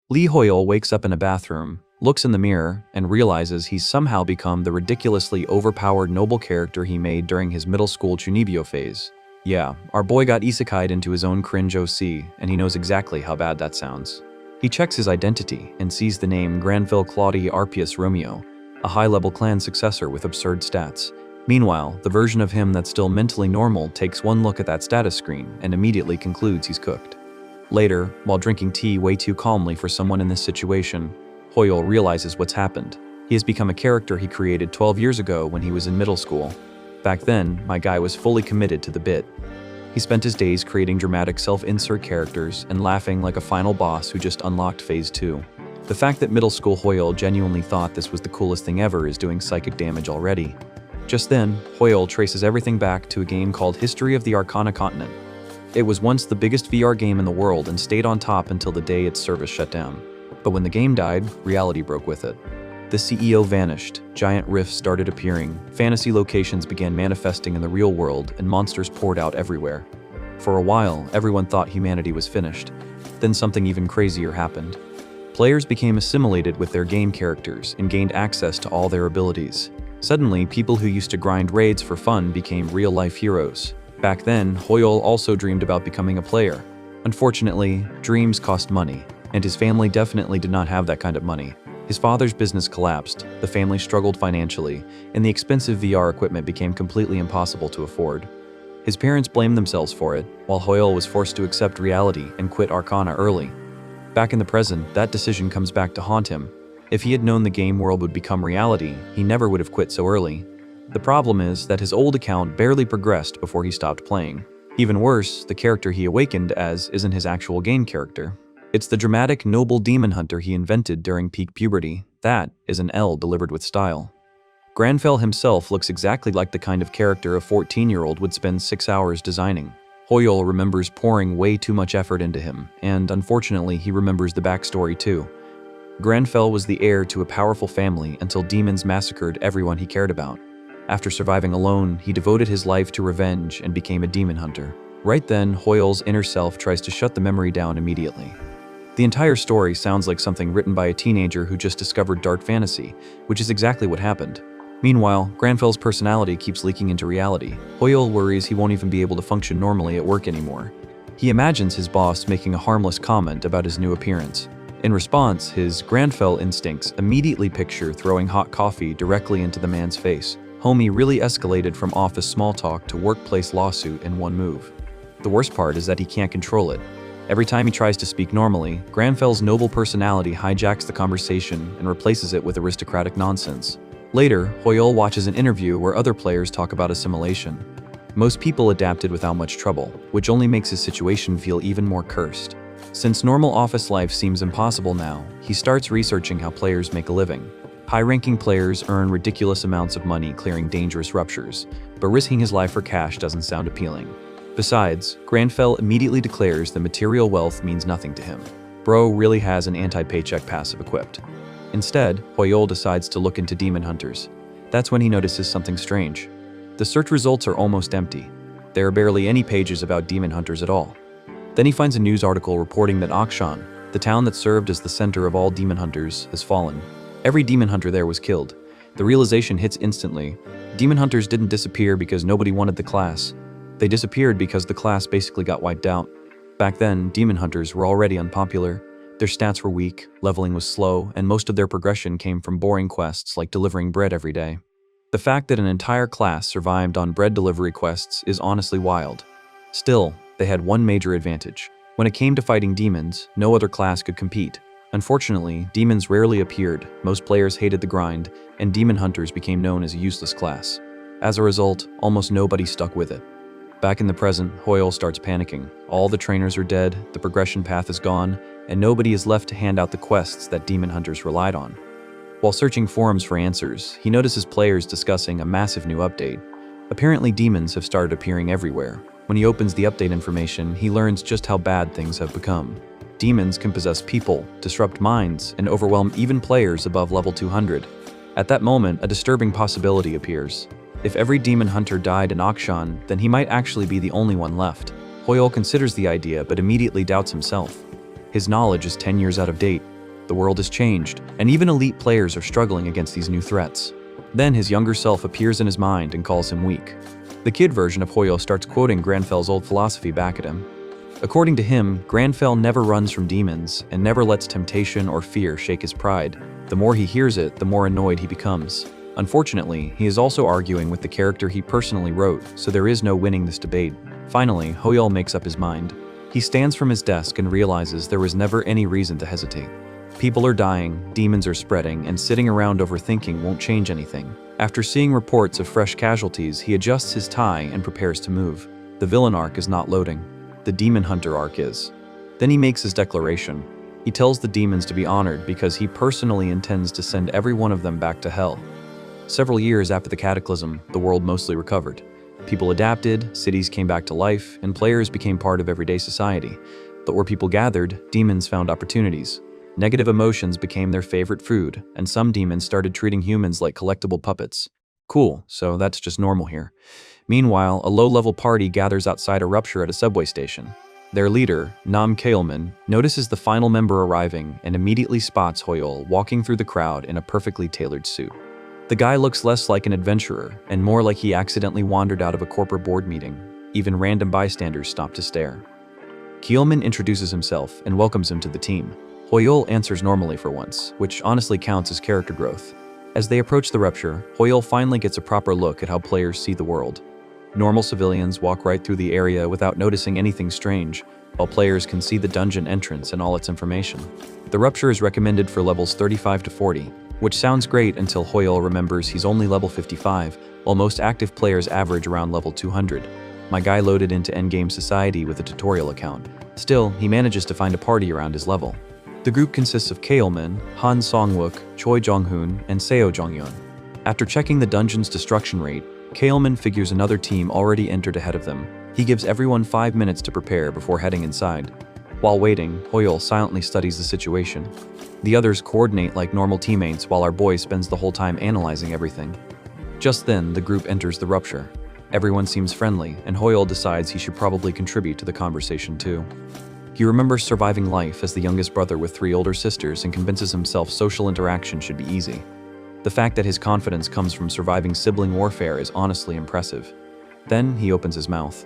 Lee Hoyle wakes up in a bathroom, looks in the mirror, and realizes he's somehow become the ridiculously overpowered noble character he made during his middle school Chunibyo phase. Yeah, our boy got isekai'd into his own cringe OC, and he knows exactly how bad that sounds. He checks his identity and sees the name Granfell Claudia RPS Romeo, a high-level clan successor with absurd stats. Meanwhile, the version of him that's still mentally normal takes one look at that status screen and immediately concludes he's cooked. Later, while drinking tea way too calmly for someone in this situation, Hoyle realizes what's happened. He has become a character he created 12 years ago when he was in middle school. Back then, my guy was fully committed to the bit. He spent his days creating dramatic self-insert characters and laughing like a final boss who just unlocked Phase 2. The fact that middle school Hoyle genuinely thought this was the coolest thing ever is doing psychic damage already. Just then, Hoyle traces everything back to a game called History of the Arcana Continent. It was once the biggest VR game in the world and stayed on top until the day its service shut down. But when the game died, reality broke with it. The CEO vanished, giant rifts started appearing, fantasy locations began manifesting in the real world, and monsters poured out everywhere. For a while, everyone thought humanity was finished. Then something even crazier happened. Players became assimilated with their game characters and gained access to all their abilities. Suddenly, people who used to grind raids for fun became real-life heroes. Back then, Hoyle also dreamed about becoming a player. Unfortunately, dreams cost money, and his family definitely did not have that kind of money. His father's business collapsed, the family struggled financially, and the expensive VR equipment became completely impossible to afford. His parents blamed themselves for it, while Hoyle was forced to accept reality and quit Arcana early. Back in the present, that decision comes back to haunt him. If he had known the game world would become reality, he never would have quit so early. The problem is that his old account barely progressed before he stopped playing. Even worse, the character he awakened as isn't his actual game character. It's the dramatic, noble demon hunter he invented during peak puberty. That is an L delivered with style. Granfell himself looks exactly like the kind of character a 14-year-old would spend 6 hours designing. Hoyle remembers pouring way too much effort into him, and unfortunately he remembers the backstory too. Granfell was the heir to a powerful family until demons massacred everyone he cared about. After surviving alone, he devoted his life to revenge and became a demon hunter. Right then, Hoyle's inner self tries to shut the memory down immediately. The entire story sounds like something written by a teenager who just discovered dark fantasy, which is exactly what happened. Meanwhile, Granfell's personality keeps leaking into reality. Hoyle worries he won't even be able to function normally at work anymore. He imagines his boss making a harmless comment about his new appearance. In response, his Granfell instincts immediately picture throwing hot coffee directly into the man's face. Homie really escalated from office small talk to workplace lawsuit in one move. The worst part is that he can't control it. Every time he tries to speak normally, Granfell's noble personality hijacks the conversation and replaces it with aristocratic nonsense. Later, Hoyle watches an interview where other players talk about assimilation. Most people adapted without much trouble, which only makes his situation feel even more cursed. Since normal office life seems impossible now, he starts researching how players make a living. High-ranking players earn ridiculous amounts of money clearing dangerous ruptures, but risking his life for cash doesn't sound appealing. Besides, Granfell immediately declares that material wealth means nothing to him. Bro really has an anti-paycheck passive equipped. Instead, Hoyle decides to look into demon hunters. That's when he notices something strange. The search results are almost empty. There are barely any pages about demon hunters at all. Then he finds a news article reporting that Akshan, the town that served as the center of all demon hunters, has fallen. Every demon hunter there was killed. The realization hits instantly. Demon hunters didn't disappear because nobody wanted the class. They disappeared because the class basically got wiped out. Back then, demon hunters were already unpopular. Their stats were weak, leveling was slow, and most of their progression came from boring quests like delivering bread every day. The fact that an entire class survived on bread delivery quests is honestly wild. Still, they had one major advantage. When it came to fighting demons, no other class could compete. Unfortunately, demons rarely appeared, most players hated the grind, and demon hunters became known as a useless class. As a result, almost nobody stuck with it. Back in the present, Hoyle starts panicking. All the trainers are dead, the progression path is gone, and nobody is left to hand out the quests that demon hunters relied on. While searching forums for answers, he notices players discussing a massive new update. Apparently demons have started appearing everywhere. When he opens the update information, he learns just how bad things have become. Demons can possess people, disrupt minds, and overwhelm even players above level 200. At that moment, a disturbing possibility appears. If every demon hunter died in Akshan, then he might actually be the only one left. Hoyle considers the idea but immediately doubts himself. His knowledge is 10 years out of date. The world has changed, and even elite players are struggling against these new threats. Then his younger self appears in his mind and calls him weak. The kid version of Hoyo starts quoting Granfell's old philosophy back at him. According to him, Granfell never runs from demons and never lets temptation or fear shake his pride. The more he hears it, the more annoyed he becomes. Unfortunately, he is also arguing with the character he personally wrote, so there is no winning this debate. Finally, Hoyo makes up his mind. He stands from his desk and realizes there was never any reason to hesitate. People are dying, demons are spreading, and sitting around overthinking won't change anything. After seeing reports of fresh casualties, he adjusts his tie and prepares to move. The villain arc is not loading. The demon hunter arc is. Then he makes his declaration. He tells the demons to be honored because he personally intends to send every one of them back to hell. Several years after the cataclysm, the world mostly recovered. People adapted, cities came back to life, and players became part of everyday society. But where people gathered, demons found opportunities. Negative emotions became their favorite food, and some demons started treating humans like collectible puppets. Cool, so that's just normal here. Meanwhile, a low-level party gathers outside a rupture at a subway station. Their leader, Nam Kaelman, notices the final member arriving and immediately spots Hoyol walking through the crowd in a perfectly tailored suit. The guy looks less like an adventurer and more like he accidentally wandered out of a corporate board meeting. Even random bystanders stop to stare. Kaelman introduces himself and welcomes him to the team. Hoyol answers normally for once, which honestly counts as character growth. As they approach the rupture, Hoyol finally gets a proper look at how players see the world. Normal civilians walk right through the area without noticing anything strange, while players can see the dungeon entrance and all its information. The rupture is recommended for levels 35 to 40, which sounds great until Hoyol remembers he's only level 55, while most active players average around level 200. My guy loaded into endgame society with a tutorial account. Still, he manages to find a party around his level. The group consists of Kaelman, Han Song-wook, Choi Jong-hoon, and Seo Jong-yeon. After checking the dungeon's destruction rate, Kaelman figures another team already entered ahead of them. He gives everyone 5 minutes to prepare before heading inside. While waiting, Hoyol silently studies the situation. The others coordinate like normal teammates while our boy spends the whole time analyzing everything. Just then, the group enters the rupture. Everyone seems friendly, and Hoyol decides he should probably contribute to the conversation too. He remembers surviving life as the youngest brother with 3 older sisters and convinces himself social interaction should be easy. The fact that his confidence comes from surviving sibling warfare is honestly impressive. Then he opens his mouth.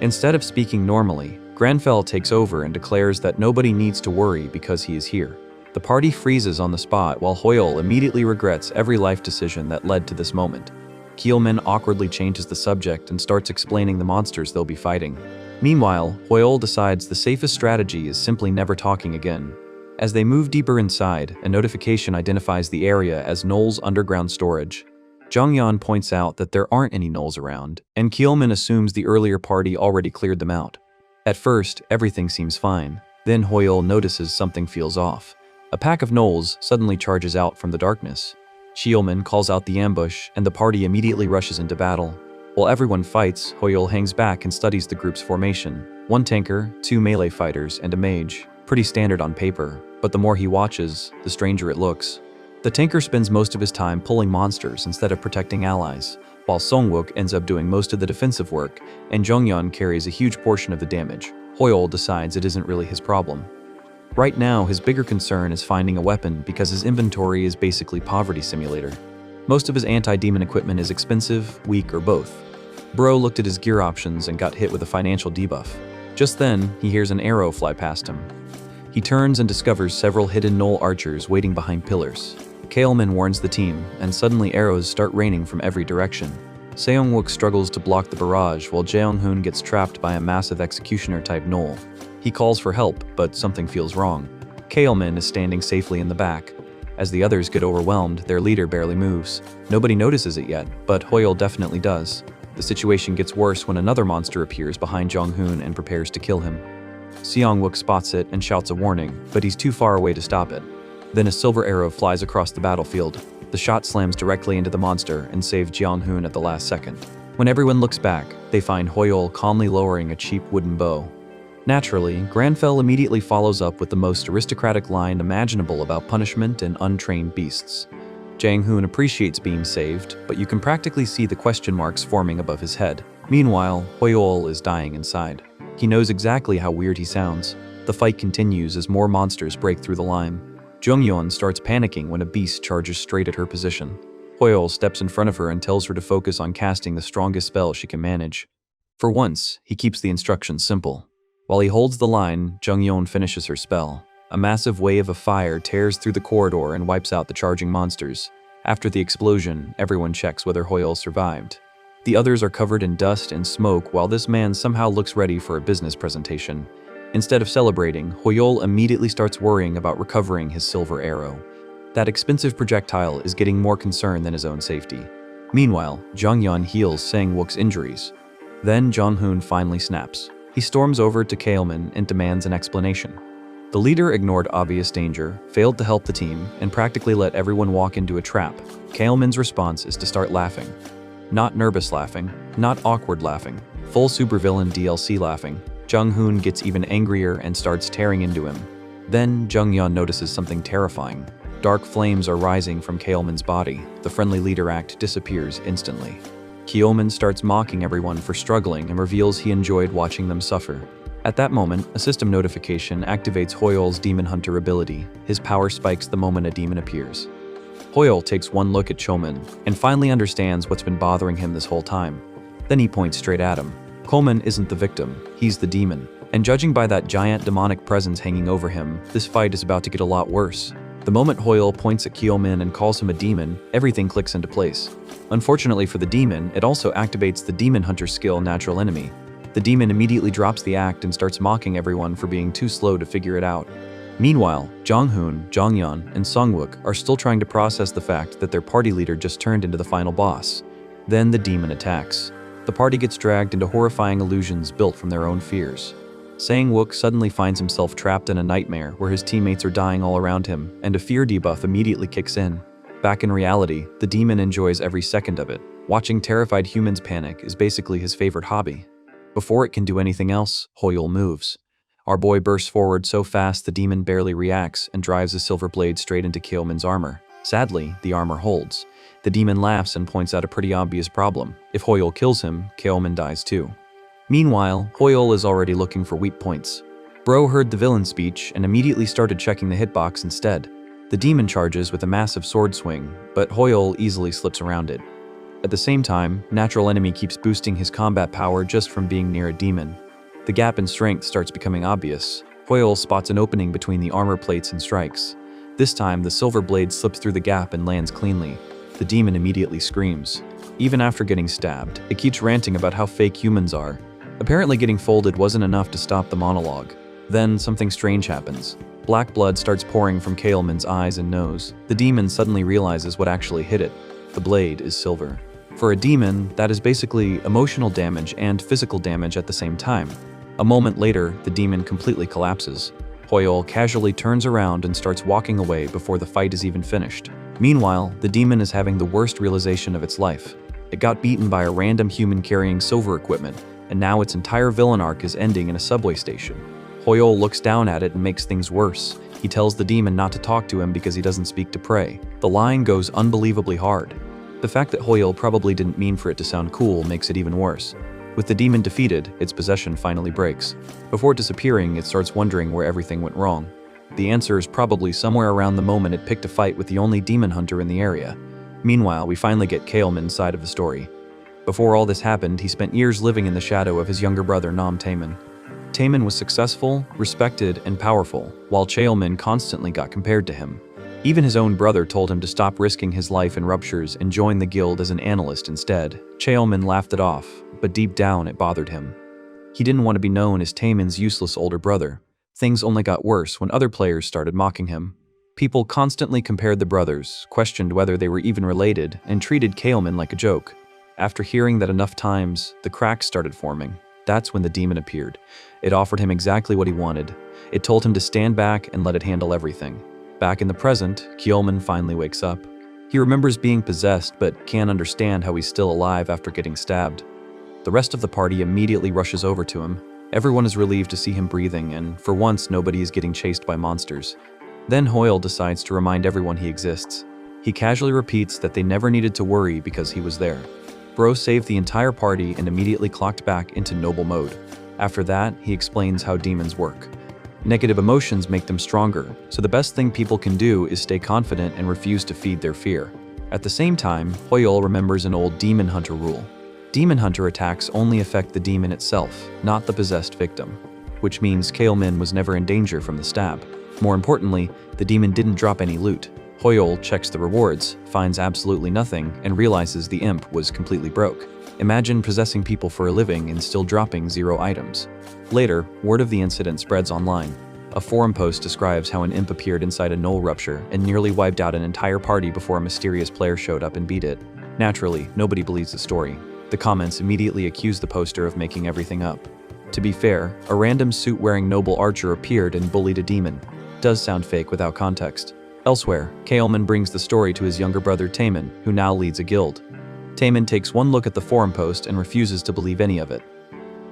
Instead of speaking normally, Granfell takes over and declares that nobody needs to worry because he is here. The party freezes on the spot while Hoyol immediately regrets every life decision that led to this moment. Kaelman awkwardly changes the subject and starts explaining the monsters they'll be fighting. Meanwhile, Hoyol decides the safest strategy is simply never talking again. As they move deeper inside, a notification identifies the area as Knoll's underground storage. Jongyeon points out that there aren't any Knolls around, and Kaelman assumes the earlier party already cleared them out. At first, everything seems fine. Then Hoyol notices something feels off. A pack of Knolls suddenly charges out from the darkness. Kaelman calls out the ambush, and the party immediately rushes into battle. While everyone fights, Hoyol hangs back and studies the group's formation. 1 tanker, 2 melee fighters, and a mage. Pretty standard on paper, but the more he watches, the stranger it looks. The tanker spends most of his time pulling monsters instead of protecting allies, while Song-wook ends up doing most of the defensive work, and Jongyeon carries a huge portion of the damage. Hoyol decides it isn't really his problem. Right now, his bigger concern is finding a weapon because his inventory is basically poverty simulator. Most of his anti-demon equipment is expensive, weak, or both. Bro looked at his gear options and got hit with a financial debuff. Just then, he hears an arrow fly past him. He turns and discovers several hidden Knoll archers waiting behind pillars. Kaelman warns the team, and suddenly arrows start raining from every direction. Seong-wook struggles to block the barrage while Jeong-hoon gets trapped by a massive executioner-type Knoll. He calls for help, but something feels wrong. Kaelman is standing safely in the back. As the others get overwhelmed, their leader barely moves. Nobody notices it yet, but Hoyol definitely does. The situation gets worse when another monster appears behind Jong-hoon and prepares to kill him. Seong-wook spots it and shouts a warning, but he's too far away to stop it. Then a silver arrow flies across the battlefield. The shot slams directly into the monster and saves Jeong-hoon at the last second. When everyone looks back, they find Hoyol calmly lowering a cheap wooden bow. Naturally, Granfell immediately follows up with the most aristocratic line imaginable about punishment and untrained beasts. Jang-hoon appreciates being saved, but you can practically see the question marks forming above his head. Meanwhile, Hoyol is dying inside. He knows exactly how weird he sounds. The fight continues as more monsters break through the line. Jungyeon starts panicking when a beast charges straight at her position. Hoyeol steps in front of her and tells her to focus on casting the strongest spell she can manage. For once, he keeps the instructions simple. While he holds the line, Jungyeon finishes her spell. A massive wave of fire tears through the corridor and wipes out the charging monsters. After the explosion, everyone checks whether Hoyeol survived. The others are covered in dust and smoke while this man somehow looks ready for a business presentation. Instead of celebrating, Hoyeol immediately starts worrying about recovering his silver arrow. That expensive projectile is getting more concerned than his own safety. Meanwhile, Jonghyun heals Sang-wook's injuries. Then Jong-hoon finally snaps. He storms over to Kaelmin and demands an explanation. The leader ignored obvious danger, failed to help the team, and practically let everyone walk into a trap. Kaelmin's response is to start laughing. Not nervous laughing, not awkward laughing, full supervillain DLC laughing. Jung-hoon gets even angrier and starts tearing into him. Then Jung-yeon notices something terrifying. Dark flames are rising from Kaelmin's body. The friendly leader act disappears instantly. Kaelmin starts mocking everyone for struggling and reveals he enjoyed watching them suffer. At that moment, a system notification activates Hoyeol's Demon Hunter ability. His power spikes the moment a demon appears. Hoyeol takes one look at Chomin and finally understands what's been bothering him this whole time. Then he points straight at him. Chomin isn't the victim, he's the demon. And judging by that giant demonic presence hanging over him, this fight is about to get a lot worse. The moment Hoyeol points at Kaelmin and calls him a demon, everything clicks into place. Unfortunately for the demon, it also activates the Demon Hunter skill Natural Enemy. The demon immediately drops the act and starts mocking everyone for being too slow to figure it out. Meanwhile, Jong-hoon, Jongyeon, and Sungwook are still trying to process the fact that their party leader just turned into the final boss. Then the demon attacks. The party gets dragged into horrifying illusions built from their own fears. Sang-wook suddenly finds himself trapped in a nightmare where his teammates are dying all around him, and a fear debuff immediately kicks in. Back in reality, the demon enjoys every second of it. Watching terrified humans panic is basically his favorite hobby. Before it can do anything else, Hoyeol moves. Our boy bursts forward so fast the demon barely reacts and drives a silver blade straight into Kaelmin's armor. Sadly, the armor holds. The demon laughs and points out a pretty obvious problem. If Hoyeol kills him, Kaelmin dies too. Meanwhile, Hoyeol is already looking for weak points. Bro heard the villain speech and immediately started checking the hitbox instead. The demon charges with a massive sword swing, but Hoyeol easily slips around it. At the same time, Natural Enemy keeps boosting his combat power just from being near a demon. The gap in strength starts becoming obvious. Hoyeol spots an opening between the armor plates and strikes. This time, the silver blade slips through the gap and lands cleanly. The demon immediately screams. Even after getting stabbed, it keeps ranting about how fake humans are. Apparently getting folded wasn't enough to stop the monologue. Then something strange happens. Black blood starts pouring from Kaelmin's eyes and nose. The demon suddenly realizes what actually hit it. The blade is silver. For a demon, that is basically emotional damage and physical damage at the same time. A moment later, the demon completely collapses. Hoyeol casually turns around and starts walking away before the fight is even finished. Meanwhile, the demon is having the worst realization of its life. It got beaten by a random human carrying silver equipment, and now its entire villain arc is ending in a subway station. Hoyeol looks down at it and makes things worse. He tells the demon not to talk to him because he doesn't speak to prey. The line goes unbelievably hard. The fact that Hoyeol probably didn't mean for it to sound cool makes it even worse. With the demon defeated, its possession finally breaks. Before disappearing, it starts wondering where everything went wrong. The answer is probably somewhere around the moment it picked a fight with the only demon hunter in the area. Meanwhile, we finally get Kaelmin's side of the story. Before all this happened, he spent years living in the shadow of his younger brother Nam Taemin. Taemin was successful, respected, and powerful, while Kaelmin constantly got compared to him. Even his own brother told him to stop risking his life in ruptures and join the guild as an analyst instead. Kaelmin laughed it off, but deep down it bothered him. He didn't want to be known as Taemin's useless older brother. Things only got worse when other players started mocking him. People constantly compared the brothers, questioned whether they were even related, and treated Kaelmin like a joke. After hearing that enough times, the cracks started forming. That's when the demon appeared. It offered him exactly what he wanted. It told him to stand back and let it handle everything. Back in the present, Kaelmin finally wakes up. He remembers being possessed but can't understand how he's still alive after getting stabbed. The rest of the party immediately rushes over to him. Everyone is relieved to see him breathing, and for once nobody is getting chased by monsters. Then Hoyeol decides to remind everyone he exists. He casually repeats that they never needed to worry because he was there. Bro saved the entire party and immediately clocked back into noble mode. After that, he explains how demons work. Negative emotions make them stronger, so the best thing people can do is stay confident and refuse to feed their fear. At the same time, Hoyol remembers an old demon hunter rule. Demon hunter attacks only affect the demon itself, not the possessed victim, which means Kaelmin was never in danger from the stab. More importantly, the demon didn't drop any loot. Hoyol checks the rewards, finds absolutely nothing, and realizes the imp was completely broke. Imagine possessing people for a living and still dropping 0 items. Later, word of the incident spreads online. A forum post describes how an imp appeared inside a knoll rupture and nearly wiped out an entire party before a mysterious player showed up and beat it. Naturally, nobody believes the story. The comments immediately accuse the poster of making everything up. To be fair, a random suit-wearing noble archer appeared and bullied a demon. Does sound fake without context. Elsewhere, Kaelmin brings the story to his younger brother Taemin, who now leads a guild. Taemin takes one look at the forum post and refuses to believe any of it.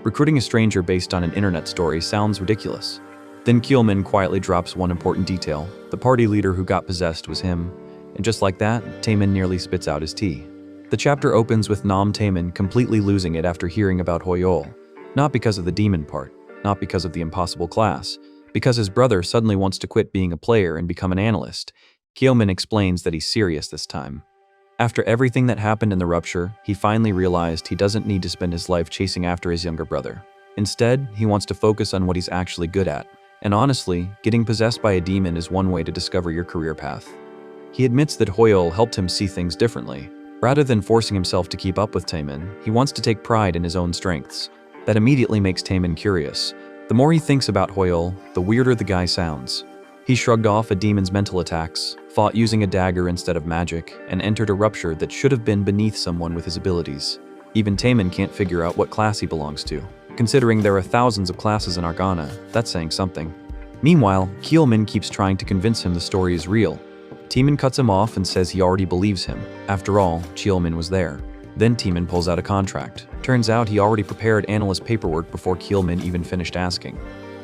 Recruiting a stranger based on an internet story sounds ridiculous. Then Kaelmin quietly drops one important detail. The party leader who got possessed was him. And just like that, Taemin nearly spits out his tea. The chapter opens with Taemin completely losing it after hearing about Hoyol. Not because of the demon part, not because of the impossible class, because his brother suddenly wants to quit being a player and become an analyst. Kaelmin explains that he's serious this time. After everything that happened in the rupture, he finally realized he doesn't need to spend his life chasing after his younger brother. Instead, he wants to focus on what he's actually good at. And honestly, getting possessed by a demon is one way to discover your career path. He admits that Hoyol helped him see things differently. Rather than forcing himself to keep up with Taemin, he wants to take pride in his own strengths. That immediately makes Taemin curious. The more he thinks about Hoyol, the weirder the guy sounds. He shrugged off a demon's mental attacks, fought using a dagger instead of magic, and entered a rupture that should have been beneath someone with his abilities. Even Taemin can't figure out what class he belongs to. Considering there are thousands of classes in Argana, that's saying something. Meanwhile, Kaelmin keeps trying to convince him the story is real. Taemin cuts him off and says he already believes him. After all, Kaelmin was there. Then Taemin pulls out a contract. Turns out he already prepared analyst paperwork before Kaelmin even finished asking.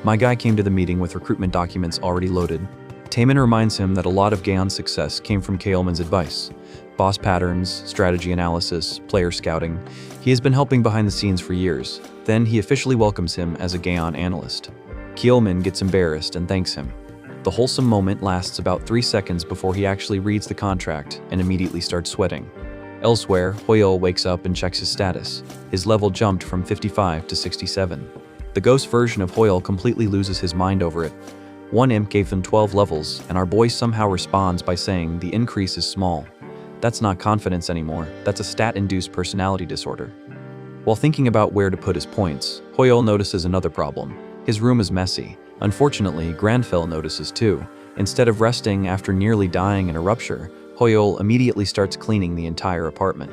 My guy came to the meeting with recruitment documents already loaded. Taemin reminds him that a lot of Gaon's success came from Kaelmin's advice. Boss patterns, strategy analysis, player scouting. He has been helping behind the scenes for years. Then he officially welcomes him as a Gaon analyst. Kaelmin gets embarrassed and thanks him. The wholesome moment lasts about 3 seconds before he actually reads the contract and immediately starts sweating. Elsewhere, Hoyol wakes up and checks his status. His level jumped from 55 to 67. The ghost version of Hoyol completely loses his mind over it. One imp gave them 12 levels, and our boy somehow responds by saying the increase is small. That's not confidence anymore, that's a stat-induced personality disorder. While thinking about where to put his points, Hoyol notices another problem. His room is messy. Unfortunately, Granfell notices too. Instead of resting after nearly dying in a rupture, Hoyol immediately starts cleaning the entire apartment.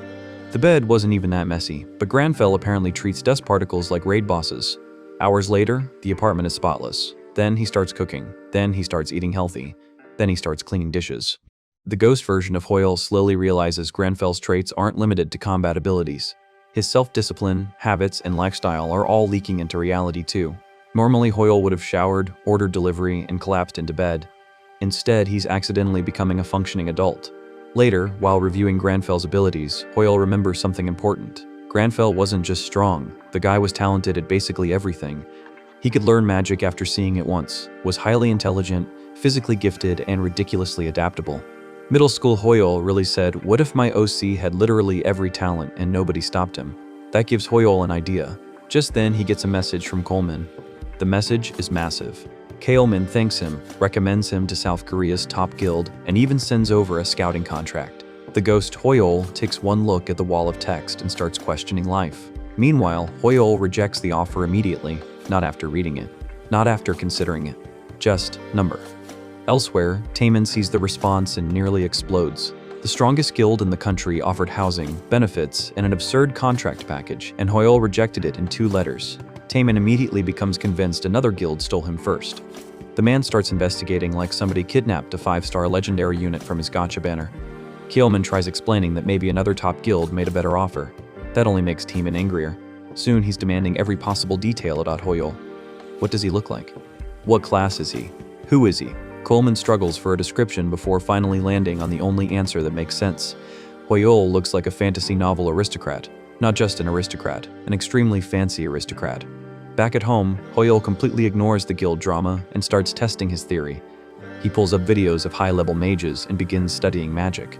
The bed wasn't even that messy, but Granfell apparently treats dust particles like raid bosses. Hours later, the apartment is spotless. Then he starts cooking. Then he starts eating healthy. Then he starts cleaning dishes. The ghost version of Hoyol slowly realizes Granfell's traits aren't limited to combat abilities. His self-discipline, habits, and lifestyle are all leaking into reality too. Normally, Hoyol would have showered, ordered delivery, and collapsed into bed. Instead, he's accidentally becoming a functioning adult. Later, while reviewing Granfell's abilities, Hoyol remembers something important. Granfell wasn't just strong, the guy was talented at basically everything. He could learn magic after seeing it once, was highly intelligent, physically gifted, and ridiculously adaptable. Middle school Hoyol really said, what if my OC had literally every talent and nobody stopped him? That gives Hoyol an idea. Just then, he gets a message from Coleman. The message is massive. Kaelmin thanks him, recommends him to South Korea's top guild, and even sends over a scouting contract. The ghost Hoyol takes one look at the wall of text and starts questioning life. Meanwhile, Hoyol rejects the offer immediately, not after reading it, not after considering it. Just number. Elsewhere, Taemin sees the response and nearly explodes. The strongest guild in the country offered housing, benefits, and an absurd contract package, and Hoyol rejected it in 2 letters. Taemin immediately becomes convinced another guild stole him first. The man starts investigating like somebody kidnapped a 5-star legendary unit from his gacha banner. Kaelmin tries explaining that maybe another top guild made a better offer. That only makes Taemin angrier. Soon he's demanding every possible detail about Hoyol. What does he look like? What class is he? Who is he? Coleman struggles for a description before finally landing on the only answer that makes sense. Hoyol looks like a fantasy novel aristocrat. Not just an aristocrat, an extremely fancy aristocrat. Back at home, Hoyol completely ignores the guild drama and starts testing his theory. He pulls up videos of high-level mages and begins studying magic.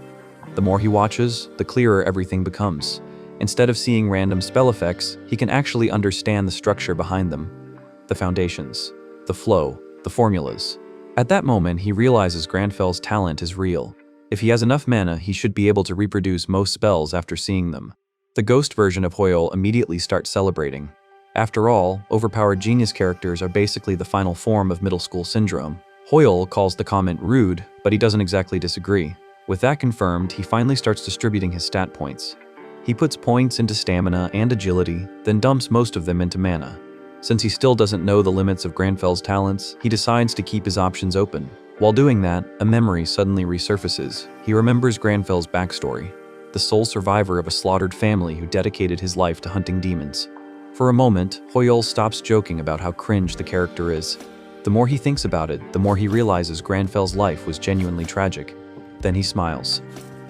The more he watches, the clearer everything becomes. Instead of seeing random spell effects, he can actually understand the structure behind them. The foundations, the flow, the formulas. At that moment, he realizes Granfell's talent is real. If he has enough mana, he should be able to reproduce most spells after seeing them. The ghost version of Hoyol immediately starts celebrating. After all, overpowered genius characters are basically the final form of middle school syndrome. Hoyol calls the comment rude, but he doesn't exactly disagree. With that confirmed, he finally starts distributing his stat points. He puts points into stamina and agility, then dumps most of them into mana. Since he still doesn't know the limits of Granfell's talents, he decides to keep his options open. While doing that, a memory suddenly resurfaces. He remembers Granfell's backstory, the sole survivor of a slaughtered family who dedicated his life to hunting demons. For a moment, Hoyol stops joking about how cringe the character is. The more he thinks about it, the more he realizes Granfell's life was genuinely tragic. Then he smiles.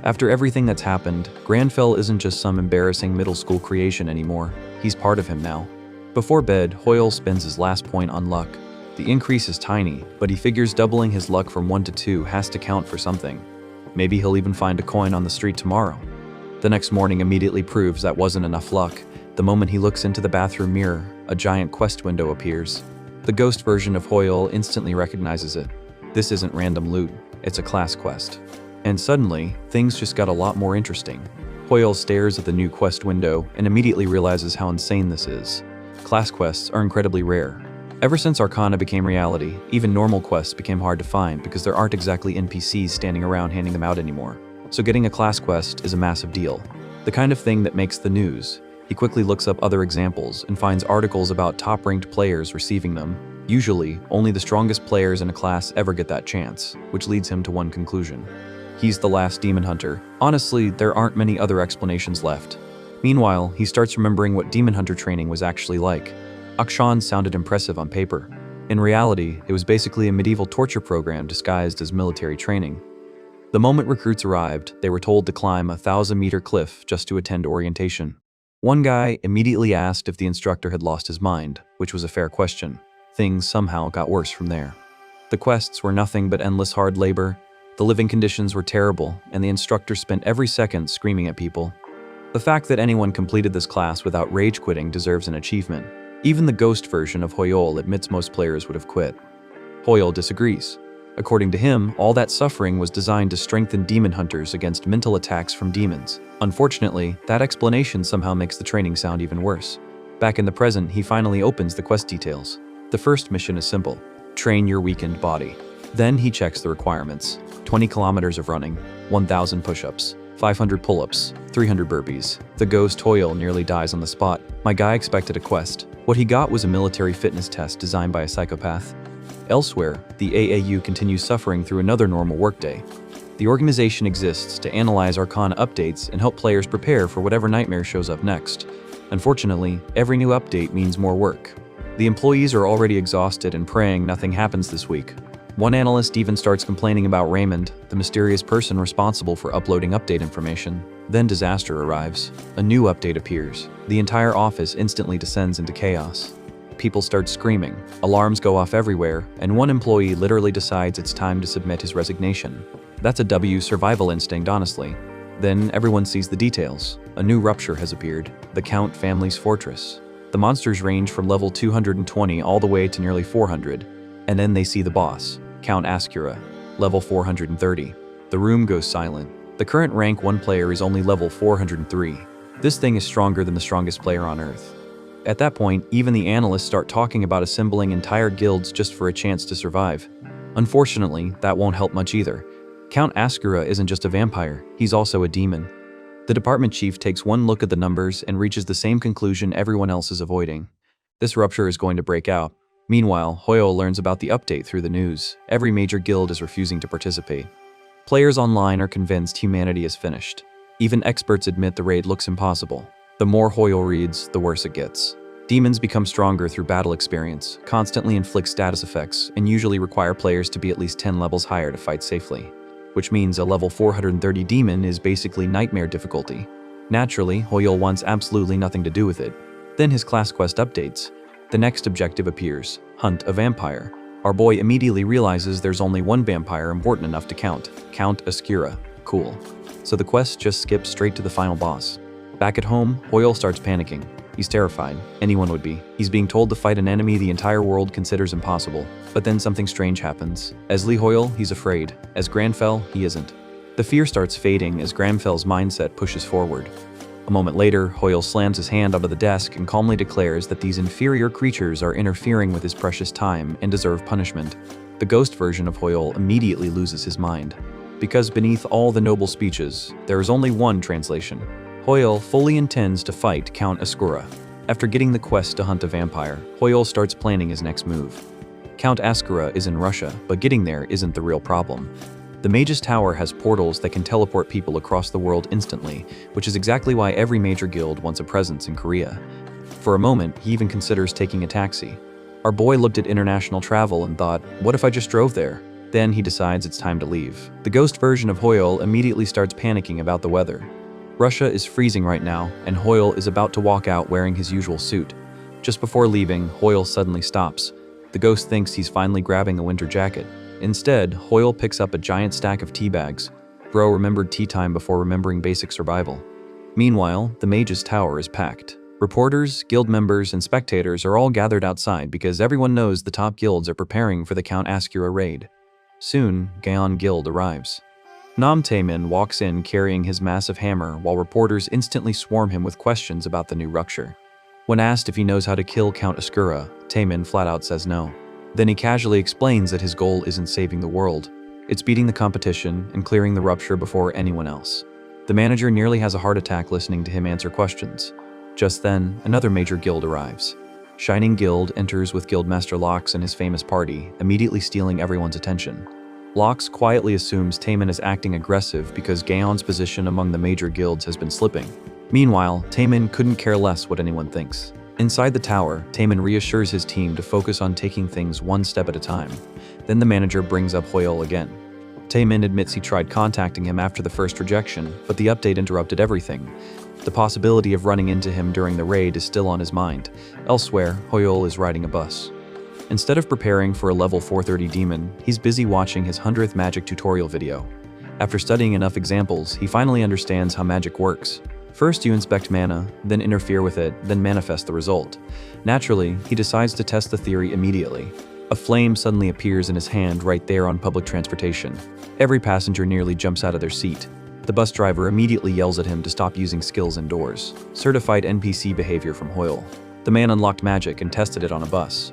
After everything that's happened, Granfell isn't just some embarrassing middle school creation anymore. He's part of him now. Before bed, Hoyol spends his last point on luck. The increase is tiny, but he figures doubling his luck from 1 to 2 has to count for something. Maybe he'll even find a coin on the street tomorrow. The next morning immediately proves that wasn't enough luck. The moment he looks into the bathroom mirror, a giant quest window appears. The ghost version of Hoyol instantly recognizes it. This isn't random loot, it's a class quest. And suddenly, things just got a lot more interesting. Hoyol stares at the new quest window and immediately realizes how insane this is. Class quests are incredibly rare. Ever since Arcana became reality, even normal quests became hard to find because there aren't exactly NPCs standing around handing them out anymore. So getting a class quest is a massive deal. The kind of thing that makes the news. He quickly looks up other examples and finds articles about top-ranked players receiving them. Usually, only the strongest players in a class ever get that chance, which leads him to one conclusion. He's the last demon hunter. Honestly, there aren't many other explanations left. Meanwhile, he starts remembering what demon hunter training was actually like. Akshan sounded impressive on paper. In reality, it was basically a medieval torture program disguised as military training. The moment recruits arrived, they were told to climb a 1,000-meter cliff just to attend orientation. One guy immediately asked if the instructor had lost his mind, which was a fair question. Things somehow got worse from there. The quests were nothing but endless hard labor. The living conditions were terrible, and the instructor spent every second screaming at people. The fact that anyone completed this class without rage quitting deserves an achievement. Even the ghost version of Hoyol admits most players would have quit. Hoyol disagrees. According to him, all that suffering was designed to strengthen demon hunters against mental attacks from demons. Unfortunately, that explanation somehow makes the training sound even worse. Back in the present, he finally opens the quest details. The first mission is simple: train your weakened body. Then he checks the requirements: 20 kilometers of running, 1,000 push-ups, 500 pull-ups, 300 burpees. The ghost Hoyol nearly dies on the spot. My guy expected a quest. What he got was a military fitness test designed by a psychopath. Elsewhere, the AAU continues suffering through another normal workday. The organization exists to analyze Arcana updates and help players prepare for whatever nightmare shows up next. Unfortunately, every new update means more work. The employees are already exhausted and praying nothing happens this week. One analyst even starts complaining about Raymond, the mysterious person responsible for uploading update information. Then disaster arrives. A new update appears. The entire office instantly descends into chaos. People start screaming, alarms go off everywhere, and one employee literally decides it's time to submit his resignation. That's a W survival instinct, honestly. Then everyone sees the details. A new rupture has appeared, the Count family's fortress. The monsters range from level 220 all the way to nearly 400. And then they see the boss, Count Ascura, level 430. The room goes silent. The current rank 1 player is only level 403. This thing is stronger than the strongest player on Earth. At that point, even the analysts start talking about assembling entire guilds just for a chance to survive. Unfortunately, that won't help much either. Count Ascura isn't just a vampire, he's also a demon. The department chief takes one look at the numbers and reaches the same conclusion everyone else is avoiding. This rupture is going to break out. Meanwhile, Hoyol learns about the update through the news. Every major guild is refusing to participate. Players online are convinced humanity is finished. Even experts admit the raid looks impossible. The more Hoyol reads, the worse it gets. Demons become stronger through battle experience, constantly inflict status effects, and usually require players to be at least 10 levels higher to fight safely. Which means a level 430 demon is basically nightmare difficulty. Naturally, Hoyol wants absolutely nothing to do with it. Then his class quest updates. The next objective appears: hunt a vampire. Our boy immediately realizes there's only one vampire important enough to count: Count Ascura. Cool. So the quest just skips straight to the final boss. Back at home, Hoyle starts panicking. He's terrified. Anyone would be. He's being told to fight an enemy the entire world considers impossible. But then something strange happens. As Lee Hoyle, he's afraid. As Granfell, he isn't. The fear starts fading as Granfell's mindset pushes forward. A moment later, Hoyle slams his hand onto the desk and calmly declares that these inferior creatures are interfering with his precious time and deserve punishment. The ghost version of Hoyle immediately loses his mind. Because beneath all the noble speeches, there is only one translation. Hoyle fully intends to fight Count Ascura. After getting the quest to hunt a vampire, Hoyle starts planning his next move. Count Ascura is in Russia, but getting there isn't the real problem. The Mage's Tower has portals that can teleport people across the world instantly, which is exactly why every major guild wants a presence in Korea. For a moment, he even considers taking a taxi. Our boy looked at international travel and thought, what if I just drove there? Then he decides it's time to leave. The ghost version of Hoyle immediately starts panicking about the weather. Russia is freezing right now, and Hoyle is about to walk out wearing his usual suit. Just before leaving, Hoyle suddenly stops. The ghost thinks he's finally grabbing a winter jacket. Instead, Hoyle picks up a giant stack of tea bags. Bro remembered tea time before remembering basic survival. Meanwhile, the Mage's Tower is packed. Reporters, guild members, and spectators are all gathered outside because everyone knows the top guilds are preparing for the Count Ascura raid. Soon, Gaon Guild arrives. Nam Taemin walks in carrying his massive hammer while reporters instantly swarm him with questions about the new rupture. When asked if he knows how to kill Count Ascura, Taemin flat out says no. Then he casually explains that his goal isn't saving the world. It's beating the competition and clearing the rupture before anyone else. The manager nearly has a heart attack listening to him answer questions. Just then, another major guild arrives. Shining Guild enters with Guildmaster Lox and his famous party, immediately stealing everyone's attention. Lox quietly assumes Taemin is acting aggressive because Gaon's position among the major guilds has been slipping. Meanwhile, Taemin couldn't care less what anyone thinks. Inside the tower, Taemin reassures his team to focus on taking things one step at a time. Then the manager brings up Hoyle again. Taemin admits he tried contacting him after the first rejection, but the update interrupted everything. The possibility of running into him during the raid is still on his mind. Elsewhere, Hoyle is riding a bus. Instead of preparing for a level 430 demon, he's busy watching his 100th magic tutorial video. After studying enough examples, he finally understands how magic works. First you inspect mana, then interfere with it, then manifest the result. Naturally, he decides to test the theory immediately. A flame suddenly appears in his hand right there on public transportation. Every passenger nearly jumps out of their seat. The bus driver immediately yells at him to stop using skills indoors. Certified NPC behavior from Hoyle. The man unlocked magic and tested it on a bus.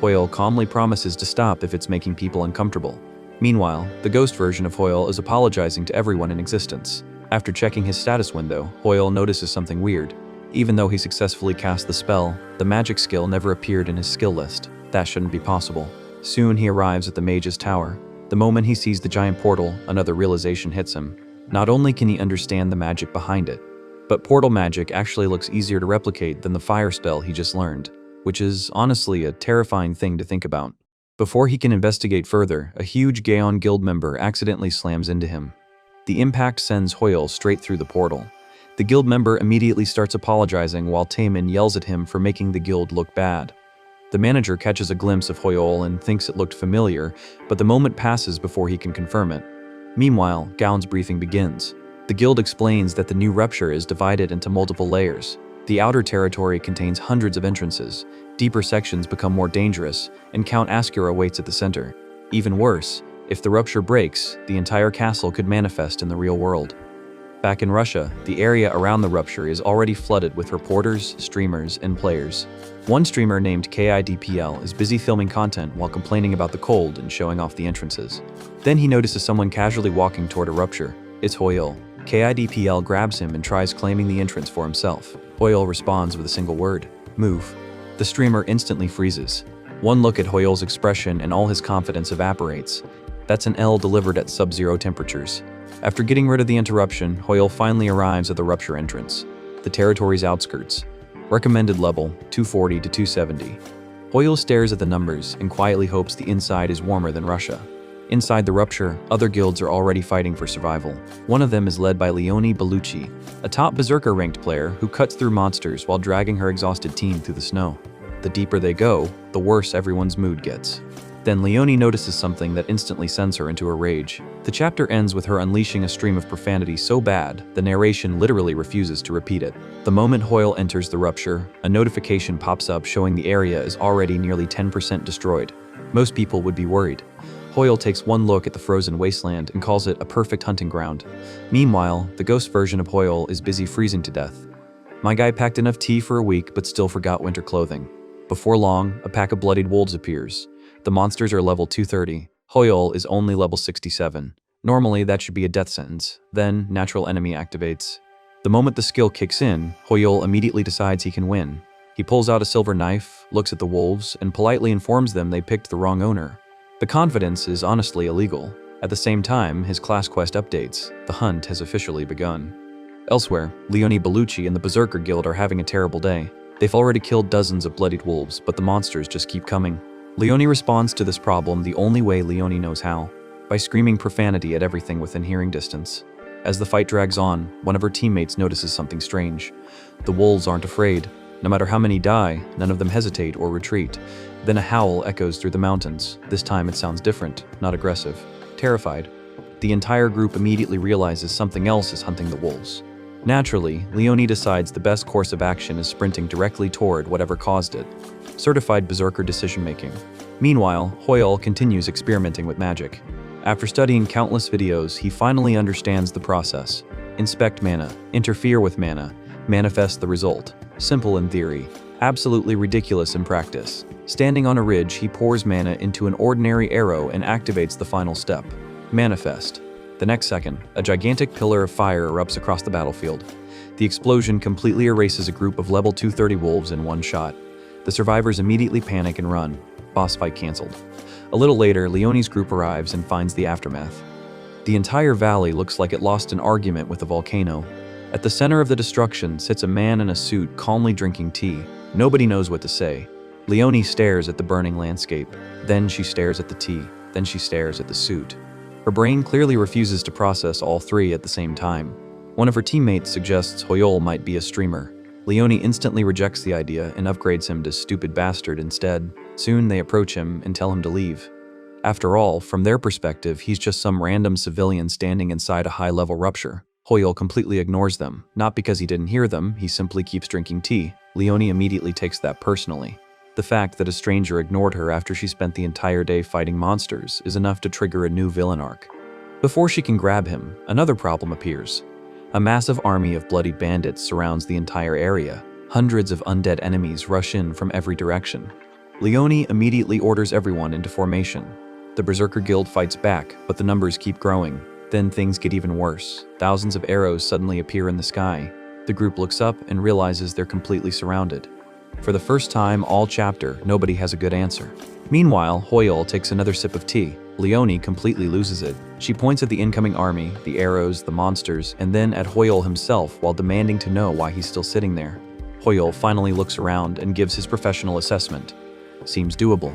Hoyle calmly promises to stop if it's making people uncomfortable. Meanwhile, the ghost version of Hoyle is apologizing to everyone in existence. After checking his status window, Hoyle notices something weird. Even though he successfully cast the spell, the magic skill never appeared in his skill list. That shouldn't be possible. Soon he arrives at the Mage's Tower. The moment he sees the giant portal, another realization hits him. Not only can he understand the magic behind it, but portal magic actually looks easier to replicate than the fire spell he just learned, which is honestly a terrifying thing to think about. Before he can investigate further, a huge Gaon Guild member accidentally slams into him. The impact sends Hoyle straight through the portal. The guild member immediately starts apologizing while Taemin yells at him for making the guild look bad. The manager catches a glimpse of Hoyle and thinks it looked familiar, but the moment passes before he can confirm it. Meanwhile, Gaon's briefing begins. The guild explains that the new rupture is divided into multiple layers. The outer territory contains hundreds of entrances, deeper sections become more dangerous, and Count Ascura waits at the center. Even worse, if the rupture breaks, the entire castle could manifest in the real world. Back in Russia, the area around the rupture is already flooded with reporters, streamers, and players. One streamer named KIDPL is busy filming content while complaining about the cold and showing off the entrances. Then he notices someone casually walking toward a rupture. It's Hoyle. KIDPL grabs him and tries claiming the entrance for himself. Hoyle responds with a single word: move. The streamer instantly freezes. One look at Hoyle's expression and all his confidence evaporates. That's an L delivered at sub-zero temperatures. After getting rid of the interruption, Hoyle finally arrives at the rupture entrance. The territory's outskirts. Recommended level, 240 to 270. Hoyle stares at the numbers and quietly hopes the inside is warmer than Russia. Inside the rupture, other guilds are already fighting for survival. One of them is led by Leonie Bellucci, a top berserker ranked player who cuts through monsters while dragging her exhausted team through the snow. the deeper they go, the worse everyone's mood gets. Then Leonie notices something that instantly sends her into a rage. The chapter ends with her unleashing a stream of profanity so bad, the narration literally refuses to repeat it. The moment Hoyle enters the rupture, a notification pops up showing the area is already nearly 10% destroyed. Most people would be worried. Hoyle takes one look at the frozen wasteland and calls it a perfect hunting ground. Meanwhile, the ghost version of Hoyle is busy freezing to death. My guy packed enough tea for a week but still forgot winter clothing. Before long, a pack of bloodied wolves appears. The monsters are level 230. Hoyle is only level 67. Normally, that should be a death sentence. Then, natural enemy activates. The moment the skill kicks in, Hoyle immediately decides he can win. He pulls out a silver knife, looks at the wolves, and politely informs them they picked the wrong owner. The confidence is honestly illegal. At the same time, his class quest updates. The hunt has officially begun. Elsewhere, Leonie Bellucci and the Berserker Guild are having a terrible day. They've already killed dozens of bloodied wolves, but the monsters just keep coming. Leonie responds to this problem the only way Leonie knows how, by screaming profanity at everything within hearing distance. As the fight drags on, one of her teammates notices something strange. The wolves aren't afraid. No matter how many die, none of them hesitate or retreat. Then a howl echoes through the mountains. This time it sounds different, not aggressive. Terrified, the entire group immediately realizes something else is hunting the wolves. Naturally, Leonie decides the best course of action is sprinting directly toward whatever caused it. Certified berserker decision-making. Meanwhile, Hoyle continues experimenting with magic. After studying countless videos, he finally understands the process. Inspect mana, interfere with mana, manifest the result. Simple in theory, absolutely ridiculous in practice. Standing on a ridge, he pours mana into an ordinary arrow and activates the final step. Manifest. The next second, a gigantic pillar of fire erupts across the battlefield. The explosion completely erases a group of level 230 wolves in one shot. The survivors immediately panic and run. Boss fight cancelled. A little later, Leonie's group arrives and finds the aftermath. The entire valley looks like it lost an argument with a volcano. At the center of the destruction sits a man in a suit calmly drinking tea. Nobody knows what to say. Leonie stares at the burning landscape. Then she stares at the tea. Then she stares at the suit. Her brain clearly refuses to process all three at the same time. One of her teammates suggests Hoyle might be a streamer. Leonie instantly rejects the idea and upgrades him to stupid bastard instead. Soon they approach him and tell him to leave. After all, from their perspective, he's just some random civilian standing inside a high-level rupture. Hoyle completely ignores them, not because he didn't hear them, he simply keeps drinking tea. Leonie immediately takes that personally. The fact that a stranger ignored her after she spent the entire day fighting monsters is enough to trigger a new villain arc. Before she can grab him, another problem appears. A massive army of bloody bandits surrounds the entire area. Hundreds of undead enemies rush in from every direction. Leonie immediately orders everyone into formation. The Berserker Guild fights back, but the numbers keep growing. Then things get even worse. Thousands of arrows suddenly appear in the sky. The group looks up and realizes they're completely surrounded. For the first time all chapter, nobody has a good answer. Meanwhile, Hoyle takes another sip of tea. Leonie completely loses it. She points at the incoming army, the arrows, the monsters, and then at Hoyle himself while demanding to know why he's still sitting there. Hoyle finally looks around and gives his professional assessment. Seems doable.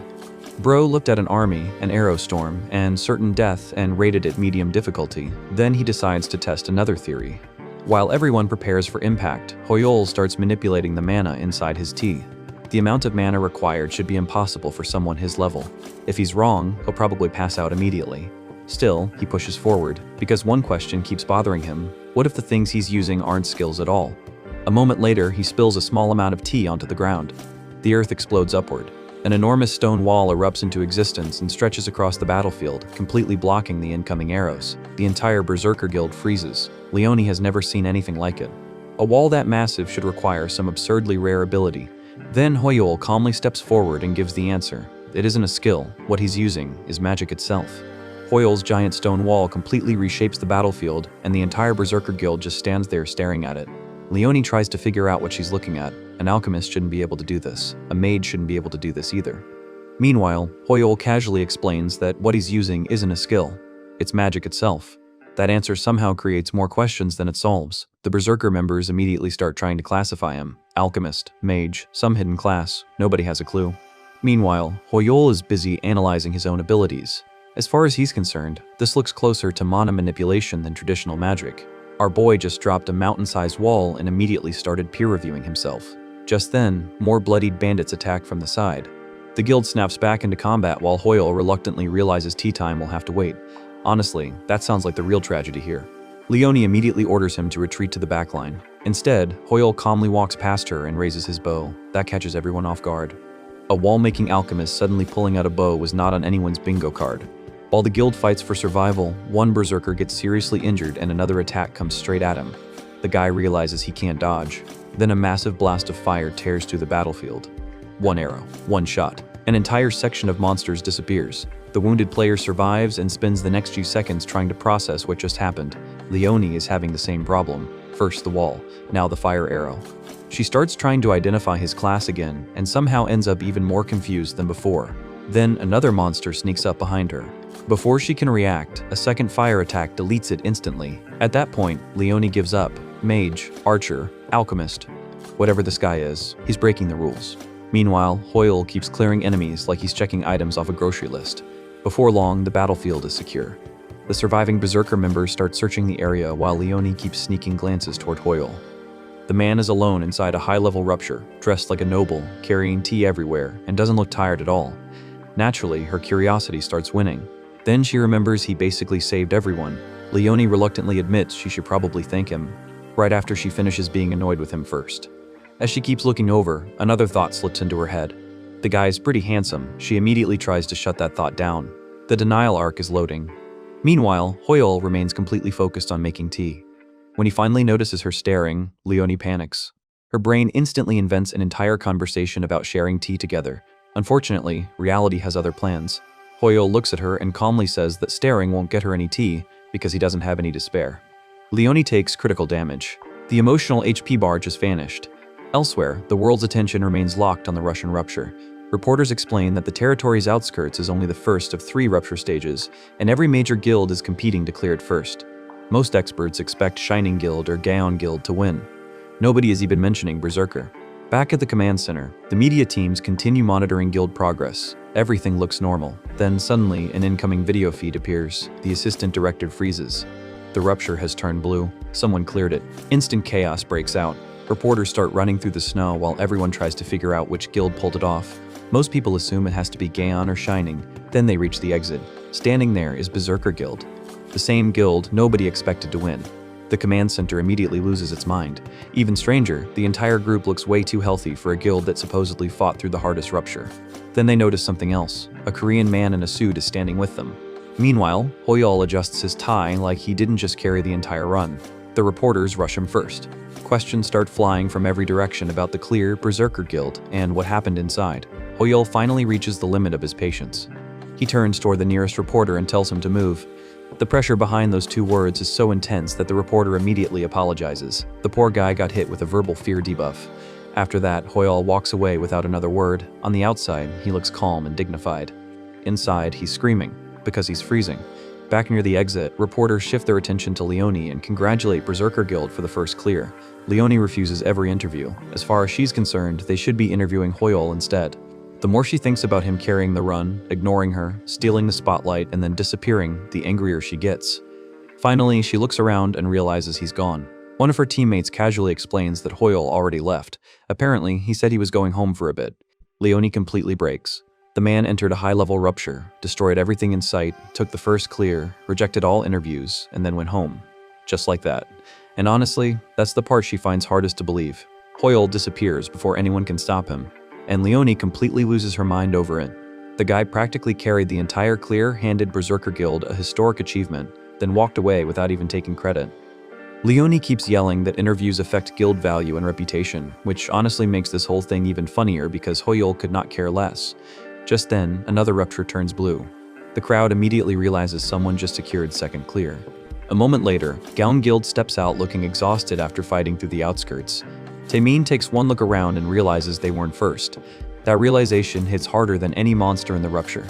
Bro looked at an army, an arrow storm, and certain death and rated it medium difficulty. Then he decides to test another theory. While everyone prepares for impact, Hoyle starts manipulating the mana inside his tea. The amount of mana required should be impossible for someone his level. If he's wrong, he'll probably pass out immediately. Still, he pushes forward, because one question keeps bothering him. What if the things he's using aren't skills at all? A moment later, he spills a small amount of tea onto the ground. The earth explodes upward. An enormous stone wall erupts into existence and stretches across the battlefield, completely blocking the incoming arrows. The entire Berserker Guild freezes. Leonie has never seen anything like it. A wall that massive should require some absurdly rare ability. Then Hoyle calmly steps forward and gives the answer. It isn't a skill. What he's using is magic itself. Hoyle's giant stone wall completely reshapes the battlefield, and the entire Berserker Guild just stands there staring at it. Leonie tries to figure out what she's looking at. An alchemist shouldn't be able to do this. A mage shouldn't be able to do this either. Meanwhile, Hoyle casually explains that what he's using isn't a skill. It's magic itself. That answer somehow creates more questions than it solves. The Berserker members immediately start trying to classify him. Alchemist, mage, some hidden class. Nobody has a clue. Meanwhile, Hoyle is busy analyzing his own abilities. As far as he's concerned, this looks closer to mana manipulation than traditional magic. Our boy just dropped a mountain-sized wall and immediately started peer-reviewing himself. Just then, more bloodied bandits attack from the side. The guild snaps back into combat while Hoyle reluctantly realizes tea time will have to wait. Honestly, that sounds like the real tragedy here. Leone immediately orders him to retreat to the backline. Instead, Hoyle calmly walks past her and raises his bow. That catches everyone off guard. A wall-making alchemist suddenly pulling out a bow was not on anyone's bingo card. While the guild fights for survival, one berserker gets seriously injured and another attack comes straight at him. The guy realizes he can't dodge. Then a massive blast of fire tears through the battlefield. One arrow, one shot. An entire section of monsters disappears. The wounded player survives and spends the next few seconds trying to process what just happened. Leone is having the same problem. First the wall, now the fire arrow. She starts trying to identify his class again and somehow ends up even more confused than before. Then another monster sneaks up behind her. Before she can react, a second fire attack deletes it instantly. At that point, Leone gives up. Mage, archer, alchemist. Whatever this guy is, he's breaking the rules. Meanwhile, Hoyle keeps clearing enemies like he's checking items off a grocery list. Before long, the battlefield is secure. The surviving berserker members start searching the area while Leone keeps sneaking glances toward Hoyle. The man is alone inside a high-level rupture, dressed like a noble, carrying tea everywhere, and doesn't look tired at all. Naturally, her curiosity starts winning. Then she remembers he basically saved everyone. Leone reluctantly admits she should probably thank him, right after she finishes being annoyed with him first. As she keeps looking over, another thought slips into her head. The guy's pretty handsome. She immediately tries to shut that thought down. The denial arc is loading. Meanwhile, Hoyle remains completely focused on making tea. When he finally notices her staring, Leone panics. Her brain instantly invents an entire conversation about sharing tea together. Unfortunately, reality has other plans. Hoyle looks at her and calmly says that staring won't get her any tea because he doesn't have any to spare. Leone takes critical damage. The emotional HP bar just vanished. Elsewhere, the world's attention remains locked on the Russian rupture. Reporters explain that the territory's outskirts is only the first of 3 rupture stages, and every major guild is competing to clear it first. Most experts expect Shining Guild or Gaon Guild to win. Nobody is even mentioning Berserker. Back at the command center, the media teams continue monitoring guild progress. Everything looks normal. Then suddenly, an incoming video feed appears. The assistant director freezes. The rupture has turned blue. Someone cleared it. Instant chaos breaks out. Reporters start running through the snow while everyone tries to figure out which guild pulled it off. Most people assume it has to be Gaon or Shining. Then they reach the exit. Standing there is Berserker Guild. The same guild nobody expected to win. The command center immediately loses its mind. Even stranger, the entire group looks way too healthy for a guild that supposedly fought through the hardest rupture. Then they notice something else. A Korean man in a suit is standing with them. Meanwhile, Hoyle adjusts his tie like he didn't just carry the entire run. The reporters rush him first. Questions start flying from every direction about the clear Berserker Guild and what happened inside. Hoyle finally reaches the limit of his patience. He turns toward the nearest reporter and tells him to move. The pressure behind those 2 words is so intense that the reporter immediately apologizes. The poor guy got hit with a verbal fear debuff. After that, Hoyle walks away without another word. On the outside, he looks calm and dignified. Inside, he's screaming, because he's freezing. Back near the exit, reporters shift their attention to Leone and congratulate Berserker Guild for the first clear. Leone refuses every interview. As far as she's concerned, they should be interviewing Hoyle instead. The more she thinks about him carrying the run, ignoring her, stealing the spotlight, and then disappearing, the angrier she gets. Finally, she looks around and realizes he's gone. One of her teammates casually explains that Hoyle already left. Apparently, he said he was going home for a bit. Leone completely breaks. The man entered a high-level rupture, destroyed everything in sight, took the first clear, rejected all interviews, and then went home. Just like that. And honestly, that's the part she finds hardest to believe. Hoyle disappears before anyone can stop him, and Leone completely loses her mind over it. The guy practically carried the entire clear-handed Berserker Guild, a historic achievement, then walked away without even taking credit. Leone keeps yelling that interviews affect guild value and reputation, which honestly makes this whole thing even funnier because Hoyle could not care less. Just then, another rupture turns blue. The crowd immediately realizes someone just secured second clear. A moment later, Gaon Guild steps out looking exhausted after fighting through the outskirts. Taemin takes one look around and realizes they weren't first. That realization hits harder than any monster in the rupture.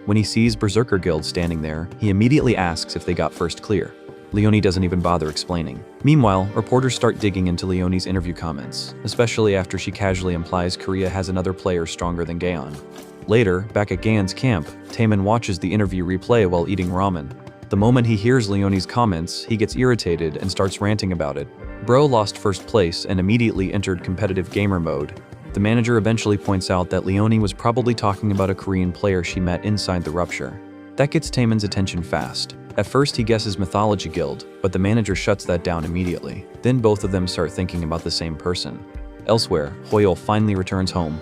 When he sees Berserker Guild standing there, he immediately asks if they got first clear. Leone doesn't even bother explaining. Meanwhile, reporters start digging into Leone's interview comments, especially after she casually implies Korea has another player stronger than Gaon. Later, back at Gaon's camp, Taemin watches the interview replay while eating ramen. The moment he hears Leonie's comments, he gets irritated and starts ranting about it. Bro lost first place and immediately entered competitive gamer mode. The manager eventually points out that Leonie was probably talking about a Korean player she met inside the rupture. That gets Taemin's attention fast. At first he guesses Mythology Guild, but the manager shuts that down immediately. Then both of them start thinking about the same person. Elsewhere, Hoyol finally returns home.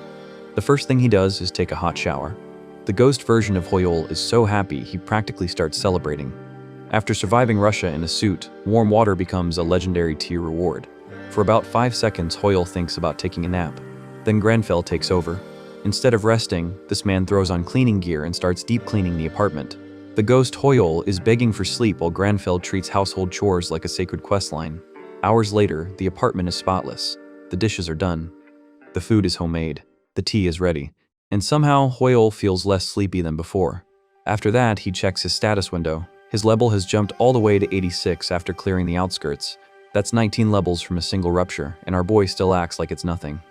The first thing he does is take a hot shower. The ghost version of Hoyol is so happy he practically starts celebrating. After surviving Russia in a suit, warm water becomes a legendary tier reward. For about 5 seconds, Hoyol thinks about taking a nap. Then Granfell takes over. Instead of resting, this man throws on cleaning gear and starts deep cleaning the apartment. The ghost Hoyol is begging for sleep while Granfell treats household chores like a sacred questline. Hours later, the apartment is spotless. The dishes are done. The food is homemade. The tea is ready. And somehow, Hoyol feels less sleepy than before. After that, he checks his status window. His level has jumped all the way to 86 after clearing the outskirts. That's 19 levels from a single rupture, and our boy still acts like it's nothing.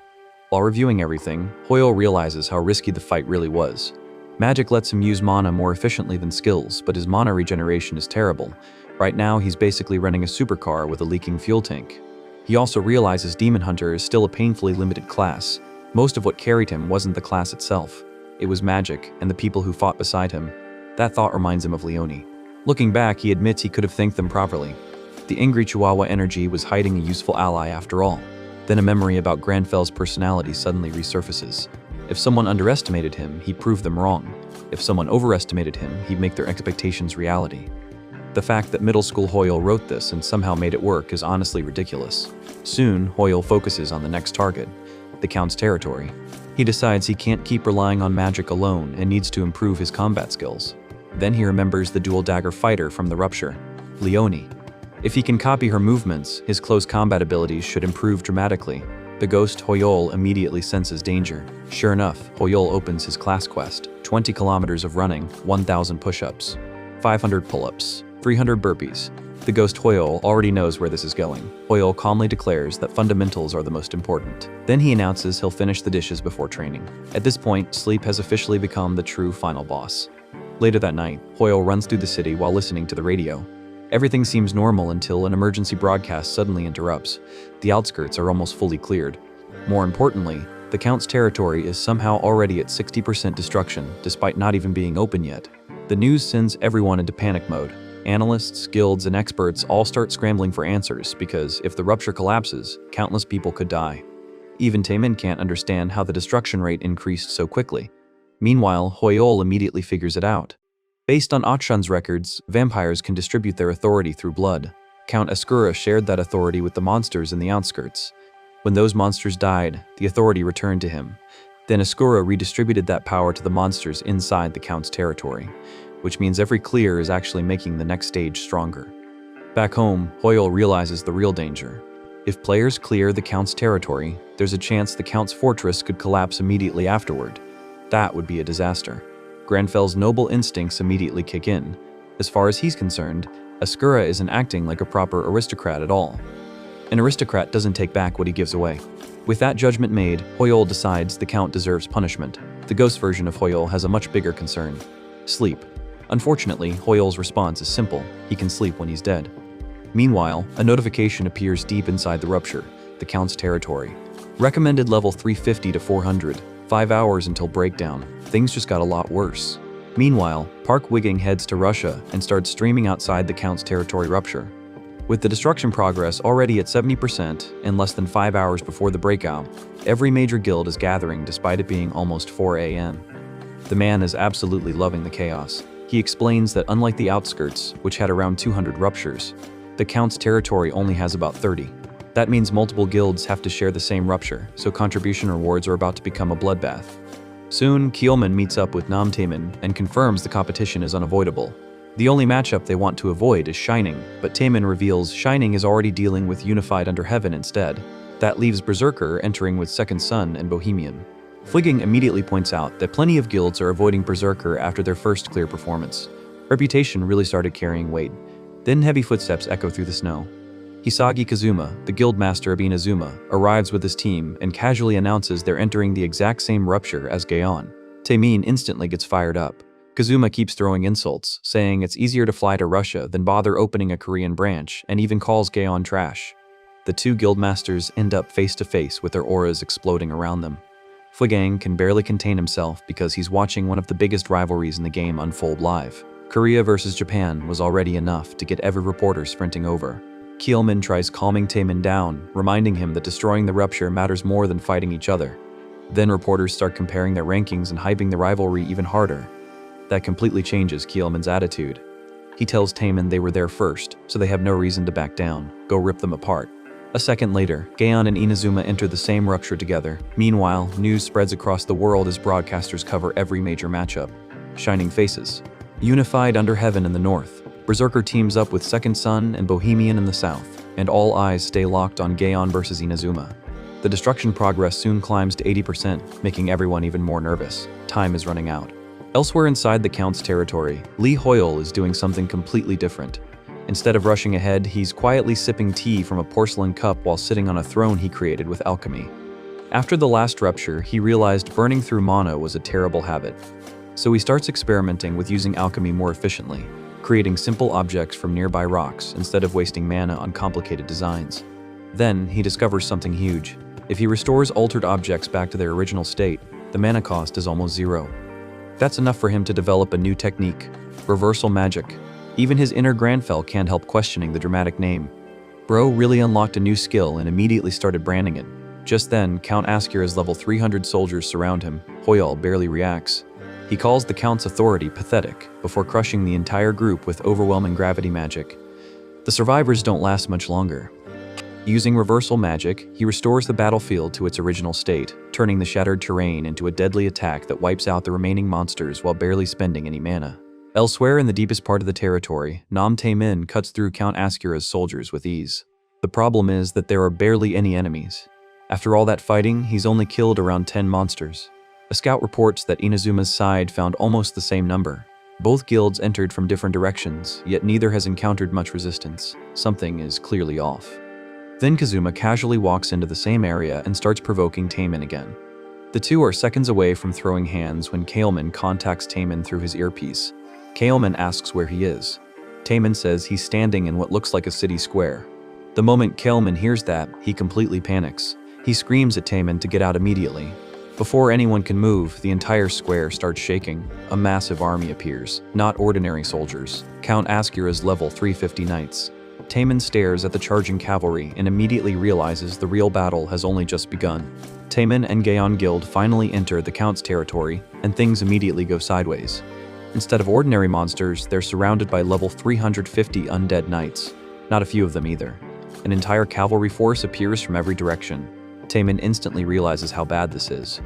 While reviewing everything, Hoyol realizes how risky the fight really was. Magic lets him use mana more efficiently than skills, but his mana regeneration is terrible. Right now, he's basically running a supercar with a leaking fuel tank. He also realizes Demon Hunter is still a painfully limited class. Most of what carried him wasn't the class itself. It was magic and the people who fought beside him. That thought reminds him of Leonie. Looking back, he admits he could have thanked them properly. The angry Chihuahua energy was hiding a useful ally after all. Then a memory about Granfell's personality suddenly resurfaces. If someone underestimated him, he proved them wrong. If someone overestimated him, he'd make their expectations reality. The fact that middle school Hoyol wrote this and somehow made it work is honestly ridiculous. Soon, Hoyol focuses on the next target, the Count's territory. He decides he can't keep relying on magic alone and needs to improve his combat skills. Then he remembers the dual dagger fighter from the rupture, Leonie. If he can copy her movements, his close combat abilities should improve dramatically. The ghost Hoyol immediately senses danger. Sure enough, Hoyol opens his class quest: 20 kilometers of running, 1,000 push-ups, 500 pull-ups, 300 burpees. The ghost Hoyol already knows where this is going. Hoyol calmly declares that fundamentals are the most important. Then he announces he'll finish the dishes before training. At this point, sleep has officially become the true final boss. Later that night, Hoyol runs through the city while listening to the radio. Everything seems normal until an emergency broadcast suddenly interrupts. The outskirts are almost fully cleared. More importantly, the Count's territory is somehow already at 60% destruction, despite not even being open yet. The news sends everyone into panic mode. Analysts, guilds, and experts all start scrambling for answers because if the rupture collapses, countless people could die. Even Taemin can't understand how the destruction rate increased so quickly. Meanwhile, Hoyol immediately figures it out. Based on Achan's records, vampires can distribute their authority through blood. Count Ascura shared that authority with the monsters in the outskirts. When those monsters died, the authority returned to him. Then Ascura redistributed that power to the monsters inside the Count's territory, which means every clear is actually making the next stage stronger. Back home, Hoyol realizes the real danger. If players clear the Count's territory, there's a chance the Count's fortress could collapse immediately afterward. That would be a disaster. Granfell's noble instincts immediately kick in. As far as he's concerned, Ascura isn't acting like a proper aristocrat at all. An aristocrat doesn't take back what he gives away. With that judgment made, Hoyol decides the Count deserves punishment. The ghost version of Hoyol has a much bigger concern: sleep. Unfortunately, Hoyol's response is simple: he can sleep when he's dead. Meanwhile, a notification appears deep inside the rupture, the Count's territory. Recommended level 350 to 400. 5 hours until breakdown. Things just got a lot worse. Meanwhile, Park Wigging heads to Russia and starts streaming outside the Count's territory rupture. With the destruction progress already at 70% and less than 5 hours before the breakout, every major guild is gathering despite it being almost 4 a.m. The man is absolutely loving the chaos. He explains that unlike the outskirts, which had around 200 ruptures, the Count's territory only has about 30. That means multiple guilds have to share the same rupture, so contribution rewards are about to become a bloodbath. Soon, Kielman meets up with Nam Taemin and confirms the competition is unavoidable. The only matchup they want to avoid is Shining, but Taemin reveals Shining is already dealing with Unified Under Heaven instead. That leaves Berserker entering with Second Son and Bohemian. Fligging immediately points out that plenty of guilds are avoiding Berserker after their first clear performance. Reputation really started carrying weight. Then heavy footsteps echo through the snow. Hisagi Kazuma, the guildmaster of Inazuma, arrives with his team and casually announces they're entering the exact same rupture as Gaon. Taemin instantly gets fired up. Kazuma keeps throwing insults, saying it's easier to fly to Russia than bother opening a Korean branch, and even calls Gaon trash. The two guildmasters end up face to face with their auras exploding around them. Fugang can barely contain himself because he's watching one of the biggest rivalries in the game unfold live. Korea versus Japan was already enough to get every reporter sprinting over. Keelman tries calming Taemin down, reminding him that destroying the rupture matters more than fighting each other. Then reporters start comparing their rankings and hyping the rivalry even harder. That completely changes Keelman's attitude. He tells Taemin they were there first, so they have no reason to back down. Go rip them apart. A second later, Gaon and Inazuma enter the same rupture together. Meanwhile, news spreads across the world as broadcasters cover every major matchup. Shining faces. Unified under heaven in the north, Berserker teams up with Second Son and Bohemian in the south, and all eyes stay locked on Gaon versus Inazuma. The destruction progress soon climbs to 80%, making everyone even more nervous. Time is running out. Elsewhere inside the Count's territory, Lee Hoyle is doing something completely different. Instead of rushing ahead, he's quietly sipping tea from a porcelain cup while sitting on a throne he created with alchemy. After the last rupture, he realized burning through mana was a terrible habit. So he starts experimenting with using alchemy more efficiently, creating simple objects from nearby rocks instead of wasting mana on complicated designs. Then, he discovers something huge. If he restores altered objects back to their original state, the mana cost is almost zero. That's enough for him to develop a new technique, reversal magic. Even his inner Granfell can't help questioning the dramatic name. Bro really unlocked a new skill and immediately started branding it. Just then, Count Askira's level 300 soldiers surround him. Hoyle barely reacts. He calls the Count's authority pathetic before crushing the entire group with overwhelming gravity magic. The survivors don't last much longer. Using reversal magic, he restores the battlefield to its original state, turning the shattered terrain into a deadly attack that wipes out the remaining monsters while barely spending any mana. Elsewhere in the deepest part of the territory, Nam Tae-min cuts through Count Askira's soldiers with ease. The problem is that there are barely any enemies. After all that fighting, he's only killed around 10 monsters. A scout reports that Inazuma's side found almost the same number. Both guilds entered from different directions, yet neither has encountered much resistance. Something is clearly off. Then Kazuma casually walks into the same area and starts provoking Taemin again. The two are seconds away from throwing hands when Kaelman contacts Taemin through his earpiece. Kaelman asks where he is. Taemin says he's standing in what looks like a city square. The moment Kaelman hears that, he completely panics. He screams at Taemin to get out immediately. Before anyone can move, the entire square starts shaking. A massive army appears, not ordinary soldiers. Count Askira's level 350 knights. Taemin stares at the charging cavalry and immediately realizes the real battle has only just begun. Taemin and Gaon Guild finally enter the Count's territory, and things immediately go sideways. Instead of ordinary monsters, they're surrounded by level 350 undead knights. Not a few of them either. An entire cavalry force appears from every direction. Taemin instantly realizes how bad this is.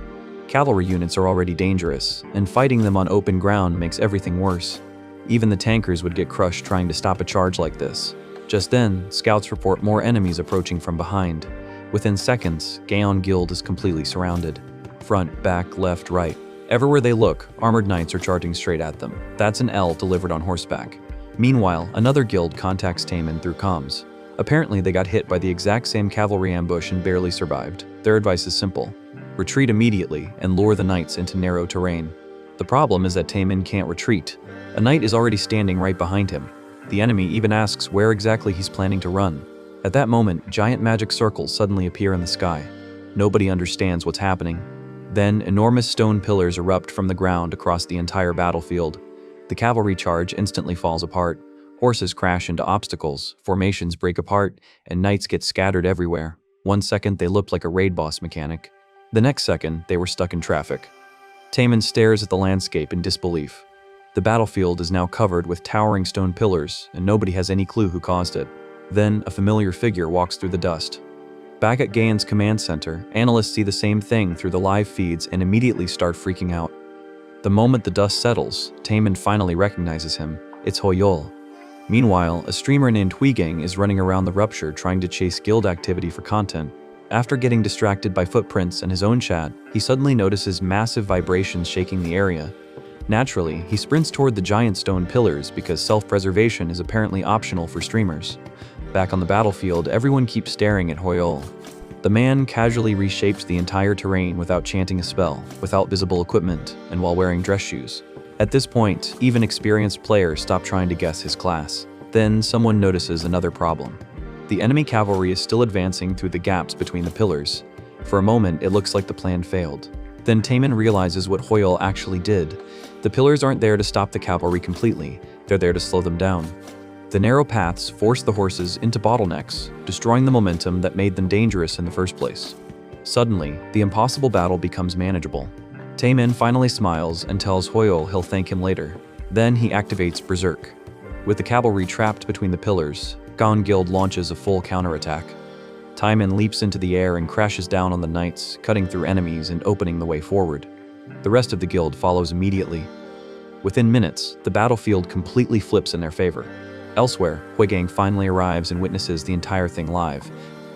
Cavalry units are already dangerous, and fighting them on open ground makes everything worse. Even the tankers would get crushed trying to stop a charge like this. Just then, scouts report more enemies approaching from behind. Within seconds, Gaon Guild is completely surrounded. Front, back, left, right. Everywhere they look, armored knights are charging straight at them. That's an L delivered on horseback. Meanwhile, another guild contacts Taemin through comms. Apparently, they got hit by the exact same cavalry ambush and barely survived. Their advice is simple. Retreat immediately and lure the knights into narrow terrain. The problem is that Taemin can't retreat. A knight is already standing right behind him. The enemy even asks where exactly he's planning to run. At that moment, giant magic circles suddenly appear in the sky. Nobody understands what's happening. Then, enormous stone pillars erupt from the ground across the entire battlefield. The cavalry charge instantly falls apart. Horses crash into obstacles, formations break apart, and knights get scattered everywhere. One second, they looked like a raid boss mechanic. The next second, they were stuck in traffic. Taemin stares at the landscape in disbelief. The battlefield is now covered with towering stone pillars, and nobody has any clue who caused it. Then, a familiar figure walks through the dust. Back at Gaon's command center, analysts see the same thing through the live feeds and immediately start freaking out. The moment the dust settles, Taemin finally recognizes him. It's Hoyol. Meanwhile, a streamer named Huigang is running around the rupture trying to chase guild activity for content. After getting distracted by footprints and his own chat, he suddenly notices massive vibrations shaking the area. Naturally, he sprints toward the giant stone pillars because self-preservation is apparently optional for streamers. Back on the battlefield, everyone keeps staring at Hoyol. The man casually reshapes the entire terrain without chanting a spell, without visible equipment, and while wearing dress shoes. At this point, even experienced players stop trying to guess his class. Then someone notices another problem. The enemy cavalry is still advancing through the gaps between the pillars. For a moment, it looks like the plan failed. Then Taemin realizes what Hoyle actually did. The pillars aren't there to stop the cavalry completely, they're there to slow them down. The narrow paths force the horses into bottlenecks, destroying the momentum that made them dangerous in the first place. Suddenly, the impossible battle becomes manageable. Taemin finally smiles and tells Hoyle he'll thank him later. Then he activates Berserk. With the cavalry trapped between the pillars, Gon Guild launches a full counterattack. Taemin leaps into the air and crashes down on the knights, cutting through enemies and opening the way forward. The rest of the guild follows immediately. Within minutes, the battlefield completely flips in their favor. Elsewhere, Huigang finally arrives and witnesses the entire thing live.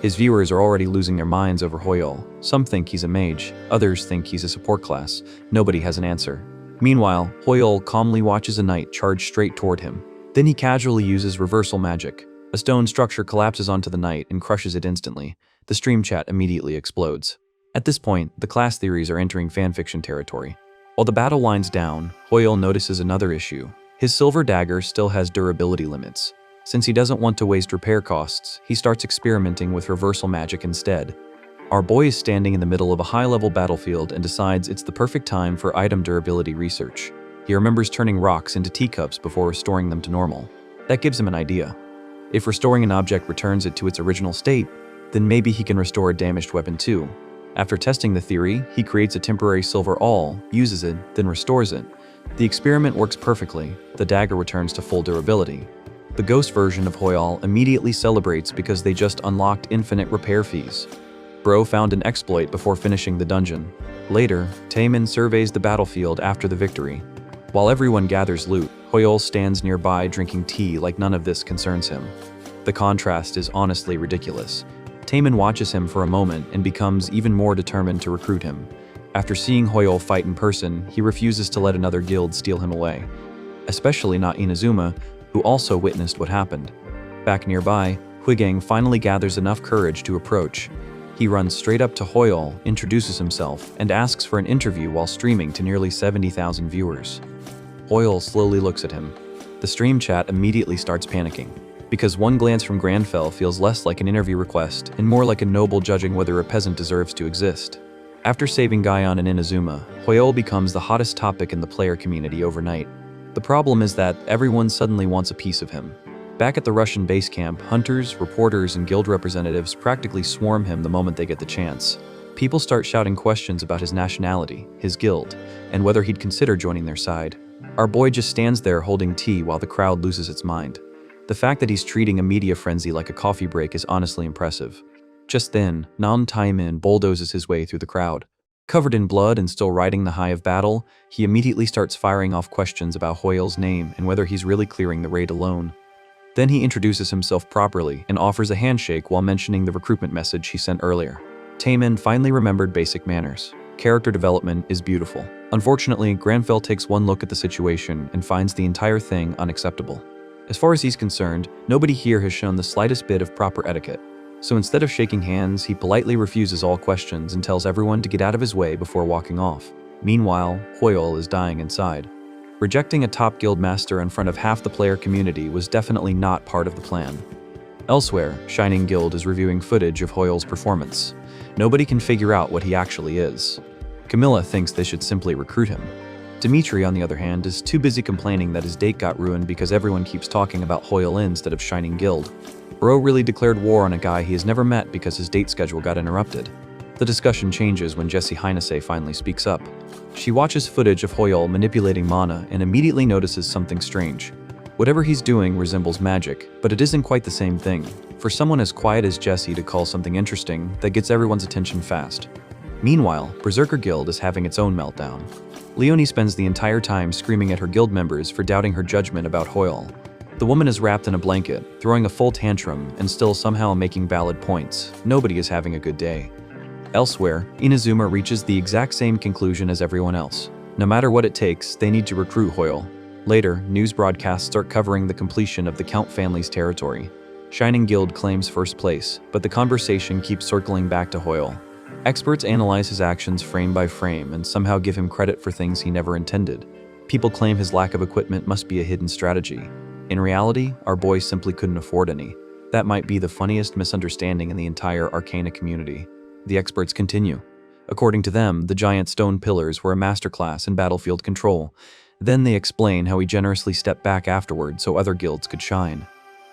His viewers are already losing their minds over Hoyle. Some think he's a mage, others think he's a support class. Nobody has an answer. Meanwhile, Hoyle calmly watches a knight charge straight toward him. Then he casually uses reversal magic. A stone structure collapses onto the knight and crushes it instantly. The stream chat immediately explodes. At this point, the class theories are entering fanfiction territory. While the battle winds down, Hoyle notices another issue. His silver dagger still has durability limits. Since he doesn't want to waste repair costs, he starts experimenting with reversal magic instead. Our boy is standing in the middle of a high-level battlefield and decides it's the perfect time for item durability research. He remembers turning rocks into teacups before restoring them to normal. That gives him an idea. If restoring an object returns it to its original state, then maybe he can restore a damaged weapon too. After testing the theory, he creates a temporary silver awl, uses it, then restores it. The experiment works perfectly. The dagger returns to full durability. The ghost version of Hoyle immediately celebrates because they just unlocked infinite repair fees. Bro found an exploit before finishing the dungeon. Later, Taemin surveys the battlefield after the victory. While everyone gathers loot, Hoyle stands nearby drinking tea like none of this concerns him. The contrast is honestly ridiculous. Taemin watches him for a moment and becomes even more determined to recruit him. After seeing Hoyle fight in person, he refuses to let another guild steal him away. Especially not Inazuma, who also witnessed what happened. Back nearby, Huigang finally gathers enough courage to approach. He runs straight up to Hoyle, introduces himself, and asks for an interview while streaming to nearly 70,000 viewers. Hoyle slowly looks at him. The stream chat immediately starts panicking, because one glance from Granfell feels less like an interview request and more like a noble judging whether a peasant deserves to exist. After saving Gaion and Inazuma, Hoyle becomes the hottest topic in the player community overnight. The problem is that everyone suddenly wants a piece of him. Back at the Russian base camp, hunters, reporters, and guild representatives practically swarm him the moment they get the chance. People start shouting questions about his nationality, his guild, and whether he'd consider joining their side. Our boy just stands there holding tea while the crowd loses its mind. The fact that he's treating a media frenzy like a coffee break is honestly impressive. Just then, Taemin bulldozes his way through the crowd. Covered in blood and still riding the high of battle, he immediately starts firing off questions about Hoyle's name and whether he's really clearing the raid alone. Then he introduces himself properly and offers a handshake while mentioning the recruitment message he sent earlier. Taemin finally remembered basic manners. Character development is beautiful. Unfortunately, Granfell takes one look at the situation and finds the entire thing unacceptable. As far as he's concerned, nobody here has shown the slightest bit of proper etiquette. So instead of shaking hands, he politely refuses all questions and tells everyone to get out of his way before walking off. Meanwhile, Hoyle is dying inside. Rejecting a top guild master in front of half the player community was definitely not part of the plan. Elsewhere, Shining Guild is reviewing footage of Hoyle's performance. Nobody can figure out what he actually is. Camilla thinks they should simply recruit him. Dimitri, on the other hand, is too busy complaining that his date got ruined because everyone keeps talking about Hoyle instead of Shining Guild. Bro really declared war on a guy he has never met because his date schedule got interrupted. The discussion changes when Jessie Heinese finally speaks up. She watches footage of Hoyle manipulating mana and immediately notices something strange. Whatever he's doing resembles magic, but it isn't quite the same thing. For someone as quiet as Jessie to call something interesting, that gets everyone's attention fast. Meanwhile, Berserker Guild is having its own meltdown. Leonie spends the entire time screaming at her guild members for doubting her judgment about Hoyle. The woman is wrapped in a blanket, throwing a full tantrum, and still somehow making valid points. Nobody is having a good day. Elsewhere, Inazuma reaches the exact same conclusion as everyone else. No matter what it takes, they need to recruit Hoyle. Later, news broadcasts start covering the completion of the Count family's territory. Shining Guild claims first place, but the conversation keeps circling back to Hoyle. Experts analyze his actions frame by frame and somehow give him credit for things he never intended. People claim his lack of equipment must be a hidden strategy. In reality, our boy simply couldn't afford any. That might be the funniest misunderstanding in the entire Arcana community. The experts continue. According to them, the giant stone pillars were a masterclass in battlefield control. Then they explain how he generously stepped back afterward so other guilds could shine.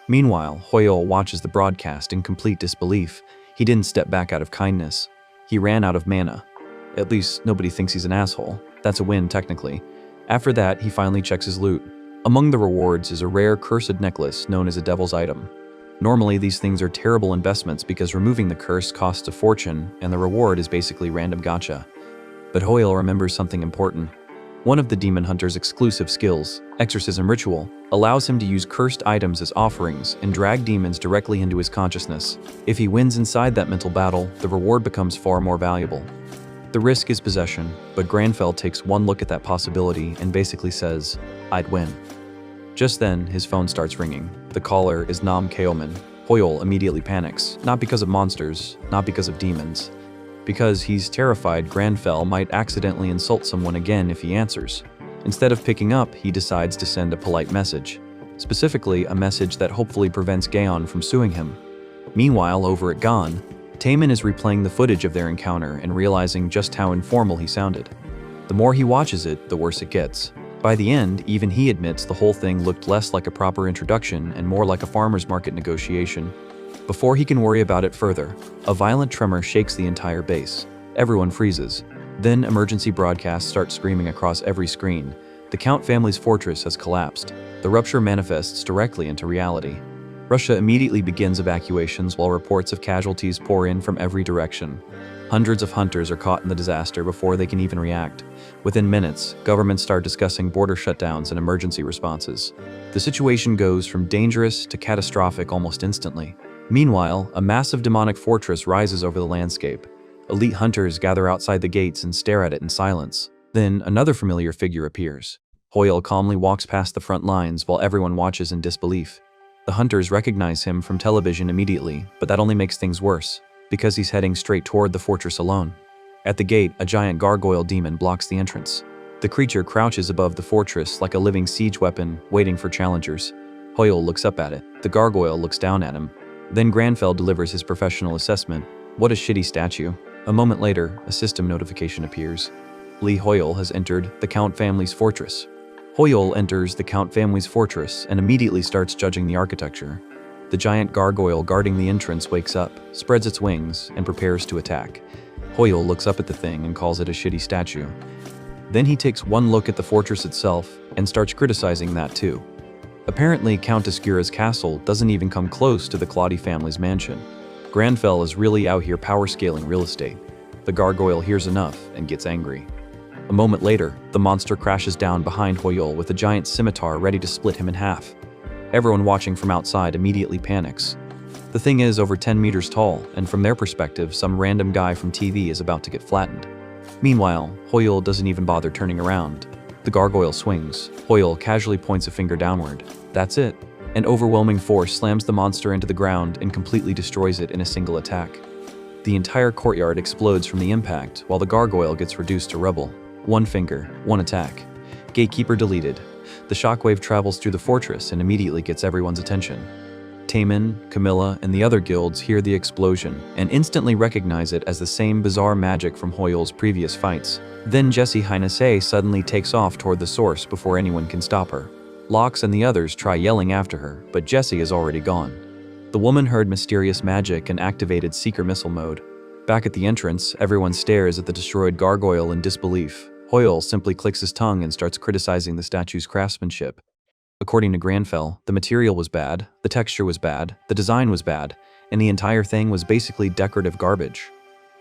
Meanwhile, Hoyle watches the broadcast in complete disbelief. He didn't step back out of kindness. He ran out of mana. At least, nobody thinks he's an asshole. That's a win, technically. After that, he finally checks his loot. Among the rewards is a rare cursed necklace known as a devil's item. Normally, these things are terrible investments because removing the curse costs a fortune, and the reward is basically random gacha. But Hoyle remembers something important. One of the demon hunter's exclusive skills, Exorcism Ritual, allows him to use cursed items as offerings and drag demons directly into his consciousness. If he wins inside that mental battle, the reward becomes far more valuable. The risk is possession, but Granfell takes one look at that possibility and basically says, "I'd win." Just then, his phone starts ringing. The caller is Nam Keoman. Hoyle immediately panics, not because of monsters, not because of demons, because he's terrified Granfell might accidentally insult someone again if he answers. Instead of picking up, he decides to send a polite message, specifically a message that hopefully prevents Gaon from suing him. Meanwhile, over at Gon, Taemin is replaying the footage of their encounter and realizing just how informal he sounded. The more he watches it, the worse it gets. By the end, even he admits the whole thing looked less like a proper introduction and more like a farmer's market negotiation. Before he can worry about it further, a violent tremor shakes the entire base. Everyone freezes. Then emergency broadcasts start screaming across every screen. The Count family's fortress has collapsed. The rupture manifests directly into reality. Russia immediately begins evacuations while reports of casualties pour in from every direction. Hundreds of hunters are caught in the disaster before they can even react. Within minutes, governments start discussing border shutdowns and emergency responses. The situation goes from dangerous to catastrophic almost instantly. Meanwhile, a massive demonic fortress rises over the landscape. Elite hunters gather outside the gates and stare at it in silence. Then, another familiar figure appears. Hoyle calmly walks past the front lines while everyone watches in disbelief. The hunters recognize him from television immediately, but that only makes things worse, because he's heading straight toward the fortress alone. At the gate, a giant gargoyle demon blocks the entrance. The creature crouches above the fortress like a living siege weapon, waiting for challengers. Hoyle looks up at it. The gargoyle looks down at him. Then Granfell delivers his professional assessment. What a shitty statue. A moment later, a system notification appears. Lee Hoyle has entered the Count family's fortress. Hoyle enters the Count family's fortress and immediately starts judging the architecture. The giant gargoyle guarding the entrance wakes up, spreads its wings, and prepares to attack. Hoyle looks up at the thing and calls it a shitty statue. Then he takes one look at the fortress itself and starts criticizing that too. Apparently, Count Escura's castle doesn't even come close to the Claudia family's mansion. Granfell is really out here power-scaling real estate. The gargoyle hears enough and gets angry. A moment later, the monster crashes down behind Hoyle with a giant scimitar ready to split him in half. Everyone watching from outside immediately panics. The thing is over 10 meters tall, and from their perspective, some random guy from TV is about to get flattened. Meanwhile, Hoyle doesn't even bother turning around. The gargoyle swings. Hoyle casually points a finger downward. That's it. An overwhelming force slams the monster into the ground and completely destroys it in a single attack. The entire courtyard explodes from the impact, while the gargoyle gets reduced to rubble. One finger, one attack. Gatekeeper deleted. The shockwave travels through the fortress and immediately gets everyone's attention. Taemin, Camilla, and the other guilds hear the explosion and instantly recognize it as the same bizarre magic from Hoyle's previous fights. Then Jessie Heinase suddenly takes off toward the source before anyone can stop her. Lox and the others try yelling after her, but Jessie is already gone. The woman heard mysterious magic and activated Seeker Missile mode. Back at the entrance, everyone stares at the destroyed gargoyle in disbelief. Hoyle simply clicks his tongue and starts criticizing the statue's craftsmanship. According to Granfell, the material was bad, the texture was bad, the design was bad, and the entire thing was basically decorative garbage.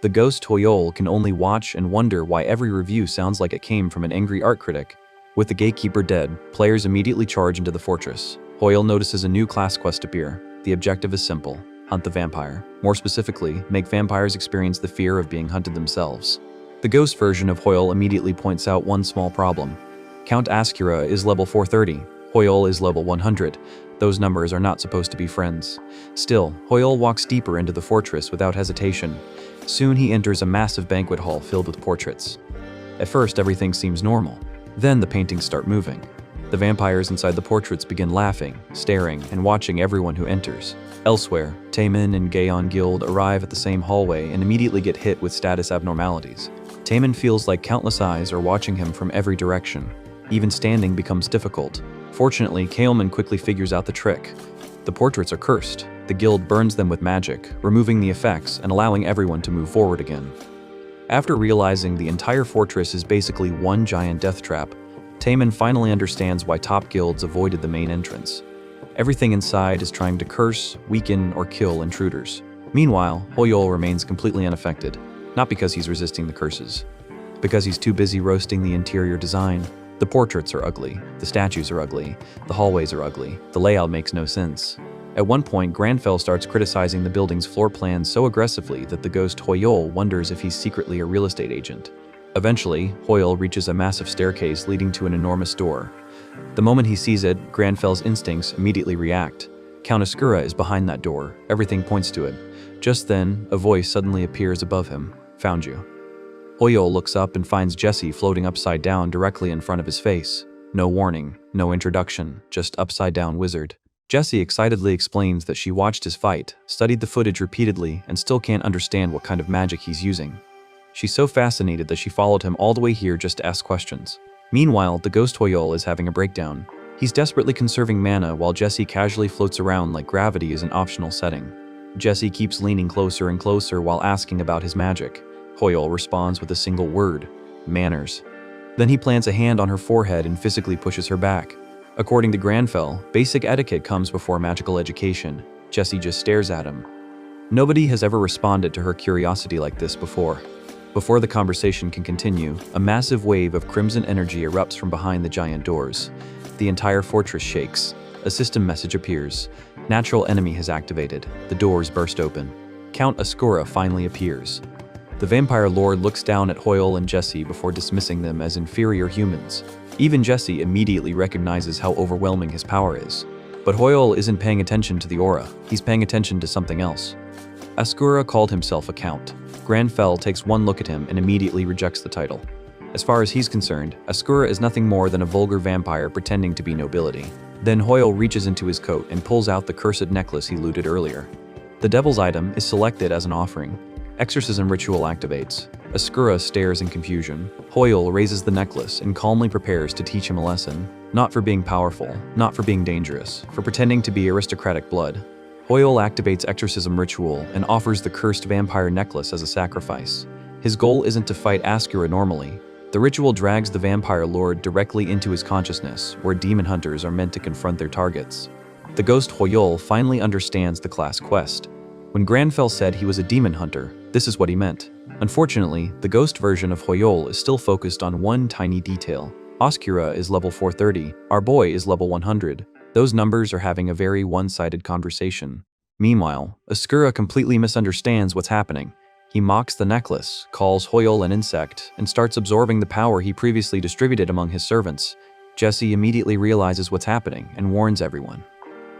The ghost Hoyle can only watch and wonder why every review sounds like it came from an angry art critic. With the gatekeeper dead, players immediately charge into the fortress. Hoyle notices a new class quest appear. The objective is simple: hunt the vampire. More specifically, make vampires experience the fear of being hunted themselves. The ghost version of Hoyle immediately points out one small problem. Count Ascura is level 430. Hoyle is level 100. Those numbers are not supposed to be friends. Still, Hoyle walks deeper into the fortress without hesitation. Soon he enters a massive banquet hall filled with portraits. At first, everything seems normal. Then the paintings start moving. The vampires inside the portraits begin laughing, staring, and watching everyone who enters. Elsewhere, Taemin and Gaeon Guild arrive at the same hallway and immediately get hit with status abnormalities. Taemin feels like countless eyes are watching him from every direction. Even standing becomes difficult. Fortunately, Kaelman quickly figures out the trick. The portraits are cursed. The guild burns them with magic, removing the effects and allowing everyone to move forward again. After realizing the entire fortress is basically one giant death trap, Taemin finally understands why top guilds avoided the main entrance. Everything inside is trying to curse, weaken, or kill intruders. Meanwhile, Hoyol remains completely unaffected, not because he's resisting the curses, because he's too busy roasting the interior design. The portraits are ugly, the statues are ugly, the hallways are ugly, the layout makes no sense. At one point, Granfell starts criticizing the building's floor plan so aggressively that the ghost Hoyol wonders if he's secretly a real estate agent. Eventually, Hoyol reaches a massive staircase leading to an enormous door. The moment he sees it, Granfell's instincts immediately react. Count Ascura is behind that door. Everything points to it. Just then, a voice suddenly appears above him. Found you. Hoyol looks up and finds Jesse floating upside down directly in front of his face. No warning, no introduction, just upside down wizard. Jesse excitedly explains that she watched his fight, studied the footage repeatedly, and still can't understand what kind of magic he's using. She's so fascinated that she followed him all the way here just to ask questions. Meanwhile, the ghost Hoyol is having a breakdown. He's desperately conserving mana while Jesse casually floats around like gravity is an optional setting. Jesse keeps leaning closer and closer while asking about his magic. Hoyol responds with a single word: manners. Then he plants a hand on her forehead and physically pushes her back. According to Granfell, basic etiquette comes before magical education. Jesse just stares at him. Nobody has ever responded to her curiosity like this before. Before the conversation can continue, a massive wave of crimson energy erupts from behind the giant doors. The entire fortress shakes. A system message appears. Natural enemy has activated. The doors burst open. Count Ascura finally appears. The vampire lord looks down at Hoyol and Jesse before dismissing them as inferior humans. Even Jesse immediately recognizes how overwhelming his power is. But Hoyol isn't paying attention to the aura. He's paying attention to something else. Ascura called himself a count. Granfell takes one look at him and immediately rejects the title. As far as he's concerned, Ascura is nothing more than a vulgar vampire pretending to be nobility. Then Hoyol reaches into his coat and pulls out the cursed necklace he looted earlier. The devil's item is selected as an offering. Exorcism ritual activates. Ascura stares in confusion. Hoyol raises the necklace and calmly prepares to teach him a lesson. Not for being powerful, not for being dangerous, for pretending to be aristocratic blood. Hoyol activates exorcism ritual and offers the cursed vampire necklace as a sacrifice. His goal isn't to fight Ascura normally. The ritual drags the vampire lord directly into his consciousness, where demon hunters are meant to confront their targets. The ghost Hoyol finally understands the class quest. When Granfell said he was a demon hunter, this is what he meant. Unfortunately, the ghost version of Hoyol is still focused on one tiny detail. Ascura is level 430, our boy is level 100. Those numbers are having a very one-sided conversation. Meanwhile, Ascura completely misunderstands what's happening. He mocks the necklace, calls Hoyol an insect, and starts absorbing the power he previously distributed among his servants. Jesse immediately realizes what's happening and warns everyone.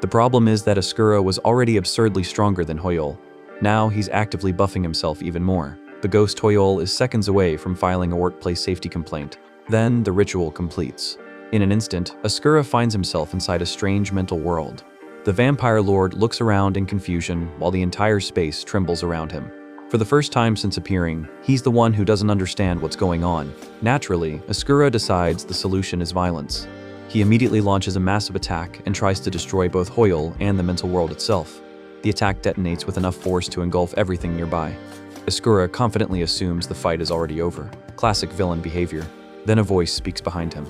The problem is that Ascura was already absurdly stronger than Hoyol. Now he's actively buffing himself even more. The ghost Hoyol is seconds away from filing a workplace safety complaint. Then the ritual completes. In an instant, Ascura finds himself inside a strange mental world. The vampire lord looks around in confusion while the entire space trembles around him. For the first time since appearing, he's the one who doesn't understand what's going on. Naturally, Ascura decides the solution is violence. He immediately launches a massive attack and tries to destroy both Hoyol and the mental world itself. The attack detonates with enough force to engulf everything nearby. Ascura confidently assumes the fight is already over. Classic villain behavior. Then a voice speaks behind him.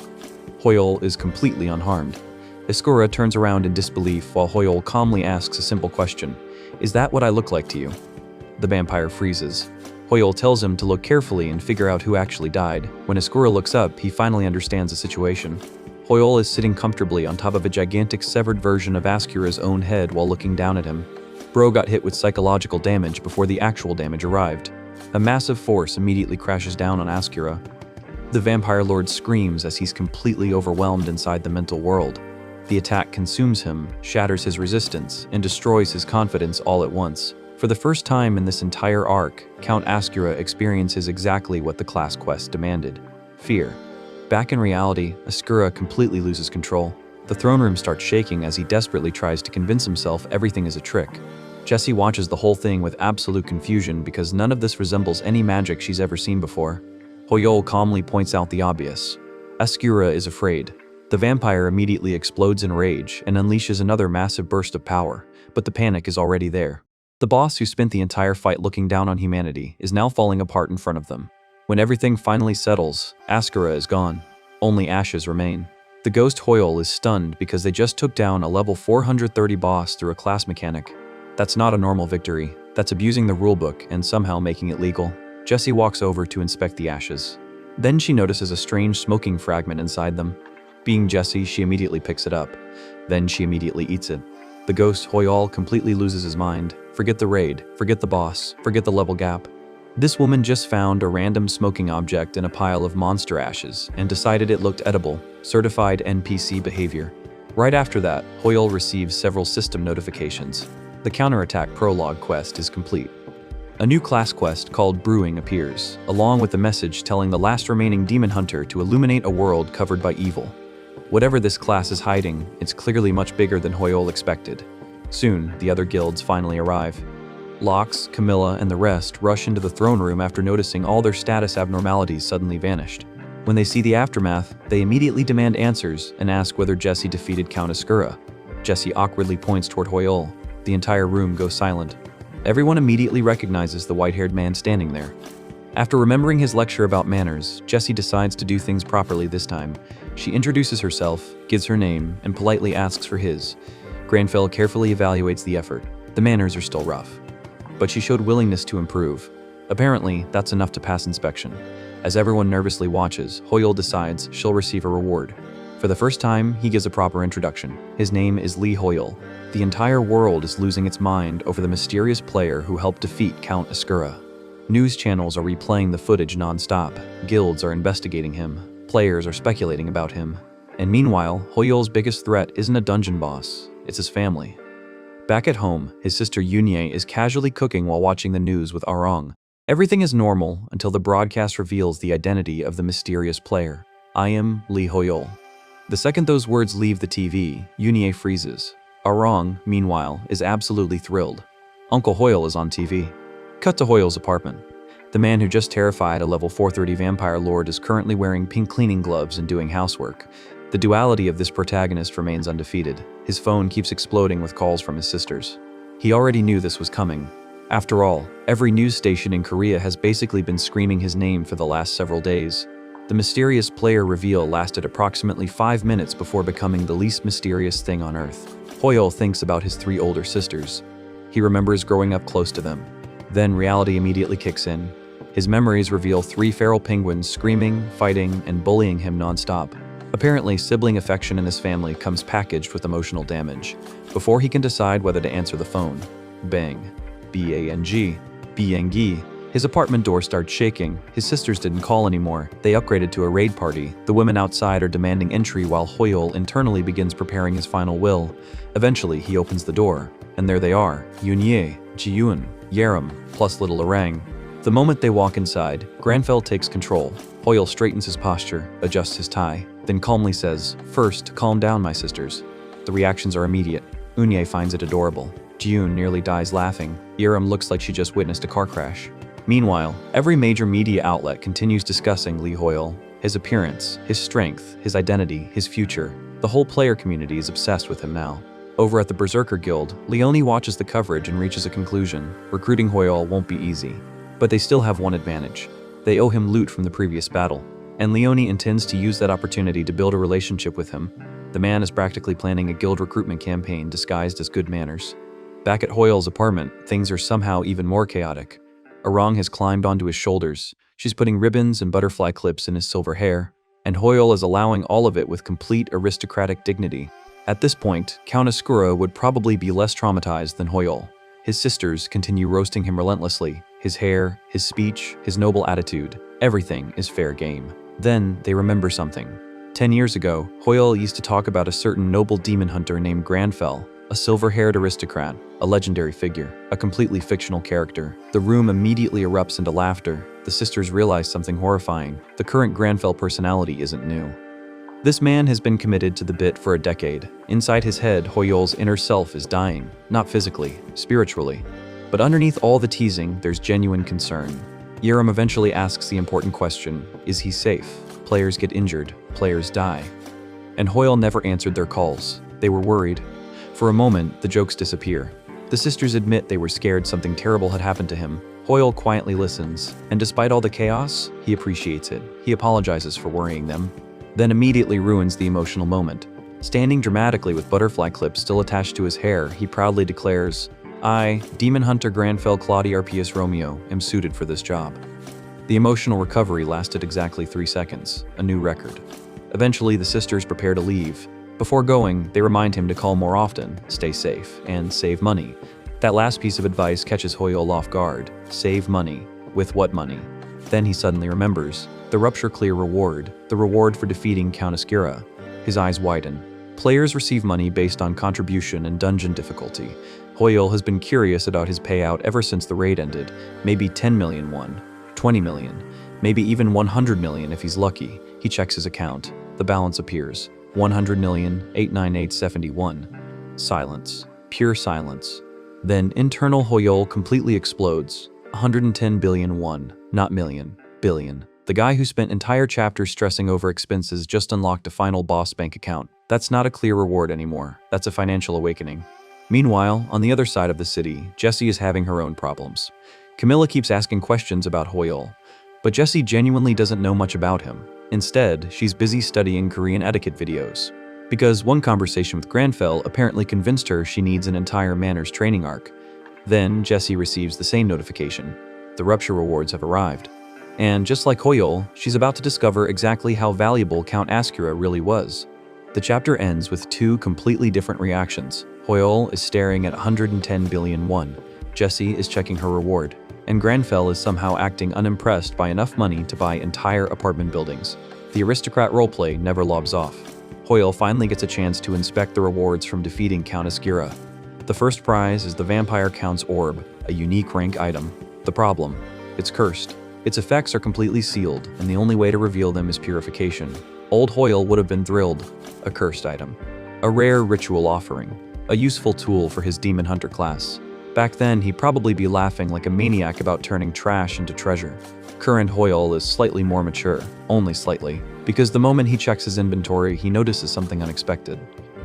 Hoyol is completely unharmed. Ascura turns around in disbelief while Hoyol calmly asks a simple question. Is that what I look like to you? The vampire freezes. Hoyol tells him to look carefully and figure out who actually died. When Ascura looks up, he finally understands the situation. Hoyol is sitting comfortably on top of a gigantic severed version of Ascura's own head while looking down at him. Bro got hit with psychological damage before the actual damage arrived. A massive force immediately crashes down on Ascura. The vampire lord screams as he's completely overwhelmed inside the mental world. The attack consumes him, shatters his resistance, and destroys his confidence all at once. For the first time in this entire arc, Count Ascura experiences exactly what the class quest demanded: fear. Back in reality, Ascura completely loses control. The throne room starts shaking as he desperately tries to convince himself everything is a trick. Jessie watches the whole thing with absolute confusion because none of this resembles any magic she's ever seen before. Hoyol calmly points out the obvious. Ascura is afraid. The vampire immediately explodes in rage and unleashes another massive burst of power, but the panic is already there. The boss, who spent the entire fight looking down on humanity, is now falling apart in front of them. When everything finally settles, Ascura is gone. Only ashes remain. The ghost Hoyol is stunned because they just took down a level 430 boss through a class mechanic. That's not a normal victory. That's abusing the rulebook and somehow making it legal. Jessie walks over to inspect the ashes. Then she notices a strange smoking fragment inside them. Being Jessie, she immediately picks it up. Then she immediately eats it. The ghost Hoyol completely loses his mind. Forget the raid, forget the boss, forget the level gap. This woman just found a random smoking object in a pile of monster ashes and decided it looked edible, certified NPC behavior. Right after that, Hoyol receives several system notifications. The counterattack prologue quest is complete. A new class quest called Brewing appears, along with a message telling the last remaining demon hunter to illuminate a world covered by evil. Whatever this class is hiding, it's clearly much bigger than Hoyol expected. Soon, the other guilds finally arrive. Lox, Camilla, and the rest rush into the throne room after noticing all their status abnormalities suddenly vanished. When they see the aftermath, they immediately demand answers and ask whether Jessie defeated Count Ascura. Jessie awkwardly points toward Hoyol. The entire room goes silent. Everyone immediately recognizes the white-haired man standing there. After remembering his lecture about manners, Jessie decides to do things properly this time. She introduces herself, gives her name, and politely asks for his. Granfell carefully evaluates the effort. The manners are still rough, but she showed willingness to improve. Apparently, that's enough to pass inspection. As everyone nervously watches, Hoyol decides she'll receive a reward. For the first time, he gives a proper introduction. His name is Lee Hoyol. The entire world is losing its mind over the mysterious player who helped defeat Count Ascura. News channels are replaying the footage non-stop. Guilds are investigating him. Players are speculating about him. And meanwhile, Hoyol's biggest threat isn't a dungeon boss, it's his family. Back at home, his sister Yunye is casually cooking while watching the news with Arong. Everything is normal until the broadcast reveals the identity of the mysterious player. I am Lee Hoyol. The second those words leave the TV, Yunye freezes. Arong, meanwhile, is absolutely thrilled. Uncle Hoyol is on TV. Cut to Hoyol's apartment. The man who just terrified a level 430 vampire lord is currently wearing pink cleaning gloves and doing housework. The duality of this protagonist remains undefeated. His phone keeps exploding with calls from his sisters. He already knew this was coming. After all, every news station in Korea has basically been screaming his name for the last several days. The mysterious player reveal lasted approximately 5 minutes before becoming the least mysterious thing on Earth. Hoyol thinks about his 3 older sisters. He remembers growing up close to them. Then reality immediately kicks in. His memories reveal 3 feral penguins screaming, fighting, and bullying him non-stop. Apparently, sibling affection in his family comes packaged with emotional damage. Before he can decide whether to answer the phone, bang. B-A-N-G. Biengi. His apartment door starts shaking. His sisters didn't call anymore. They upgraded to a raid party. The women outside are demanding entry while Hoyol internally begins preparing his final will. Eventually, he opens the door. And there they are, Yunye, Jiyun, Yerim, plus little Orang. The moment they walk inside, Granfell takes control. Hoyol straightens his posture, adjusts his tie, then calmly says, "First, calm down, my sisters." The reactions are immediate. Unye finds it adorable. Jiyun nearly dies laughing. Yerim looks like she just witnessed a car crash. Meanwhile, every major media outlet continues discussing Lee Hoyol, his appearance, his strength, his identity, his future. The whole player community is obsessed with him now. Over at the Berserker Guild, Leonie watches the coverage and reaches a conclusion. Recruiting Hoyol won't be easy. But they still have one advantage. They owe him loot from the previous battle. And Leonie intends to use that opportunity to build a relationship with him. The man is practically planning a guild recruitment campaign disguised as good manners. Back at Hoyol's apartment, things are somehow even more chaotic. Arong has climbed onto his shoulders. She's putting ribbons and butterfly clips in his silver hair. And Hoyol is allowing all of it with complete aristocratic dignity. At this point, Count Ascura would probably be less traumatized than Hoyol. His sisters continue roasting him relentlessly. His hair, his speech, his noble attitude, everything is fair game. Then they remember something. 10 years ago, Hoyol used to talk about a certain noble demon hunter named Granfell. a silver-haired aristocrat, a legendary figure, a completely fictional character. The room immediately erupts into laughter. The sisters realize something horrifying. The current Granfell personality isn't new. This man has been committed to the bit for a decade. Inside his head, Hoyol's inner self is dying, not physically, spiritually. But underneath all the teasing, there's genuine concern. Yerim eventually asks the important question, is he safe? Players get injured, players die. And Hoyol never answered their calls. They were worried. For a moment, the jokes disappear. The sisters admit they were scared something terrible had happened to him. Hoyol quietly listens, and despite all the chaos, he appreciates it. He apologizes for worrying them, then immediately ruins the emotional moment. Standing dramatically with butterfly clips still attached to his hair, he proudly declares, I, Demon Hunter Granfell Claudia RPS Romeo, am suited for this job. The emotional recovery lasted exactly 3 seconds, a new record. Eventually, the sisters prepare to leave. Before going, they remind him to call more often, stay safe, and save money. That last piece of advice catches Hoyol off guard. Save money. With what money? Then he suddenly remembers. The Rupture Clear reward. The reward for defeating Count Ascura. His eyes widen. Players receive money based on contribution and dungeon difficulty. Hoyol has been curious about his payout ever since the raid ended. Maybe 10 million won, 20 million, maybe even 100 million if he's lucky. He checks his account. The balance appears. 100,898,71. Silence. Pure silence. Then internal Hoyol completely explodes. 110 billion won, not million, billion. The guy who spent entire chapters stressing over expenses just unlocked a final boss bank account. That's not a clear reward anymore. That's a financial awakening. Meanwhile, on the other side of the city, Jessie is having her own problems. Camilla keeps asking questions about Hoyol, but Jessie genuinely doesn't know much about him. Instead, she's busy studying Korean etiquette videos, because one conversation with Granfell apparently convinced her she needs an entire manners training arc. Then, Jessie receives the same notification. The Rupture rewards have arrived. And just like Hoyol, she's about to discover exactly how valuable Count Ascura really was. The chapter ends with 2 completely different reactions. Hoyol is staring at 110 billion won. Jessie is checking her reward. And Granfell is somehow acting unimpressed by enough money to buy entire apartment buildings. The aristocrat roleplay never lobs off. Hoyol finally gets a chance to inspect the rewards from defeating Count Ascura. The first prize is the Vampire Count's Orb, a unique rank item. The problem? It's cursed. Its effects are completely sealed, and the only way to reveal them is purification. Old Hoyol would have been thrilled. A cursed item. A rare ritual offering. A useful tool for his Demon Hunter class. Back then, he'd probably be laughing like a maniac about turning trash into treasure. Current Hoyol is slightly more mature, only slightly, because the moment he checks his inventory, he notices something unexpected.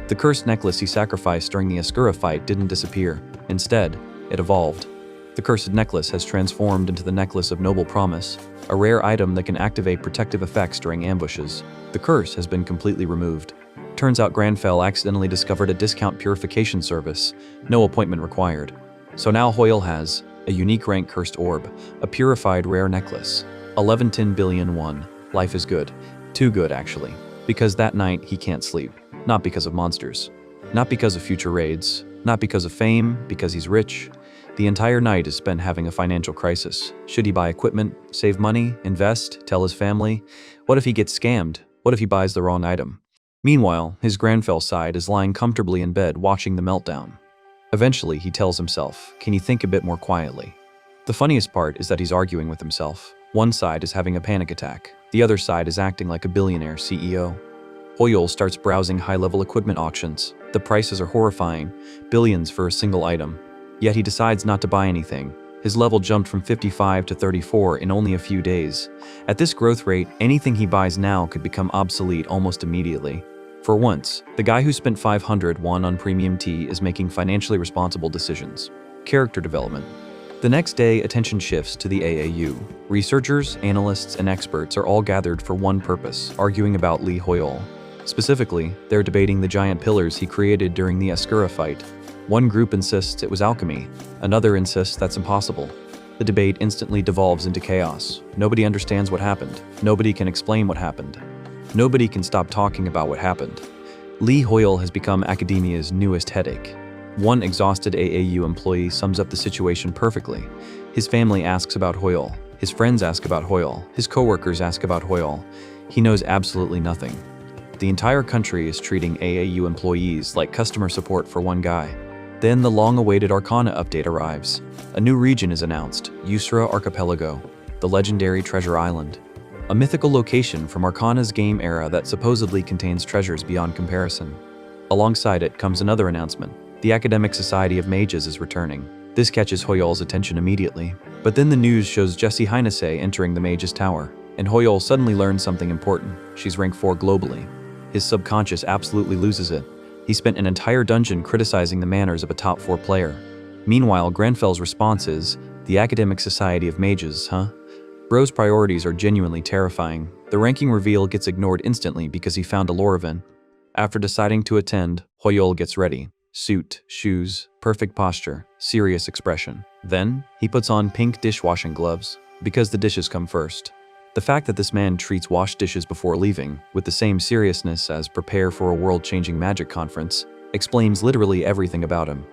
The cursed necklace he sacrificed during the Ascura fight didn't disappear. Instead, it evolved. The cursed necklace has transformed into the Necklace of Noble Promise, a rare item that can activate protective effects during ambushes. The curse has been completely removed. Turns out Granfell accidentally discovered a discount purification service, no appointment required. So now Hoyol has a unique rank cursed orb, a purified rare necklace. 11 billion won. Life is good. Too good, actually. Because that night, he can't sleep. Not because of monsters. Not because of future raids. Not because of fame, because he's rich. The entire night is spent having a financial crisis. Should he buy equipment, save money, invest, tell his family? What if he gets scammed? What if he buys the wrong item? Meanwhile, his Granfell side is lying comfortably in bed watching the meltdown. Eventually, he tells himself, can you think a bit more quietly? The funniest part is that he's arguing with himself. One side is having a panic attack. The other side is acting like a billionaire CEO. Hoyol starts browsing high-level equipment auctions. The prices are horrifying, billions for a single item. Yet he decides not to buy anything. His level jumped from 55 to 34 in only a few days. At this growth rate, anything he buys now could become obsolete almost immediately. For once, the guy who spent 500 won on premium tea is making financially responsible decisions. Character development. The next day, attention shifts to the AAU. Researchers, analysts, and experts are all gathered for one purpose, arguing about Lee Hoyol. Specifically, they're debating the giant pillars he created during the Ascura fight. One group insists it was alchemy, another insists that's impossible. The debate instantly devolves into chaos. Nobody understands what happened. Nobody can explain what happened. Nobody can stop talking about what happened. Lee Hoyol has become academia's newest headache. One exhausted AAU employee sums up the situation perfectly. His family asks about Hoyol. His friends ask about Hoyol. His coworkers ask about Hoyol. He knows absolutely nothing. The entire country is treating AAU employees like customer support for one guy. Then the long-awaited Arcana update arrives. A new region is announced, Yusra Archipelago, the legendary Treasure Island. A mythical location from Arcana's game era that supposedly contains treasures beyond comparison. Alongside it comes another announcement. The Academic Society of Mages is returning. This catches Hoyol's attention immediately. But then the news shows Jessie Heinese entering the Mage's Tower, and Hoyol suddenly learns something important. She's rank 4 globally. His subconscious absolutely loses it. He spent an entire dungeon criticizing the manners of a top 4 player. Meanwhile, Granfell's response is, the Academic Society of Mages, huh? Bro's priorities are genuinely terrifying. The ranking reveal gets ignored instantly because he found a lore event. After deciding to attend, Hoyol gets ready. Suit, shoes, perfect posture, serious expression. Then, he puts on pink dishwashing gloves, because the dishes come first. The fact that this man treats wash dishes before leaving, with the same seriousness as prepare for a world-changing magic conference, explains literally everything about him.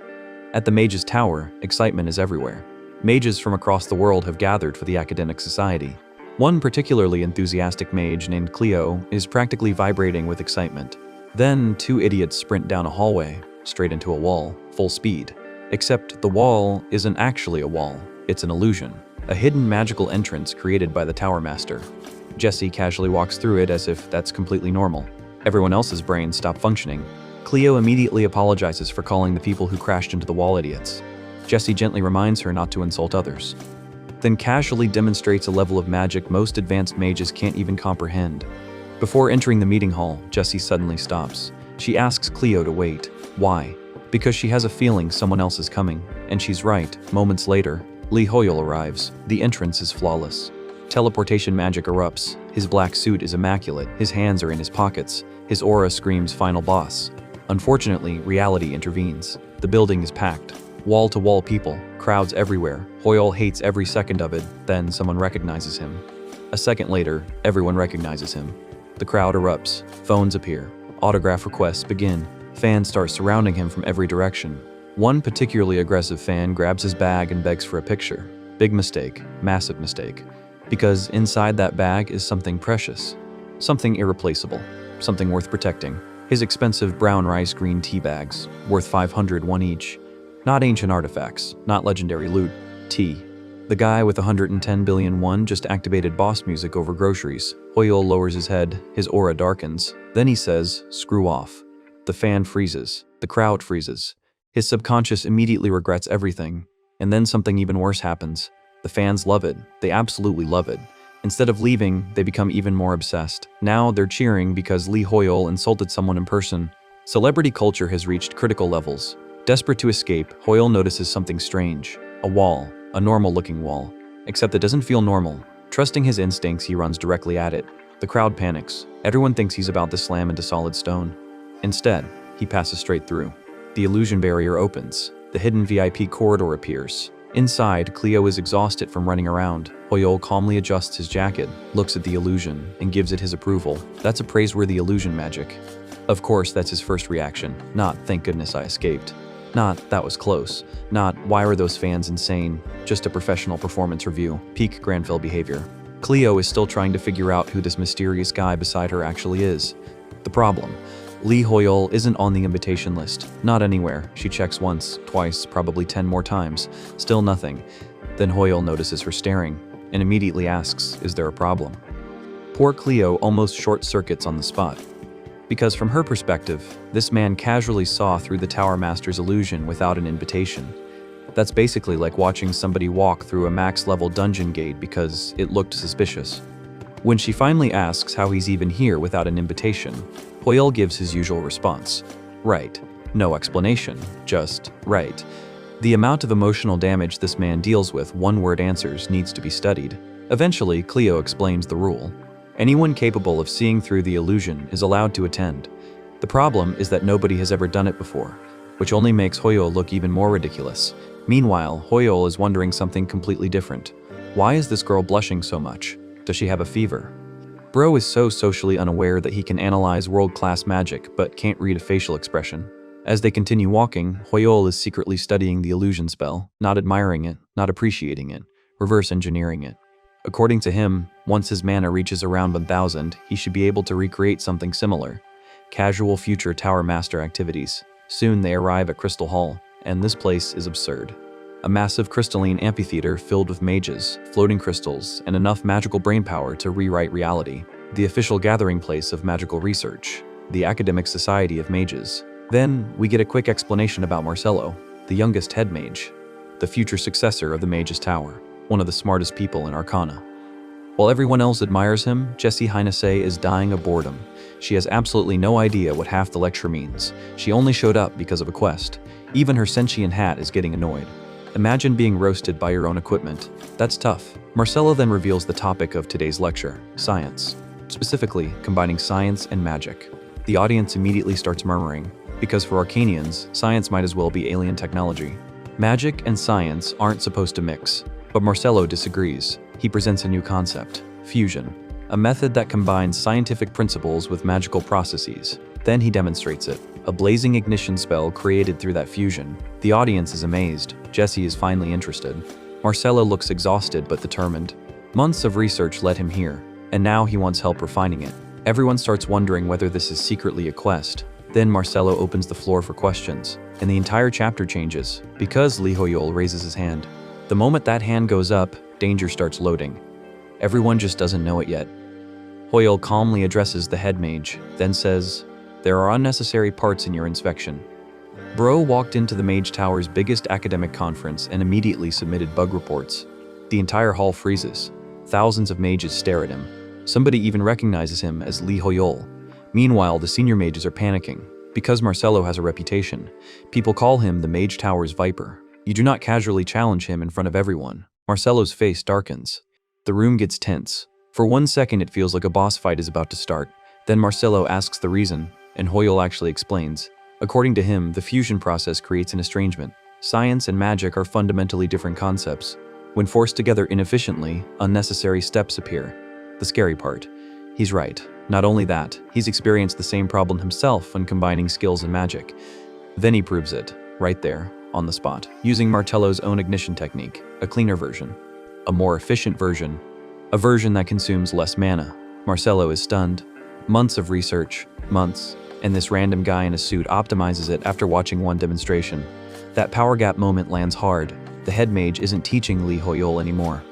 At the Mage's Tower, excitement is everywhere. Mages from across the world have gathered for the Academic Society. One particularly enthusiastic mage named Cleo is practically vibrating with excitement. Then, 2 idiots sprint down a hallway, straight into a wall, full speed. Except the wall isn't actually a wall, it's an illusion. A hidden magical entrance created by the Tower Master. Jessie casually walks through it as if that's completely normal. Everyone else's brains stop functioning. Cleo immediately apologizes for calling the people who crashed into the wall idiots. Jessie gently reminds her not to insult others. Then casually demonstrates a level of magic most advanced mages can't even comprehend. Before entering the meeting hall, Jessie suddenly stops. She asks Cleo to wait. Why? Because she has a feeling someone else is coming. And she's right. Moments later, Lee Hoyol arrives. The entrance is flawless. Teleportation magic erupts. His black suit is immaculate. His hands are in his pockets. His aura screams final boss. Unfortunately, reality intervenes. The building is packed. Wall-to-wall people, crowds everywhere. Hoyol hates every second of it. Then someone recognizes him. A second later, everyone recognizes him. The crowd erupts. Phones appear. Autograph requests begin. Fans start surrounding him from every direction. One particularly aggressive fan grabs his bag and begs for a picture. Big mistake. Massive mistake. Because inside that bag is something precious. Something irreplaceable. Something worth protecting. His expensive brown rice green tea bags, worth 501 each. Not ancient artifacts, not legendary loot. Tea. The guy with 110 billion won just activated boss music over groceries. Hoyol lowers his head, his aura darkens. Then he says, screw off. The fan freezes. The crowd freezes. His subconscious immediately regrets everything. And then something even worse happens. The fans love it. They absolutely love it. Instead of leaving, they become even more obsessed. Now they're cheering because Lee Hoyol insulted someone in person. Celebrity culture has reached critical levels. Desperate to escape, Hoyol notices something strange. A wall. A normal-looking wall. Except it doesn't feel normal. Trusting his instincts, he runs directly at it. The crowd panics. Everyone thinks he's about to slam into solid stone. Instead, he passes straight through. The illusion barrier opens. The hidden VIP corridor appears. Inside, Cleo is exhausted from running around. Hoyol calmly adjusts his jacket, looks at the illusion, and gives it his approval. That's a praiseworthy illusion magic. Of course, that's his first reaction. Not, thank goodness I escaped. Not, that was close. Not, why were those fans insane? Just a professional performance review. Peak Granfell behavior. Cleo is still trying to figure out who this mysterious guy beside her actually is. The problem. Lee Hoyol isn't on the invitation list. Not anywhere. She checks once, twice, probably 10 more times. Still nothing. Then Hoyol notices her staring, and immediately asks, is there a problem? Poor Cleo almost short-circuits on the spot. Because from her perspective, this man casually saw through the Tower Master's illusion without an invitation. That's basically like watching somebody walk through a max-level dungeon gate because it looked suspicious. When she finally asks how he's even here without an invitation, Hoyol gives his usual response. Right. No explanation. Just, right. The amount of emotional damage this man deals with one-word answers needs to be studied. Eventually, Cleo explains the rule. Anyone capable of seeing through the illusion is allowed to attend. The problem is that nobody has ever done it before, which only makes Hoyol look even more ridiculous. Meanwhile, Hoyol is wondering something completely different. Why is this girl blushing so much? Does she have a fever? Bro is so socially unaware that he can analyze world-class magic but can't read a facial expression. As they continue walking, Hoyol is secretly studying the illusion spell, not admiring it, not appreciating it, reverse engineering it. According to him, once his mana reaches around 1000, he should be able to recreate something similar. casual future Tower Master activities. Soon they arrive at Crystal Hall, and this place is absurd. A massive crystalline amphitheater filled with mages, floating crystals, and enough magical brainpower to rewrite reality. The official gathering place of magical research, the Academic Society of Mages. Then, we get a quick explanation about Marcelo, the youngest head mage, the future successor of the Mage's Tower, one of the smartest people in Arcana. While everyone else admires him, Jessie Heinese is dying of boredom. She has absolutely no idea what half the lecture means. She only showed up because of a quest. Even her sentient hat is getting annoyed. Imagine being roasted by your own equipment. That's tough. Marcelo then reveals the topic of today's lecture, science. Specifically, combining science and magic. The audience immediately starts murmuring, because for Arcanians, science might as well be alien technology. Magic and science aren't supposed to mix, but Marcelo disagrees. He presents a new concept, fusion, a method that combines scientific principles with magical processes. Then he demonstrates it, a blazing ignition spell created through that fusion. The audience is amazed. Jessie is finally interested. Marcelo looks exhausted but determined. Months of research led him here, and now he wants help refining it. Everyone starts wondering whether this is secretly a quest. Then Marcelo opens the floor for questions, and the entire chapter changes, because Li Hoyol raises his hand. The moment that hand goes up, danger starts loading. Everyone just doesn't know it yet. Hoyol calmly addresses the head mage, then says, "There are unnecessary parts in your inspection." Bro walked into the Mage Tower's biggest academic conference and immediately submitted bug reports. The entire hall freezes. Thousands of mages stare at him. Somebody even recognizes him as Li Hoyol. Meanwhile, the senior mages are panicking. Because Marcelo has a reputation, people call him the Mage Tower's Viper. You do not casually challenge him in front of everyone. Marcelo's face darkens. The room gets tense. For 1 second it feels like a boss fight is about to start. Then Marcelo asks the reason, and Hoyol actually explains. According to him, the fusion process creates an estrangement. Science and magic are fundamentally different concepts. When forced together inefficiently, unnecessary steps appear. The scary part. He's right. Not only that, he's experienced the same problem himself when combining skills and magic. Then he proves it, right there, on the spot, using Martello's own ignition technique, a cleaner version, a more efficient version, a version that consumes less mana. Marcelo is stunned. Months of research, months, and this random guy in a suit optimizes it after watching one demonstration. That power gap moment lands hard. The head mage isn't teaching Li Hoyol anymore.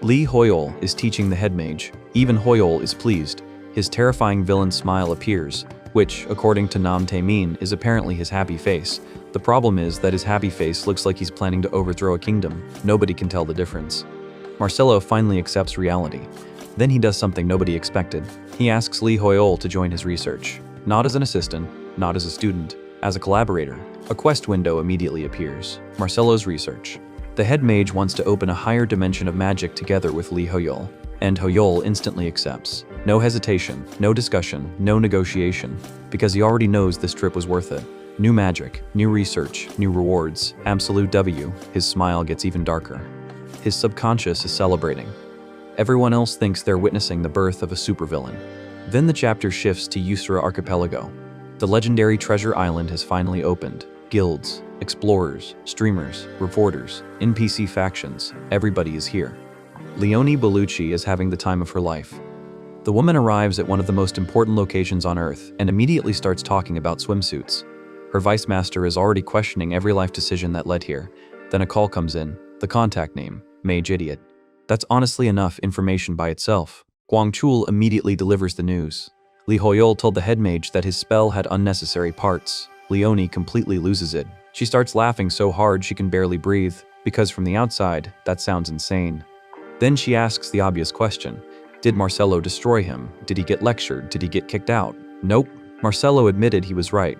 Li Hoyol is teaching the head mage. Even Hoyol is pleased. His terrifying villain smile appears, which, according to Nam Tae-min, is apparently his happy face. The problem is that his happy face looks like he's planning to overthrow a kingdom. Nobody can tell the difference. Marcelo finally accepts reality. Then he does something nobody expected. He asks Li Hoyol to join his research. Not as an assistant, not as a student, as a collaborator. A quest window immediately appears. Marcelo's research. The head mage wants to open a higher dimension of magic together with Li Hoyol, and Hoyol instantly accepts. No hesitation, no discussion, no negotiation, because he already knows this trip was worth it. New magic, new research, new rewards, absolute W. His smile gets even darker. His subconscious is celebrating. Everyone else thinks they're witnessing the birth of a supervillain. Then the chapter shifts to Yusra Archipelago. The legendary treasure island has finally opened. Guilds, explorers, streamers, reporters, NPC factions, everybody is here. Leonie Bellucci is having the time of her life. The woman arrives at one of the most important locations on Earth and immediately starts talking about swimsuits. Her vice master is already questioning every life decision that led here. Then a call comes in, the contact name, Mage Idiot. That's honestly enough information by itself. Guangchul immediately delivers the news. Li Hoyol told the head mage that his spell had unnecessary parts. Leonie completely loses it. She starts laughing so hard she can barely breathe, because from the outside, that sounds insane. Then she asks the obvious question. Did Marcelo destroy him? Did he get lectured? Did he get kicked out? Nope. Marcelo admitted he was right,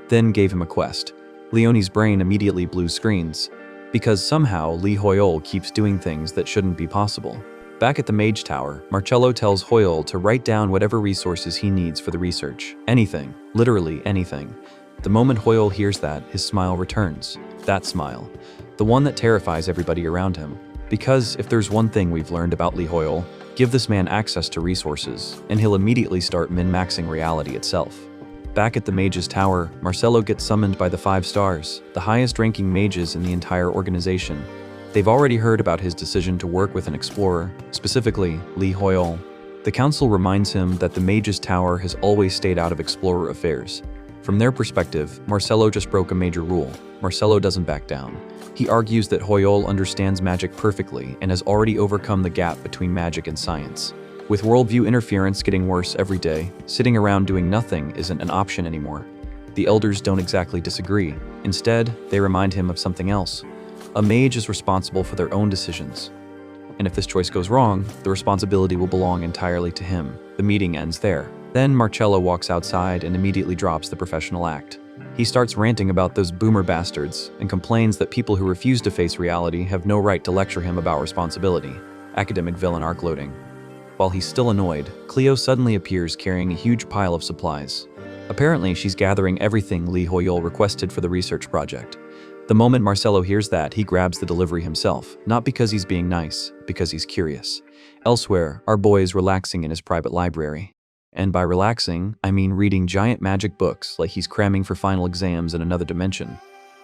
then gave him a quest. Leonie's brain immediately blue screens, because somehow Li Hoyol keeps doing things that shouldn't be possible. Back at the Mage Tower, Marcello tells Hoyol to write down whatever resources he needs for the research. Anything. Literally anything. The moment Hoyol hears that, his smile returns. That smile. The one that terrifies everybody around him. Because if there's one thing we've learned about Li Hoyol, give this man access to resources, and he'll immediately start min-maxing reality itself. Back at the Mage's Tower, Marcello gets summoned by the 5 stars, the highest-ranking mages in the entire organization. They've already heard about his decision to work with an explorer, specifically Li Hoyol. The council reminds him that the Mage's Tower has always stayed out of explorer affairs. From their perspective, Marcelo just broke a major rule. Marcelo doesn't back down. He argues that Hoyol understands magic perfectly and has already overcome the gap between magic and science. With worldview interference getting worse every day, sitting around doing nothing isn't an option anymore. The elders don't exactly disagree. Instead, they remind him of something else. A mage is responsible for their own decisions. And if this choice goes wrong, the responsibility will belong entirely to him. The meeting ends there. Then Marcello walks outside and immediately drops the professional act. He starts ranting about those boomer bastards and complains that people who refuse to face reality have no right to lecture him about responsibility. Academic villain arc loading. While he's still annoyed, Cleo suddenly appears carrying a huge pile of supplies. Apparently, she's gathering everything Lee Hoyol requested for the research project. The moment Marcello hears that, he grabs the delivery himself, not because he's being nice, because he's curious. Elsewhere, our boy is relaxing in his private library. And by relaxing, I mean reading giant magic books like he's cramming for final exams in another dimension.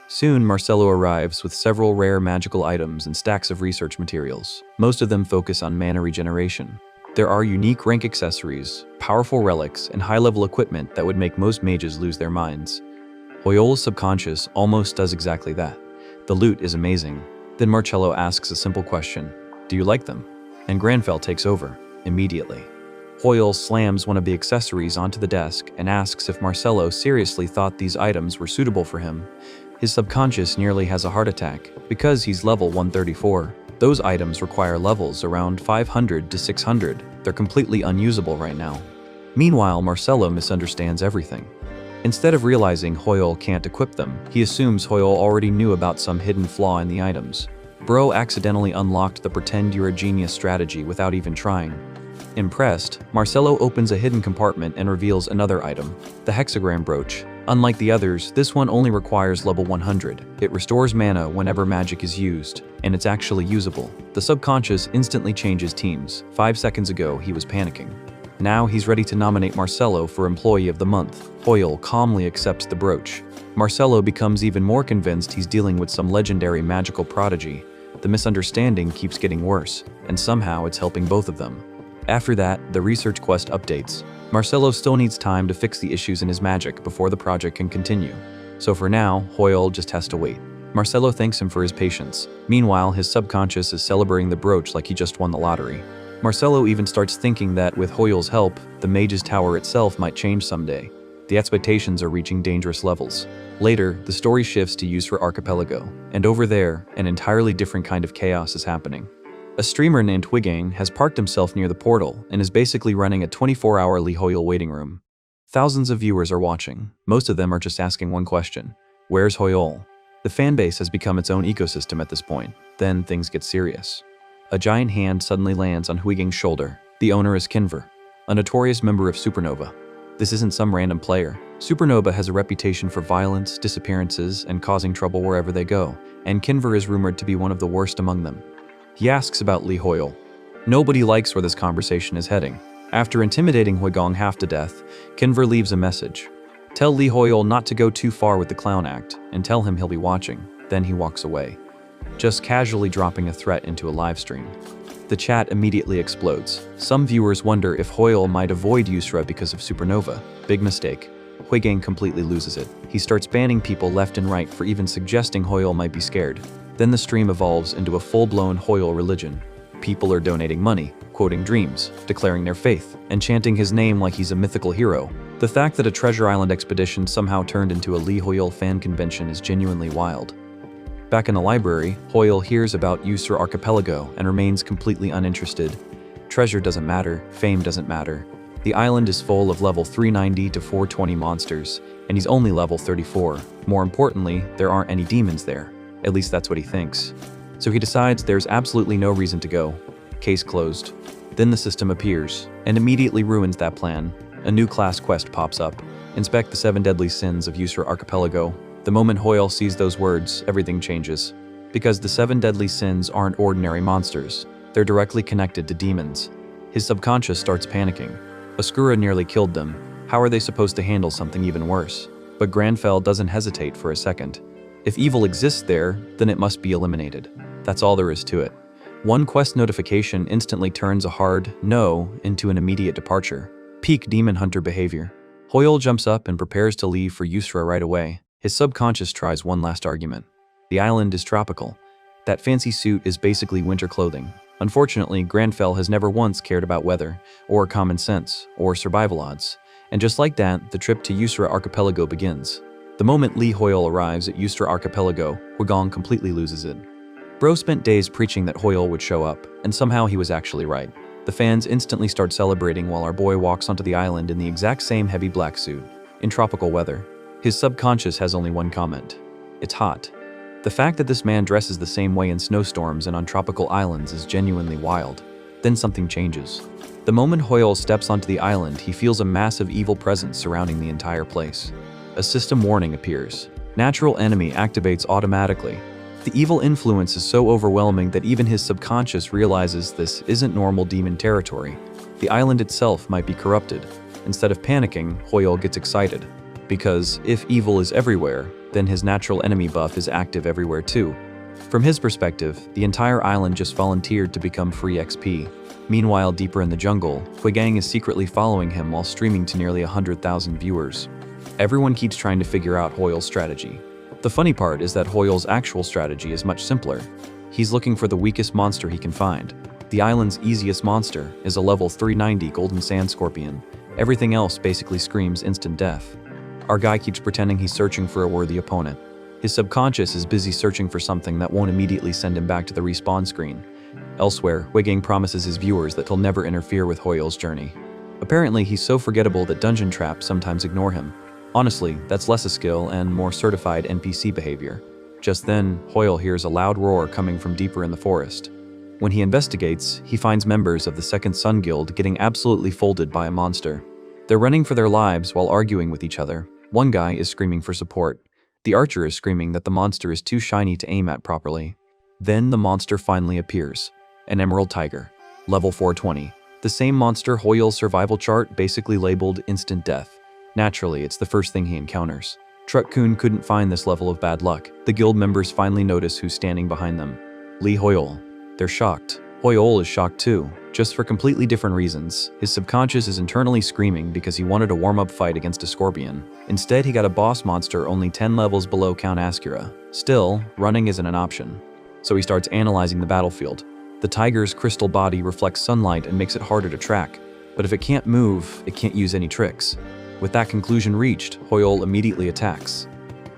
Soon, Marcello arrives with several rare magical items and stacks of research materials. Most of them focus on mana regeneration. There are unique rank accessories, powerful relics, and high-level equipment that would make most mages lose their minds. Hoyol's subconscious almost does exactly that. The loot is amazing. Then Marcello asks a simple question: do you like them? And Granfell takes over, immediately. Hoyol slams one of the accessories onto the desk and asks if Marcello seriously thought these items were suitable for him. His subconscious nearly has a heart attack. Because he's level 134, those items require levels around 500 to 600. They're completely unusable right now. Meanwhile, Marcello misunderstands everything. Instead of realizing Hoyol can't equip them, he assumes Hoyol already knew about some hidden flaw in the items. Bro accidentally unlocked the pretend you're a genius strategy without even trying. Impressed, Marcello opens a hidden compartment and reveals another item, the hexagram brooch. Unlike the others, this one only requires level 100. It restores mana whenever magic is used, and it's actually usable. The subconscious instantly changes teams. 5 seconds ago, he was panicking. Now he's ready to nominate Marcello for Employee of the Month. Hoyol calmly accepts the brooch. Marcello becomes even more convinced he's dealing with some legendary magical prodigy. The misunderstanding keeps getting worse, and somehow it's helping both of them. After that, the research quest updates. Marcello still needs time to fix the issues in his magic before the project can continue. So for now, Hoyol just has to wait. Marcello thanks him for his patience. Meanwhile, his subconscious is celebrating the brooch like he just won the lottery. Marcello even starts thinking that with Hoyol's help, the Mage's Tower itself might change someday. The expectations are reaching dangerous levels. Later, the story shifts to use for Archipelago, and over there, an entirely different kind of chaos is happening. A streamer named Hwigane has parked himself near the portal and is basically running a 24-hour Lee Hoyol waiting room. Thousands of viewers are watching. Most of them are just asking one question: where's Hoyol? The fanbase has become its own ecosystem at this point. Then things get serious. A giant hand suddenly lands on Hwigane's shoulder. The owner is Kinver, a notorious member of Supernova. This isn't some random player. Supernova has a reputation for violence, disappearances, and causing trouble wherever they go, and Kinver is rumored to be one of the worst among them. He asks about Lee Hoyol. Nobody likes where this conversation is heading. After intimidating Hwigong half to death, Kinver leaves a message. Tell Lee Hoyol not to go too far with the clown act, and tell him he'll be watching. Then he walks away, just casually dropping a threat into a live stream. The chat immediately explodes. Some viewers wonder if Hoyol might avoid Yusra because of Supernova. Big mistake. Hwigane completely loses it. He starts banning people left and right for even suggesting Hoyol might be scared. Then the stream evolves into a full-blown Hoyol religion. People are donating money, quoting dreams, declaring their faith, and chanting his name like he's a mythical hero. The fact that a Treasure Island expedition somehow turned into a Lee Hoyol fan convention is genuinely wild. Back in the library, Hoyol hears about Yusra Archipelago and remains completely uninterested. Treasure doesn't matter, fame doesn't matter. The island is full of level 390 to 420 monsters, and he's only level 34. More importantly, there aren't any demons there. At least that's what he thinks. So he decides there's absolutely no reason to go. Case closed. Then the system appears, and immediately ruins that plan. A new class quest pops up. Inspect the 7 deadly sins of Yusra Archipelago. The moment Hoyol sees those words, everything changes. Because the 7 deadly sins aren't ordinary monsters. They're directly connected to demons. His subconscious starts panicking. Oscura nearly killed them. How are they supposed to handle something even worse? But Granfell doesn't hesitate for a second. If evil exists there, then it must be eliminated. That's all there is to it. One quest notification instantly turns a hard no into an immediate departure. Peak demon hunter behavior. Hoyle jumps up and prepares to leave for Yusra right away. His subconscious tries one last argument. The island is tropical. That fancy suit is basically winter clothing. Unfortunately, Granfell has never once cared about weather, or common sense, or survival odds. And just like that, the trip to Yusra Archipelago begins. The moment Lee Hoyle arrives at Yusra Archipelago, Huigong completely loses it. Bro spent days preaching that Hoyle would show up, and somehow he was actually right. The fans instantly start celebrating while our boy walks onto the island in the exact same heavy black suit, in tropical weather. His subconscious has only one comment. It's hot. The fact that this man dresses the same way in snowstorms and on tropical islands is genuinely wild. Then something changes. The moment Hoyle steps onto the island, he feels a massive evil presence surrounding the entire place. A system warning appears. Natural enemy activates automatically. The evil influence is so overwhelming that even his subconscious realizes this isn't normal demon territory. The island itself might be corrupted. Instead of panicking, Hoyle gets excited. Because if evil is everywhere, then his natural enemy buff is active everywhere too. From his perspective, the entire island just volunteered to become free XP. Meanwhile, deeper in the jungle, Huigong is secretly following him while streaming to nearly 100,000 viewers. Everyone keeps trying to figure out Hoyle's strategy. The funny part is that Hoyle's actual strategy is much simpler. He's looking for the weakest monster he can find. The island's easiest monster is a level 390 golden sand scorpion. Everything else basically screams instant death. Our guy keeps pretending he's searching for a worthy opponent. His subconscious is busy searching for something that won't immediately send him back to the respawn screen. Elsewhere, Huigong promises his viewers that he'll never interfere with Hoyle's journey. Apparently, he's so forgettable that dungeon traps sometimes ignore him. Honestly, that's less a skill and more certified NPC behavior. Just then, Hoyle hears a loud roar coming from deeper in the forest. When he investigates, he finds members of the Second Sun Guild getting absolutely folded by a monster. They're running for their lives while arguing with each other. One guy is screaming for support. The archer is screaming that the monster is too shiny to aim at properly. Then the monster finally appears. An emerald tiger. Level 420. The same monster Hoyle's survival chart basically labeled instant death. Naturally, it's the first thing he encounters. Truck-kun couldn't find this level of bad luck. The guild members finally notice who's standing behind them. Lee Hoyle. They're shocked. Hoyle is shocked too, just for completely different reasons. His subconscious is internally screaming because he wanted a warm-up fight against a scorpion. Instead, he got a boss monster only 10 levels below Count Ascura. Still, running isn't an option. So he starts analyzing the battlefield. The tiger's crystal body reflects sunlight and makes it harder to track. But if it can't move, it can't use any tricks. With that conclusion reached, Hoyle immediately attacks.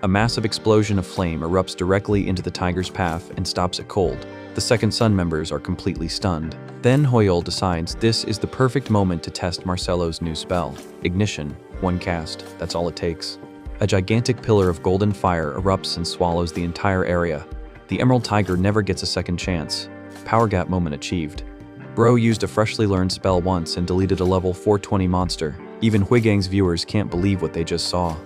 A massive explosion of flame erupts directly into the tiger's path and stops it cold. The Second Sun members are completely stunned. Then Hoyle decides this is the perfect moment to test Marcelo's new spell. Ignition. One cast, that's all it takes. A gigantic pillar of golden fire erupts and swallows the entire area. The Emerald Tiger never gets a second chance. Power gap moment achieved. Bro used a freshly learned spell once and deleted a level 420 monster. Even Huigong's viewers can't believe what they just saw.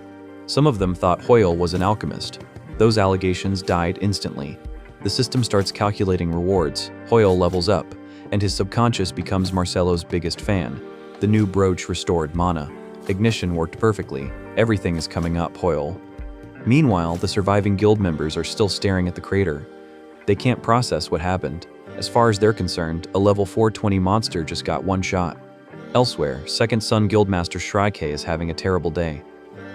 Some of them thought Hoyle was an alchemist. Those allegations died instantly. The system starts calculating rewards. Hoyle levels up, and his subconscious becomes Marcelo's biggest fan. The new brooch restored mana. Ignition worked perfectly. Everything is coming up, Hoyle. Meanwhile, the surviving guild members are still staring at the crater. They can't process what happened. As far as they're concerned, a level 420 monster just got one shot. Elsewhere, Second Sun Guildmaster Shrike is having a terrible day.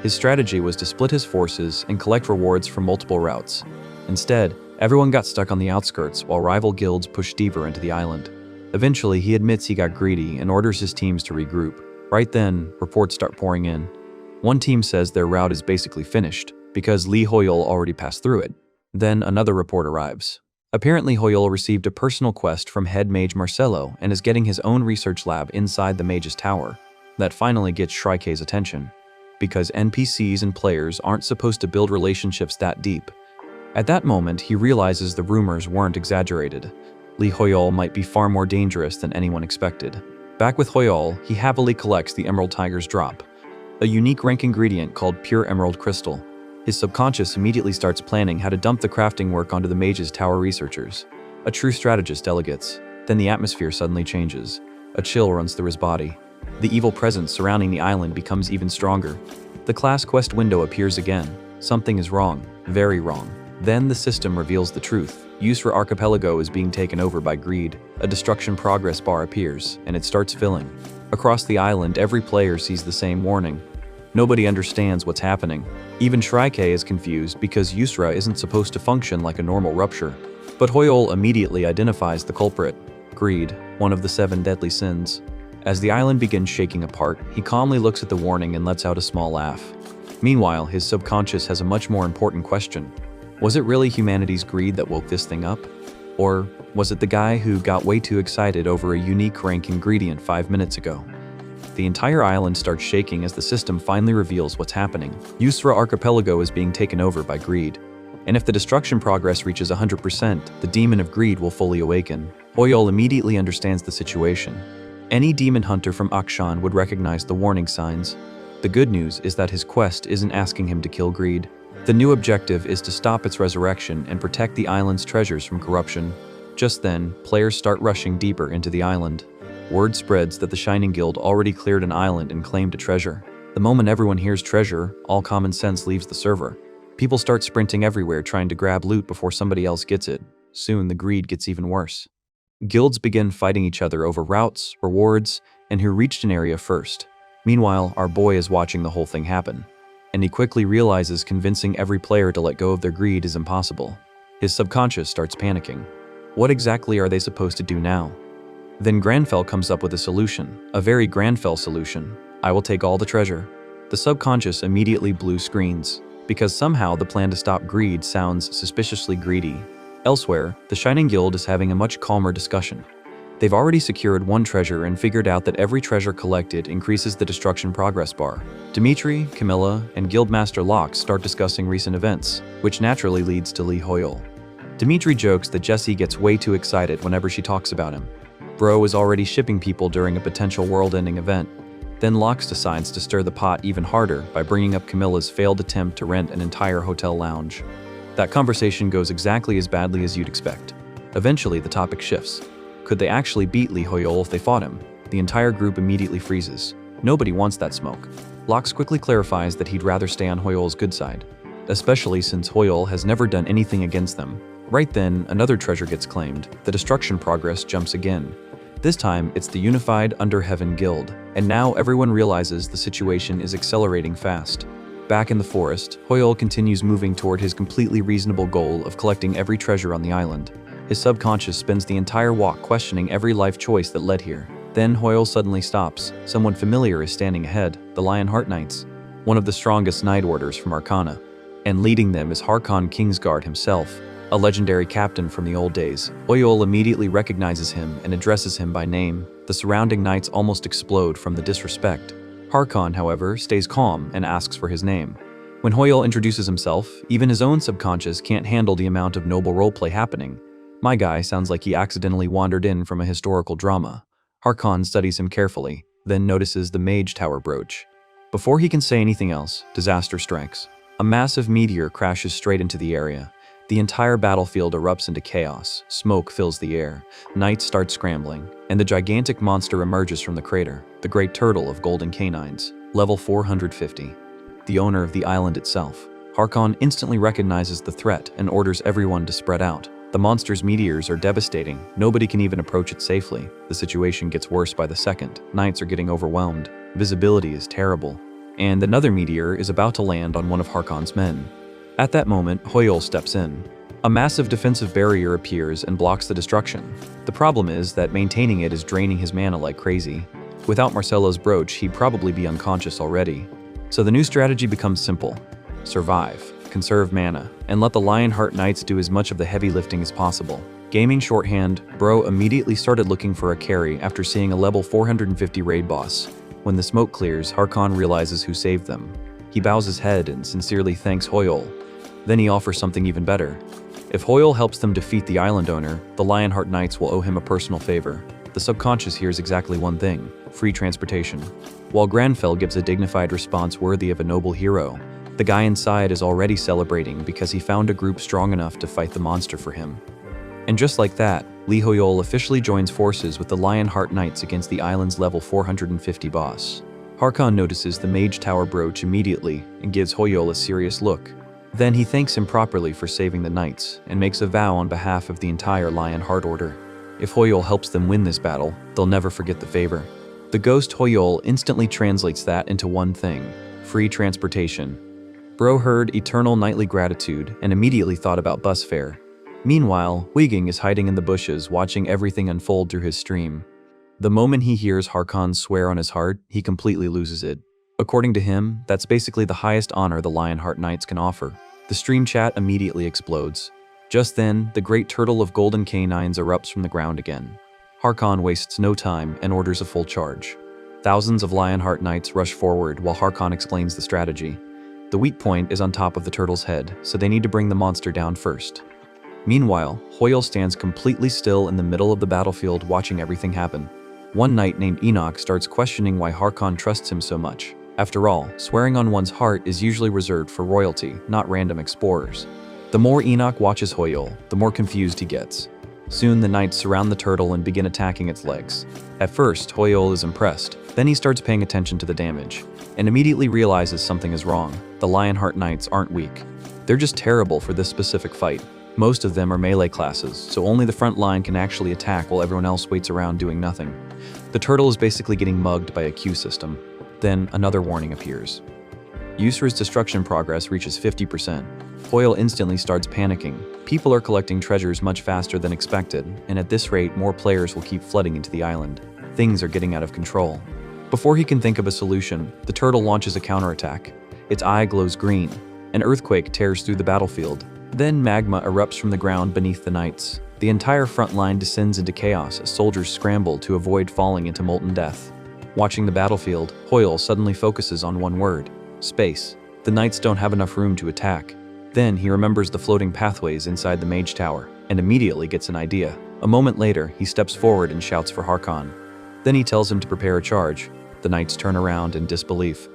His strategy was to split his forces and collect rewards from multiple routes. Instead, everyone got stuck on the outskirts while rival guilds pushed deeper into the island. Eventually, he admits he got greedy and orders his teams to regroup. Right then, reports start pouring in. One team says their route is basically finished, because Lee Hoyle already passed through it. Then another report arrives. Apparently, Hoyle received a personal quest from head mage Marcelo and is getting his own research lab inside the mage's tower. That finally gets Shrike's attention, because NPCs and players aren't supposed to build relationships that deep. At that moment, he realizes the rumors weren't exaggerated. Lee Hoyle might be far more dangerous than anyone expected. Back with Hoyle, he happily collects the Emerald Tiger's drop, a unique rank ingredient called pure emerald crystal. His subconscious immediately starts planning how to dump the crafting work onto the mage's tower researchers. A true strategist delegates. Then the atmosphere suddenly changes. A chill runs through his body. The evil presence surrounding the island becomes even stronger. The class quest window appears again. Something is wrong. Very wrong. Then the system reveals the truth. Yusra Archipelago is being taken over by greed. A destruction progress bar appears, and it starts filling. Across the island, every player sees the same warning. Nobody understands what's happening. Even Shrike is confused because Yusra isn't supposed to function like a normal rupture. But Hoyol immediately identifies the culprit: greed, one of the 7 deadly sins. As the island begins shaking apart, he calmly looks at the warning and lets out a small laugh. Meanwhile, his subconscious has a much more important question. Was it really humanity's greed that woke this thing up? Or was it the guy who got way too excited over a unique rank ingredient 5 minutes ago? The entire island starts shaking as the system finally reveals what's happening. Yusra Archipelago is being taken over by greed. And if the destruction progress reaches 100%, the demon of greed will fully awaken. Hoyol immediately understands the situation. Any demon hunter from Akshan would recognize the warning signs. The good news is that his quest isn't asking him to kill greed. The new objective is to stop its resurrection and protect the island's treasures from corruption. Just then, players start rushing deeper into the island. Word spreads that the Shining Guild already cleared an island and claimed a treasure. The moment everyone hears treasure, all common sense leaves the server. People start sprinting everywhere trying to grab loot before somebody else gets it. Soon the greed gets even worse. Guilds begin fighting each other over routes, rewards, and who reached an area first. Meanwhile, our boy is watching the whole thing happen. And he quickly realizes convincing every player to let go of their greed is impossible. His subconscious starts panicking. What exactly are they supposed to do now? Then Granfell comes up with a solution, a very Granfell solution. I will take all the treasure. The subconscious immediately blue screens, because somehow the plan to stop greed sounds suspiciously greedy. Elsewhere, the Shining Guild is having a much calmer discussion. They've already secured one treasure and figured out that every treasure collected increases the destruction progress bar. Dimitri, Camilla, and Guildmaster Locke start discussing recent events, which naturally leads to Lee Hoyle. Dimitri jokes that Jessie gets way too excited whenever she talks about him. Bro is already shipping people during a potential world-ending event. Then Locke decides to stir the pot even harder by bringing up Camilla's failed attempt to rent an entire hotel lounge. That conversation goes exactly as badly as you'd expect. Eventually, the topic shifts. Could they actually beat Lee Hoyle if they fought him? The entire group immediately freezes. Nobody wants that smoke. Locke quickly clarifies that he'd rather stay on Hoyle's good side, especially since Hoyle has never done anything against them. Right then, another treasure gets claimed. The destruction progress jumps again. This time, it's the unified Under Heaven Guild, and now everyone realizes the situation is accelerating fast. Back in the forest, Hoyle continues moving toward his completely reasonable goal of collecting every treasure on the island. His subconscious spends the entire walk questioning every life choice that led here. Then Hoyle suddenly stops. Someone familiar is standing ahead, the Lionheart Knights, one of the strongest Knight Orders from Arcana. And leading them is Harkon Kingsguard himself, a legendary captain from the old days. Hoyle immediately recognizes him and addresses him by name. The surrounding knights almost explode from the disrespect. Harkon, however, stays calm and asks for his name. When Hoyle introduces himself, even his own subconscious can't handle the amount of noble roleplay happening. My guy sounds like he accidentally wandered in from a historical drama. Harkon studies him carefully, then notices the Mage Tower brooch. Before he can say anything else, disaster strikes. A massive meteor crashes straight into the area. The entire battlefield erupts into chaos. Smoke fills the air. Knights start scrambling, and the gigantic monster emerges from the crater, the Great Turtle of Golden Canines, level 450. The owner of the island itself. Harkon instantly recognizes the threat and orders everyone to spread out. The monster's meteors are devastating. Nobody can even approach it safely. The situation gets worse by the second. Knights are getting overwhelmed. Visibility is terrible. And another meteor is about to land on one of Harkon's men. At that moment, Hoyle steps in. A massive defensive barrier appears and blocks the destruction. The problem is that maintaining it is draining his mana like crazy. Without Marcelo's brooch, he'd probably be unconscious already. So the new strategy becomes simple. Survive, conserve mana, and let the Lionheart Knights do as much of the heavy lifting as possible. Gaming shorthand, Bro immediately started looking for a carry after seeing a level 450 raid boss. When the smoke clears, Harkon realizes who saved them. He bows his head and sincerely thanks Hoyle. Then he offers something even better. If Hoyle helps them defeat the island owner, the Lionheart Knights will owe him a personal favor. The subconscious hears exactly one thing: free transportation. While Granfell gives a dignified response worthy of a noble hero, the guy inside is already celebrating because he found a group strong enough to fight the monster for him. And just like that, Lee Hoyle officially joins forces with the Lionheart Knights against the island's level 450 boss. Harkon notices the Mage Tower brooch immediately and gives Hoyle a serious look. Then he thanks him properly for saving the knights and makes a vow on behalf of the entire Lion Heart Order. If Hoyol helps them win this battle, they'll never forget the favor. The ghost Hoyol instantly translates that into one thing: free transportation. Bro heard eternal nightly gratitude and immediately thought about bus fare. Meanwhile, Huiging is hiding in the bushes watching everything unfold through his stream. The moment he hears Harkon swear on his heart, he completely loses it. According to him, that's basically the highest honor the Lionheart Knights can offer. The stream chat immediately explodes. Just then, the great turtle of golden canines erupts from the ground again. Harkon wastes no time and orders a full charge. Thousands of Lionheart Knights rush forward while Harkon explains the strategy. The weak point is on top of the turtle's head, so they need to bring the monster down first. Meanwhile, Hoyol stands completely still in the middle of the battlefield watching everything happen. One knight named Enoch starts questioning why Harkon trusts him so much. After all, swearing on one's heart is usually reserved for royalty, not random explorers. The more Enoch watches Hoyol, the more confused he gets. Soon the knights surround the turtle and begin attacking its legs. At first, Hoyol is impressed. Then he starts paying attention to the damage, and immediately realizes something is wrong. The Lionheart Knights aren't weak. They're just terrible for this specific fight. Most of them are melee classes, so only the front line can actually attack while everyone else waits around doing nothing. The turtle is basically getting mugged by a queue system. Then another warning appears. Yusra's destruction progress reaches 50%. Hoyol instantly starts panicking. People are collecting treasures much faster than expected, and at this rate, more players will keep flooding into the island. Things are getting out of control. Before he can think of a solution, the turtle launches a counterattack. Its eye glows green. An earthquake tears through the battlefield. Then magma erupts from the ground beneath the knights. The entire front line descends into chaos as soldiers scramble to avoid falling into molten death. Watching the battlefield, Hoyol suddenly focuses on one word: space. The knights don't have enough room to attack. Then he remembers the floating pathways inside the mage tower, and immediately gets an idea. A moment later, he steps forward and shouts for Harkon. Then he tells him to prepare a charge. The knights turn around in disbelief.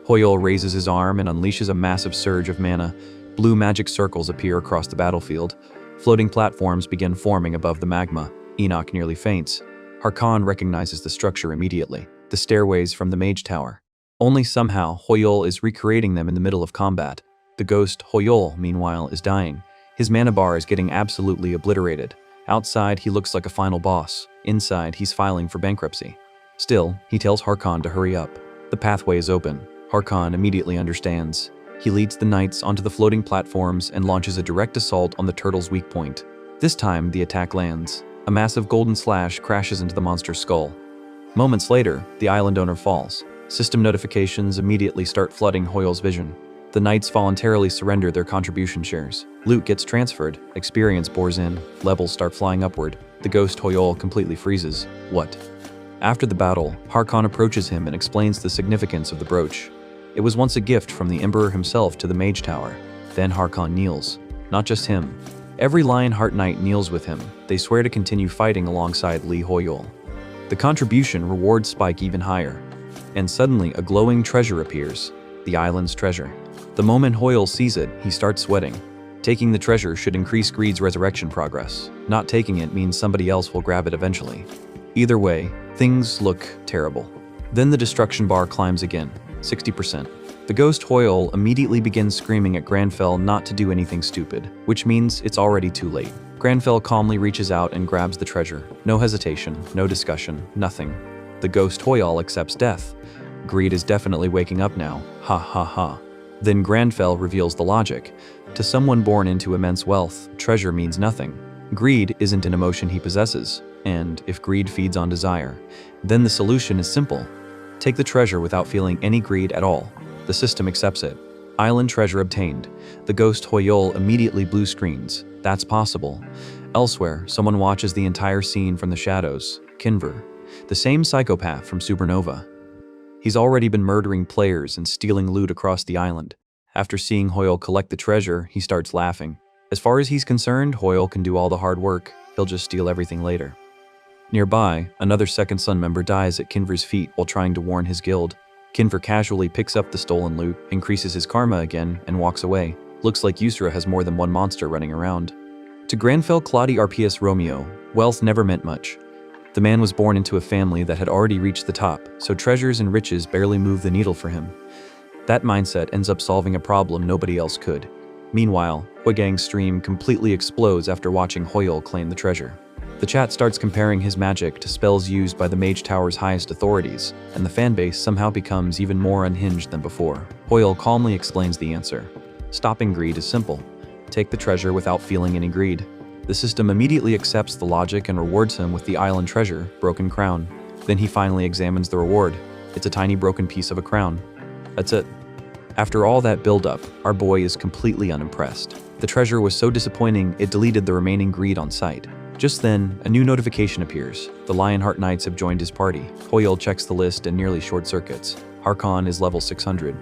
Hoyol raises his arm and unleashes a massive surge of mana. Blue magic circles appear across the battlefield. Floating platforms begin forming above the magma. Enoch nearly faints. Harkon recognizes the structure immediately: the stairways from the mage tower. Only somehow, Hoyol is recreating them in the middle of combat. The ghost Hoyol, meanwhile, is dying. His mana bar is getting absolutely obliterated. Outside, he looks like a final boss. Inside, he's filing for bankruptcy. Still, he tells Harkon to hurry up. The pathway is open. Harkon immediately understands. He leads the knights onto the floating platforms and launches a direct assault on the turtle's weak point. This time, the attack lands. A massive golden slash crashes into the monster's skull. Moments later, the island owner falls. System notifications immediately start flooding Hoyol's vision. The knights voluntarily surrender their contribution shares. Loot gets transferred, experience pours in, levels start flying upward. The ghost Hoyol completely freezes. What? After the battle, Harkon approaches him and explains the significance of the brooch. It was once a gift from the Emperor himself to the Mage Tower. Then Harkon kneels. Not just him. Every Lionheart Knight kneels with him. They swear to continue fighting alongside Li Hoyol. The contribution rewards spike even higher. And suddenly a glowing treasure appears. The island's treasure. The moment Hoyol sees it, he starts sweating. Taking the treasure should increase Greed's resurrection progress. Not taking it means somebody else will grab it eventually. Either way, things look terrible. Then the destruction bar climbs again, 60%. The ghost Hoyol immediately begins screaming at Granfell not to do anything stupid, which means it's already too late. Granfell calmly reaches out and grabs the treasure. No hesitation, no discussion, nothing. The ghost Hoyol accepts death. Greed is definitely waking up now. Ha ha ha. Then Granfell reveals the logic. To someone born into immense wealth, treasure means nothing. Greed isn't an emotion he possesses, and if greed feeds on desire, then the solution is simple. Take the treasure without feeling any greed at all. The system accepts it. Island treasure obtained. The ghost Hoyol immediately blue screens. That's possible. Elsewhere, someone watches the entire scene from the shadows. Kinver, the same psychopath from Supernova. He's already been murdering players and stealing loot across the island. After seeing Hoyol collect the treasure, he starts laughing. As far as he's concerned, Hoyol can do all the hard work. He'll just steal everything later. Nearby, another Second Son member dies at Kinver's feet while trying to warn his guild. Kinver casually picks up the stolen loot, increases his karma again, and walks away. Looks like Yusra has more than one monster running around. To Granfell Claudia RPS Romeo, wealth never meant much. The man was born into a family that had already reached the top, so treasures and riches barely moved the needle for him. That mindset ends up solving a problem nobody else could. Meanwhile, Huigang's stream completely explodes after watching Hoyle claim the treasure. The chat starts comparing his magic to spells used by the Mage Tower's highest authorities, and the fanbase somehow becomes even more unhinged than before. Hoyle calmly explains the answer. Stopping greed is simple. Take the treasure without feeling any greed. The system immediately accepts the logic and rewards him with the island treasure, Broken Crown. Then he finally examines the reward. It's a tiny broken piece of a crown. That's it. After all that build-up, our boy is completely unimpressed. The treasure was so disappointing it deleted the remaining greed on sight. Just then, a new notification appears. The Lionheart Knights have joined his party. Hoyle checks the list and nearly short-circuits. Harkon is level 600.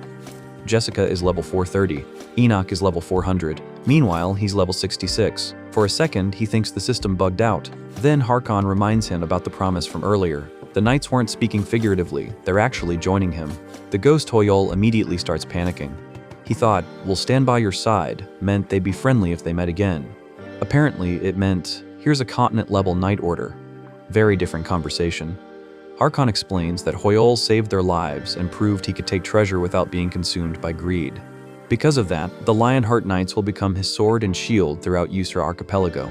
Jessica is level 430. Enoch is level 400. Meanwhile, he's level 66. For a second, he thinks the system bugged out. Then Harkon reminds him about the promise from earlier. The knights weren't speaking figuratively, they're actually joining him. The ghost Hoyle immediately starts panicking. He thought, "We'll stand by your side," meant they'd be friendly if they met again. Apparently, it meant, "Here's a continent-level knight order." Very different conversation. Harkon explains that Hoyle saved their lives and proved he could take treasure without being consumed by greed. Because of that, the Lionheart Knights will become his sword and shield throughout Yusra Archipelago.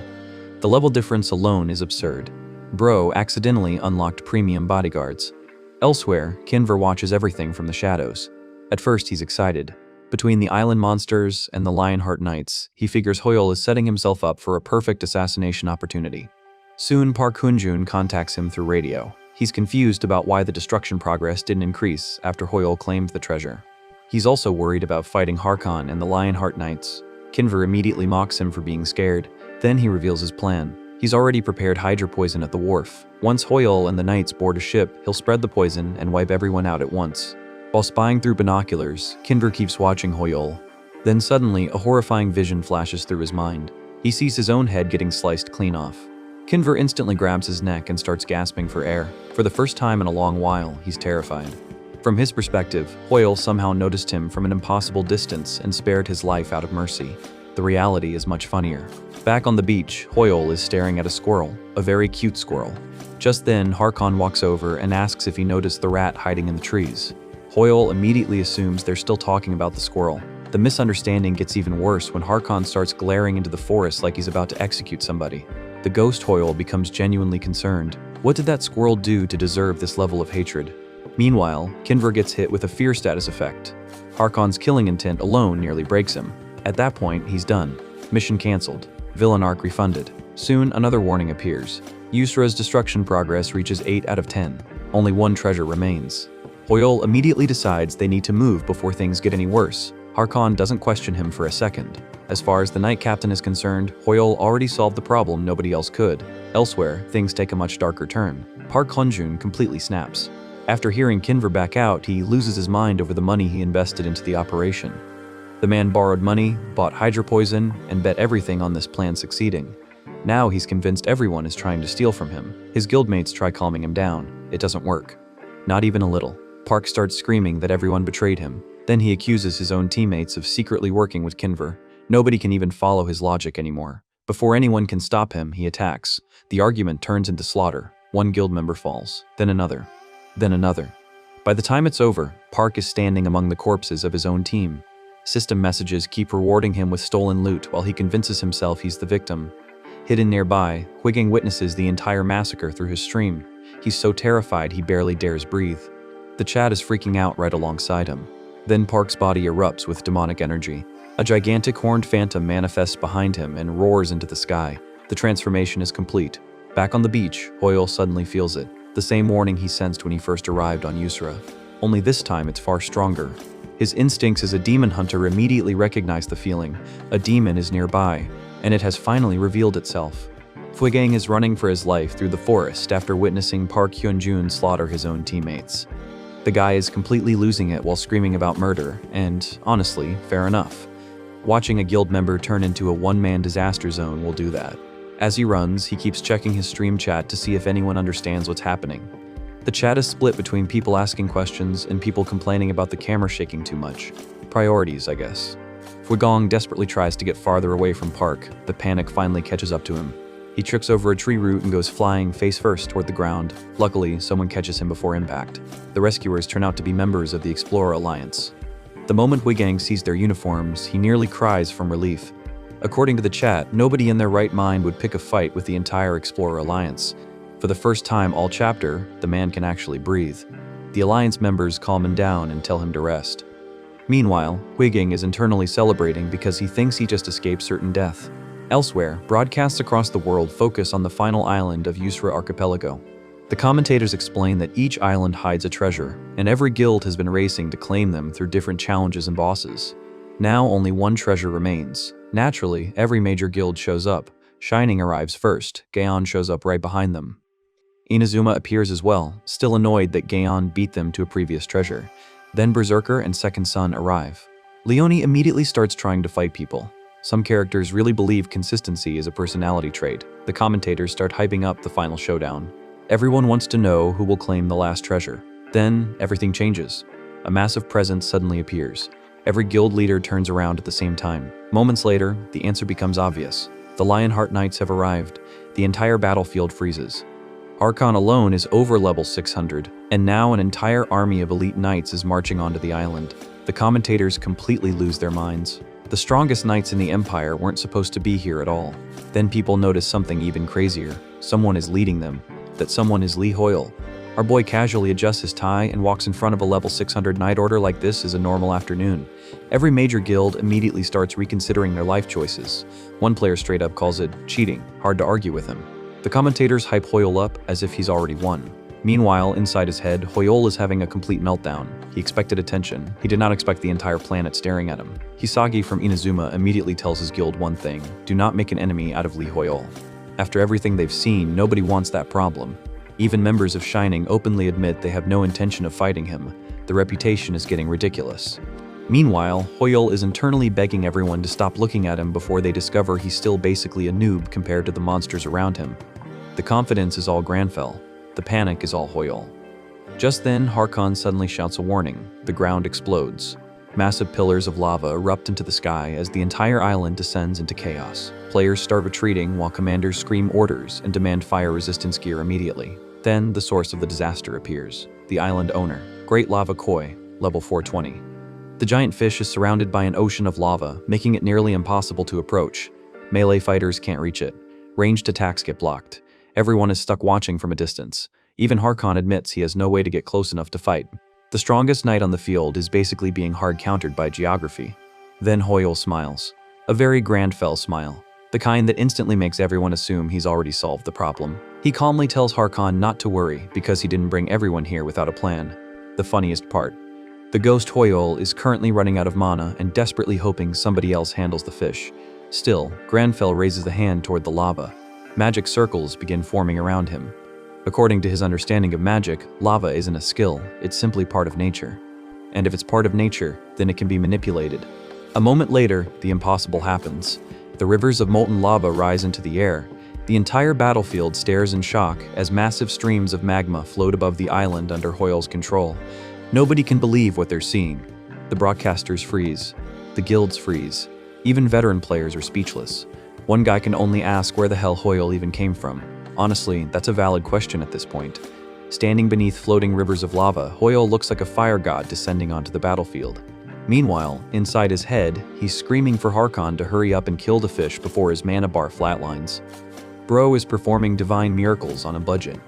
The level difference alone is absurd. Bro accidentally unlocked premium bodyguards. Elsewhere, Kinver watches everything from the shadows. At first, he's excited. Between the island monsters and the Lionheart Knights, he figures Hoyle is setting himself up for a perfect assassination opportunity. Soon, Park Hunjun contacts him through radio. He's confused about why the destruction progress didn't increase after Hoyle claimed the treasure. He's also worried about fighting Harkon and the Lionheart Knights. Kinver immediately mocks him for being scared. Then he reveals his plan. He's already prepared Hydra poison at the wharf. Once Hoyle and the Knights board a ship, he'll spread the poison and wipe everyone out at once. While spying through binoculars, Kinver keeps watching Hoyle. Then suddenly, a horrifying vision flashes through his mind. He sees his own head getting sliced clean off. Kinver instantly grabs his neck and starts gasping for air. For the first time in a long while, he's terrified. From his perspective, Hoyle somehow noticed him from an impossible distance and spared his life out of mercy. The reality is much funnier. Back on the beach, Hoyle is staring at a squirrel, a very cute squirrel. Just then, Harkon walks over and asks if he noticed the rat hiding in the trees. Hoyle immediately assumes they're still talking about the squirrel. The misunderstanding gets even worse when Harkon starts glaring into the forest like he's about to execute somebody. The ghost Hoyle becomes genuinely concerned. What did that squirrel do to deserve this level of hatred? Meanwhile, Kinver gets hit with a fear status effect. Harkon's killing intent alone nearly breaks him. At that point, he's done. Mission cancelled. Villain arc refunded. Soon, another warning appears. Yusra's destruction progress reaches 8 out of 10. Only one treasure remains. Hoyle immediately decides they need to move before things get any worse. Harkon doesn't question him for a second. As far as the Knight Captain is concerned, Hoyle already solved the problem nobody else could. Elsewhere, things take a much darker turn. Park Hunjun completely snaps. After hearing Kinver back out, he loses his mind over the money he invested into the operation. The man borrowed money, bought Hydra poison, and bet everything on this plan succeeding. Now he's convinced everyone is trying to steal from him. His guildmates try calming him down. It doesn't work. Not even a little. Park starts screaming that everyone betrayed him. Then he accuses his own teammates of secretly working with Kinver. Nobody can even follow his logic anymore. Before anyone can stop him, he attacks. The argument turns into slaughter. One guild member falls, then another, then another. By the time it's over, Park is standing among the corpses of his own team. System messages keep rewarding him with stolen loot while he convinces himself he's the victim. Hidden nearby, Huigang witnesses the entire massacre through his stream. He's so terrified he barely dares breathe. The chat is freaking out right alongside him. Then Park's body erupts with demonic energy. A gigantic horned phantom manifests behind him and roars into the sky. The transformation is complete. Back on the beach, Hoyle suddenly feels it. The same warning he sensed when he first arrived on Yusra. Only this time it's far stronger. His instincts as a demon hunter immediately recognize the feeling. A demon is nearby, and it has finally revealed itself. Huigang is running for his life through the forest after witnessing Park Hyunjun slaughter his own teammates. The guy is completely losing it while screaming about murder, and honestly, fair enough. Watching a guild member turn into a one-man disaster zone will do that. As he runs, he keeps checking his stream chat to see if anyone understands what's happening. The chat is split between people asking questions and people complaining about the camera shaking too much. Priorities, I guess. Huigang desperately tries to get farther away from Park. The panic finally catches up to him. He trips over a tree root and goes flying face first toward the ground. Luckily, someone catches him before impact. The rescuers turn out to be members of the Explorer Alliance. The moment Wigang sees their uniforms, he nearly cries from relief. According to the chat, nobody in their right mind would pick a fight with the entire Explorer Alliance. For the first time all chapter, the man can actually breathe. The Alliance members calm him down and tell him to rest. Meanwhile, Wigang is internally celebrating because he thinks he just escaped certain death. Elsewhere, broadcasts across the world focus on the final island of Yusra Archipelago. The commentators explain that each island hides a treasure, and every guild has been racing to claim them through different challenges and bosses. Now only one treasure remains. Naturally, every major guild shows up. Shining arrives first. Gaon shows up right behind them. Inazuma appears as well, still annoyed that Gaon beat them to a previous treasure. Then Berserker and Second Son arrive. Leone immediately starts trying to fight people. Some characters really believe consistency is a personality trait. The commentators start hyping up the final showdown. Everyone wants to know who will claim the last treasure. Then, everything changes. A massive presence suddenly appears. Every guild leader turns around at the same time. Moments later, the answer becomes obvious. The Lionheart Knights have arrived. The entire battlefield freezes. Archon alone is over level 600, and now an entire army of elite knights is marching onto the island. The commentators completely lose their minds. The strongest knights in the Empire weren't supposed to be here at all. Then people notice something even crazier. Someone is leading them. That someone is Lee Hoyle. Our boy casually adjusts his tie and walks in front of a level 600 knight order like this is a normal afternoon. Every major guild immediately starts reconsidering their life choices. One player straight up calls it cheating, hard to argue with him. The commentators hype Hoyle up as if he's already won. Meanwhile, inside his head, Hoyle is having a complete meltdown. He expected attention. He did not expect the entire planet staring at him. Hisagi from Inazuma immediately tells his guild one thing: do not make an enemy out of Lee Hoyle. After everything they've seen, nobody wants that problem. Even members of Shining openly admit they have no intention of fighting him. The reputation is getting ridiculous. Meanwhile, Hoyle is internally begging everyone to stop looking at him before they discover he's still basically a noob compared to the monsters around him. The confidence is all Granfell. The panic is all Hoyle. Just then, Harkon suddenly shouts a warning. The ground explodes. Massive pillars of lava erupt into the sky as the entire island descends into chaos. Players start retreating while commanders scream orders and demand fire resistance gear immediately. Then, the source of the disaster appears. The island owner, Great Lava Koi, level 420. The giant fish is surrounded by an ocean of lava, making it nearly impossible to approach. Melee fighters can't reach it. Ranged attacks get blocked. Everyone is stuck watching from a distance. Even Harkon admits he has no way to get close enough to fight. The strongest knight on the field is basically being hard countered by geography. Then Hoyle smiles. A very Granfell smile. The kind that instantly makes everyone assume he's already solved the problem. He calmly tells Harkon not to worry because he didn't bring everyone here without a plan. The funniest part. The ghost Hoyle is currently running out of mana and desperately hoping somebody else handles the fish. Still, Granfell raises a hand toward the lava. Magic circles begin forming around him. According to his understanding of magic, lava isn't a skill, it's simply part of nature. And if it's part of nature, then it can be manipulated. A moment later, the impossible happens. The rivers of molten lava rise into the air. The entire battlefield stares in shock as massive streams of magma float above the island under Hoyle's control. Nobody can believe what they're seeing. The broadcasters freeze. The guilds freeze. Even veteran players are speechless. One guy can only ask where the hell Hoyle even came from. Honestly, that's a valid question at this point. Standing beneath floating rivers of lava, Hoyle looks like a fire god descending onto the battlefield. Meanwhile, inside his head, he's screaming for Harkon to hurry up and kill the fish before his mana bar flatlines. Bro is performing divine miracles on a budget.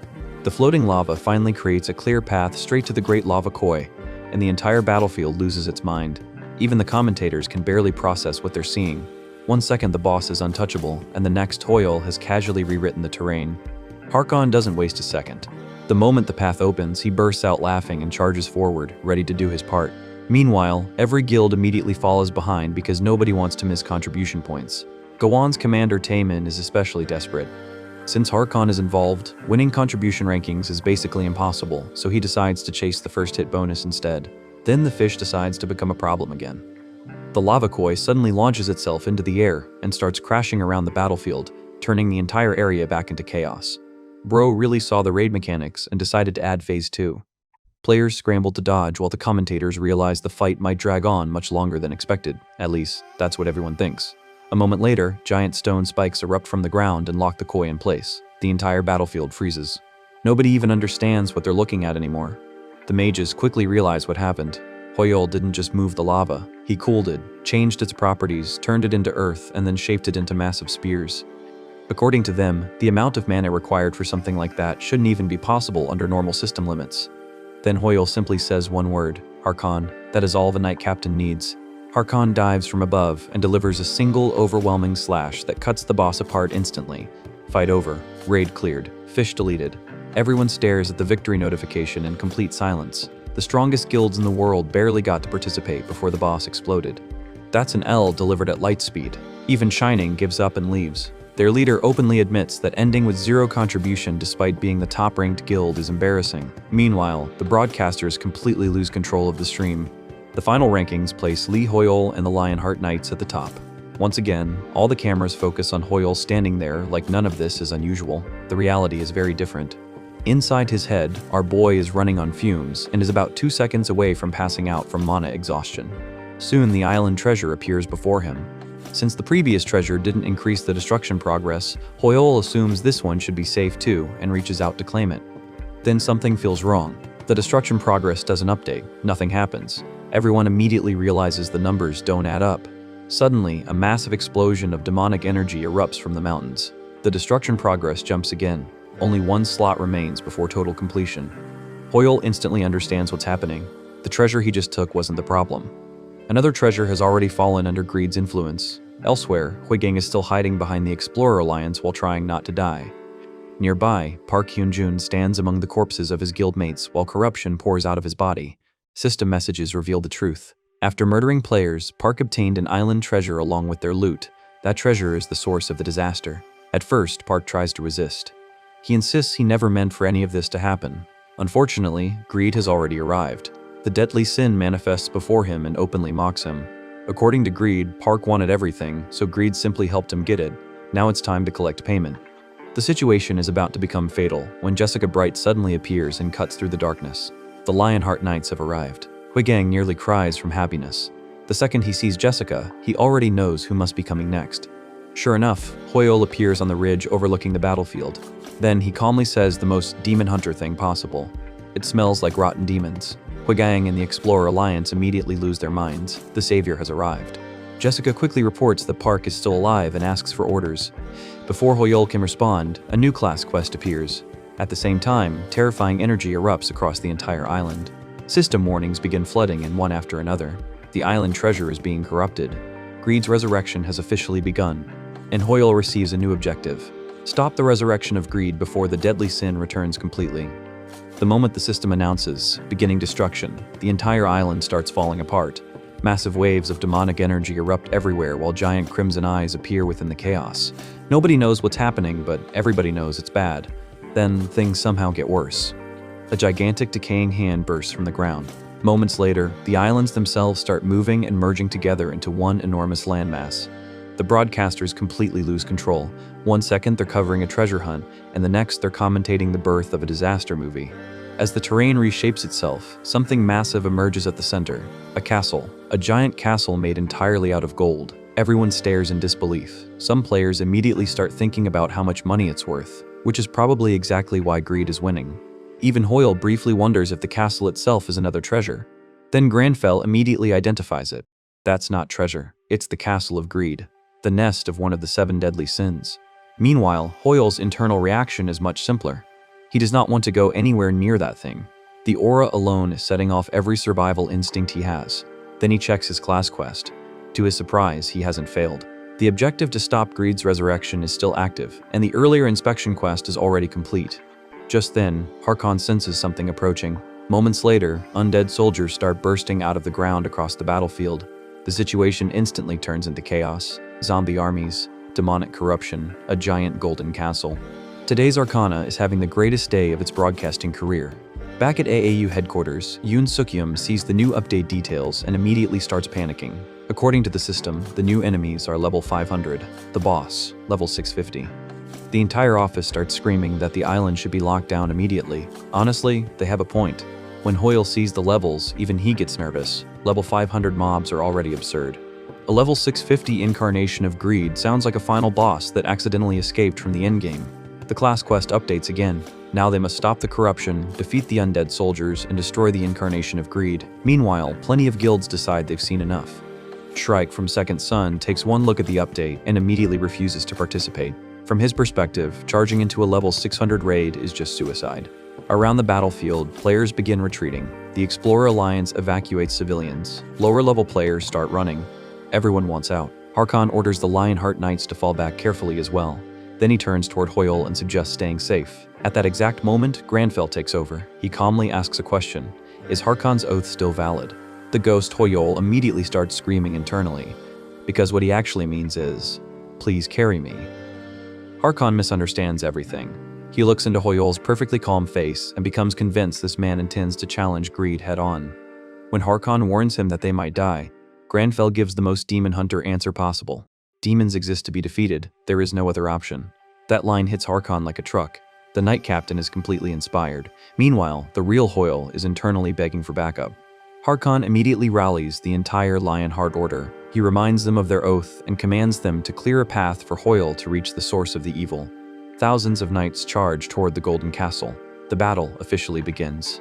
The floating lava finally creates a clear path straight to the Great Lava Koi, and the entire battlefield loses its mind. Even the commentators can barely process what they're seeing. 1 second the boss is untouchable, and the next Hoyle has casually rewritten the terrain. Harkon doesn't waste a second. The moment the path opens, he bursts out laughing and charges forward, ready to do his part. Meanwhile, every guild immediately follows behind because nobody wants to miss contribution points. Gowan's commander Taemin is especially desperate. Since Harkon is involved, winning contribution rankings is basically impossible, so he decides to chase the first hit bonus instead. Then the fish decides to become a problem again. The lava koi suddenly launches itself into the air and starts crashing around the battlefield, turning the entire area back into chaos. Bro really saw the raid mechanics and decided to add Phase 2. Players scrambled to dodge while the commentators realized the fight might drag on much longer than expected. At least, that's what everyone thinks. A moment later, giant stone spikes erupt from the ground and lock the koi in place. The entire battlefield freezes. Nobody even understands what they're looking at anymore. The mages quickly realize what happened. Hoyle didn't just move the lava, he cooled it, changed its properties, turned it into earth, and then shaped it into massive spears. According to them, the amount of mana required for something like that shouldn't even be possible under normal system limits. Then Hoyle simply says one word, Harkon. That is all the Knight Captain needs. Harkon dives from above and delivers a single overwhelming slash that cuts the boss apart instantly. Fight over, raid cleared, fish deleted. Everyone stares at the victory notification in complete silence. The strongest guilds in the world barely got to participate before the boss exploded. That's an L delivered at light speed. Even Shining gives up and leaves. Their leader openly admits that ending with zero contribution despite being the top-ranked guild is embarrassing. Meanwhile, the broadcasters completely lose control of the stream. The final rankings place Lee Hoyle and the Lionheart Knights at the top. Once again, all the cameras focus on Hoyle standing there like none of this is unusual. The reality is very different. Inside his head, our boy is running on fumes and is about 2 seconds away from passing out from mana exhaustion. Soon the island treasure appears before him. Since the previous treasure didn't increase the destruction progress, Hoyle assumes this one should be safe too and reaches out to claim it. Then something feels wrong. The destruction progress doesn't update, nothing happens. Everyone immediately realizes the numbers don't add up. Suddenly, a massive explosion of demonic energy erupts from the mountains. The destruction progress jumps again. Only one slot remains before total completion. Hoyle instantly understands what's happening. The treasure he just took wasn't the problem. Another treasure has already fallen under greed's influence. Elsewhere, Huigang is still hiding behind the Explorer Alliance while trying not to die. Nearby, Park Hyunjun stands among the corpses of his guildmates while corruption pours out of his body. System messages reveal the truth. After murdering players, Park obtained an island treasure along with their loot. That treasure is the source of the disaster. At first, Park tries to resist. He insists he never meant for any of this to happen. Unfortunately, greed has already arrived. The deadly sin manifests before him and openly mocks him. According to Greed, Park wanted everything, so Greed simply helped him get it. Now it's time to collect payment. The situation is about to become fatal when Jessica Bright suddenly appears and cuts through the darkness. The Lionheart Knights have arrived. Huigang nearly cries from happiness. The second he sees Jessica, he already knows who must be coming next. Sure enough, Hoyle appears on the ridge overlooking the battlefield. Then he calmly says the most demon hunter thing possible. It smells like rotten demons. Huigang and the Explorer Alliance immediately lose their minds. The savior has arrived. Jessica quickly reports that Park is still alive and asks for orders. Before Hoyle can respond, a new class quest appears. At the same time, terrifying energy erupts across the entire island. System warnings begin flooding in one after another. The island treasure is being corrupted. Greed's resurrection has officially begun, and Hoyle receives a new objective. Stop the resurrection of Greed before the deadly sin returns completely. The moment the system announces, beginning destruction, the entire island starts falling apart. Massive waves of demonic energy erupt everywhere while giant crimson eyes appear within the chaos. Nobody knows what's happening, but everybody knows it's bad. Then things somehow get worse. A gigantic decaying hand bursts from the ground. Moments later, the islands themselves start moving and merging together into one enormous landmass. The broadcasters completely lose control. 1 second they're covering a treasure hunt, and the next they're commentating the birth of a disaster movie. As the terrain reshapes itself, something massive emerges at the center. A castle. A giant castle made entirely out of gold. Everyone stares in disbelief. Some players immediately start thinking about how much money it's worth, which is probably exactly why Greed is winning. Even Hoyle briefly wonders if the castle itself is another treasure. Then Granfell immediately identifies it. That's not treasure. It's the Castle of Greed, the nest of one of the 7 deadly sins. Meanwhile, Hoyle's internal reaction is much simpler. He does not want to go anywhere near that thing. The aura alone is setting off every survival instinct he has. Then he checks his class quest. To his surprise, he hasn't failed. The objective to stop Greed's resurrection is still active, and the earlier inspection quest is already complete. Just then, Harkon senses something approaching. Moments later, undead soldiers start bursting out of the ground across the battlefield. The situation instantly turns into chaos. Zombie armies, demonic corruption, a giant golden castle. Today's Arcana is having the greatest day of its broadcasting career. Back at AAU headquarters, Yoon Suk-yeom sees the new update details and immediately starts panicking. According to the system, the new enemies are level 500, the boss, level 650. The entire office starts screaming that the island should be locked down immediately. Honestly, they have a point. When Hoyle sees the levels, even he gets nervous. Level 500 mobs are already absurd. A level 650 incarnation of Greed sounds like a final boss that accidentally escaped from the endgame. The class quest updates again. Now they must stop the corruption, defeat the undead soldiers, and destroy the incarnation of greed. Meanwhile, plenty of guilds decide they've seen enough. Shrike from Second Son takes one look at the update and immediately refuses to participate. From his perspective, charging into a level 600 raid is just suicide. Around the battlefield, players begin retreating. The Explorer Alliance evacuates civilians. Lower-level players start running. Everyone wants out. Harkon orders the Lionheart Knights to fall back carefully as well. Then he turns toward Hoyle and suggests staying safe. At that exact moment, Granfell takes over. He calmly asks a question. Is Harkon's oath still valid? The ghost Hoyle immediately starts screaming internally, because what he actually means is, please carry me. Harkon misunderstands everything. He looks into Hoyle's perfectly calm face and becomes convinced this man intends to challenge greed head-on. When Harkon warns him that they might die, Granfell gives the most demon hunter answer possible. Demons exist to be defeated, there is no other option. That line hits Harkon like a truck. The Knight Captain is completely inspired. Meanwhile, the real Hoyle is internally begging for backup. Harkon immediately rallies the entire Lionheart Order. He reminds them of their oath and commands them to clear a path for Hoyle to reach the source of the evil. Thousands of knights charge toward the Golden Castle. The battle officially begins.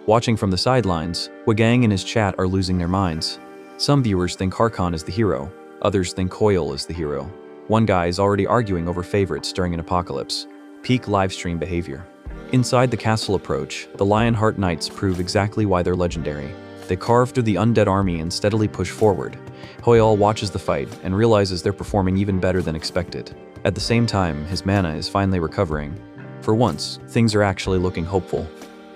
Watching from the sidelines, Wagang and his chat are losing their minds. Some viewers think Harkon is the hero, others think Hoyle is the hero. One guy is already arguing over favorites during an apocalypse. Peak livestream behavior. Inside the castle approach, the Lionheart Knights prove exactly why they're legendary. They carve through the undead army and steadily push forward. Hoyle watches the fight and realizes they're performing even better than expected. At the same time, his mana is finally recovering. For once, things are actually looking hopeful.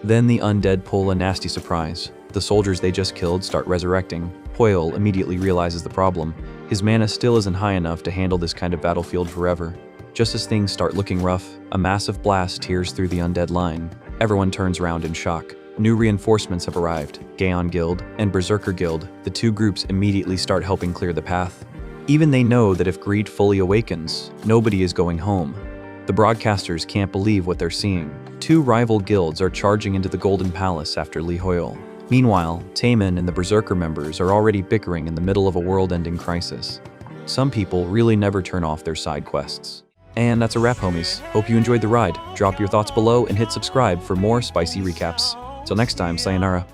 Then the undead pull a nasty surprise. The soldiers they just killed start resurrecting. Hoyle immediately realizes the problem. His mana still isn't high enough to handle this kind of battlefield forever. Just as things start looking rough, a massive blast tears through the undead line. Everyone turns around in shock. New reinforcements have arrived. Gaon Guild and Berserker Guild, the two groups immediately start helping clear the path. Even they know that if greed fully awakens, nobody is going home. The broadcasters can't believe what they're seeing. Two rival guilds are charging into the Golden Palace after Lee Hoyle. Meanwhile, Taemin and the Berserker members are already bickering in the middle of a world-ending crisis. Some people really never turn off their side quests. And that's a wrap, homies. Hope you enjoyed the ride. Drop your thoughts below and hit subscribe for more spicy recaps. Till next time, sayonara.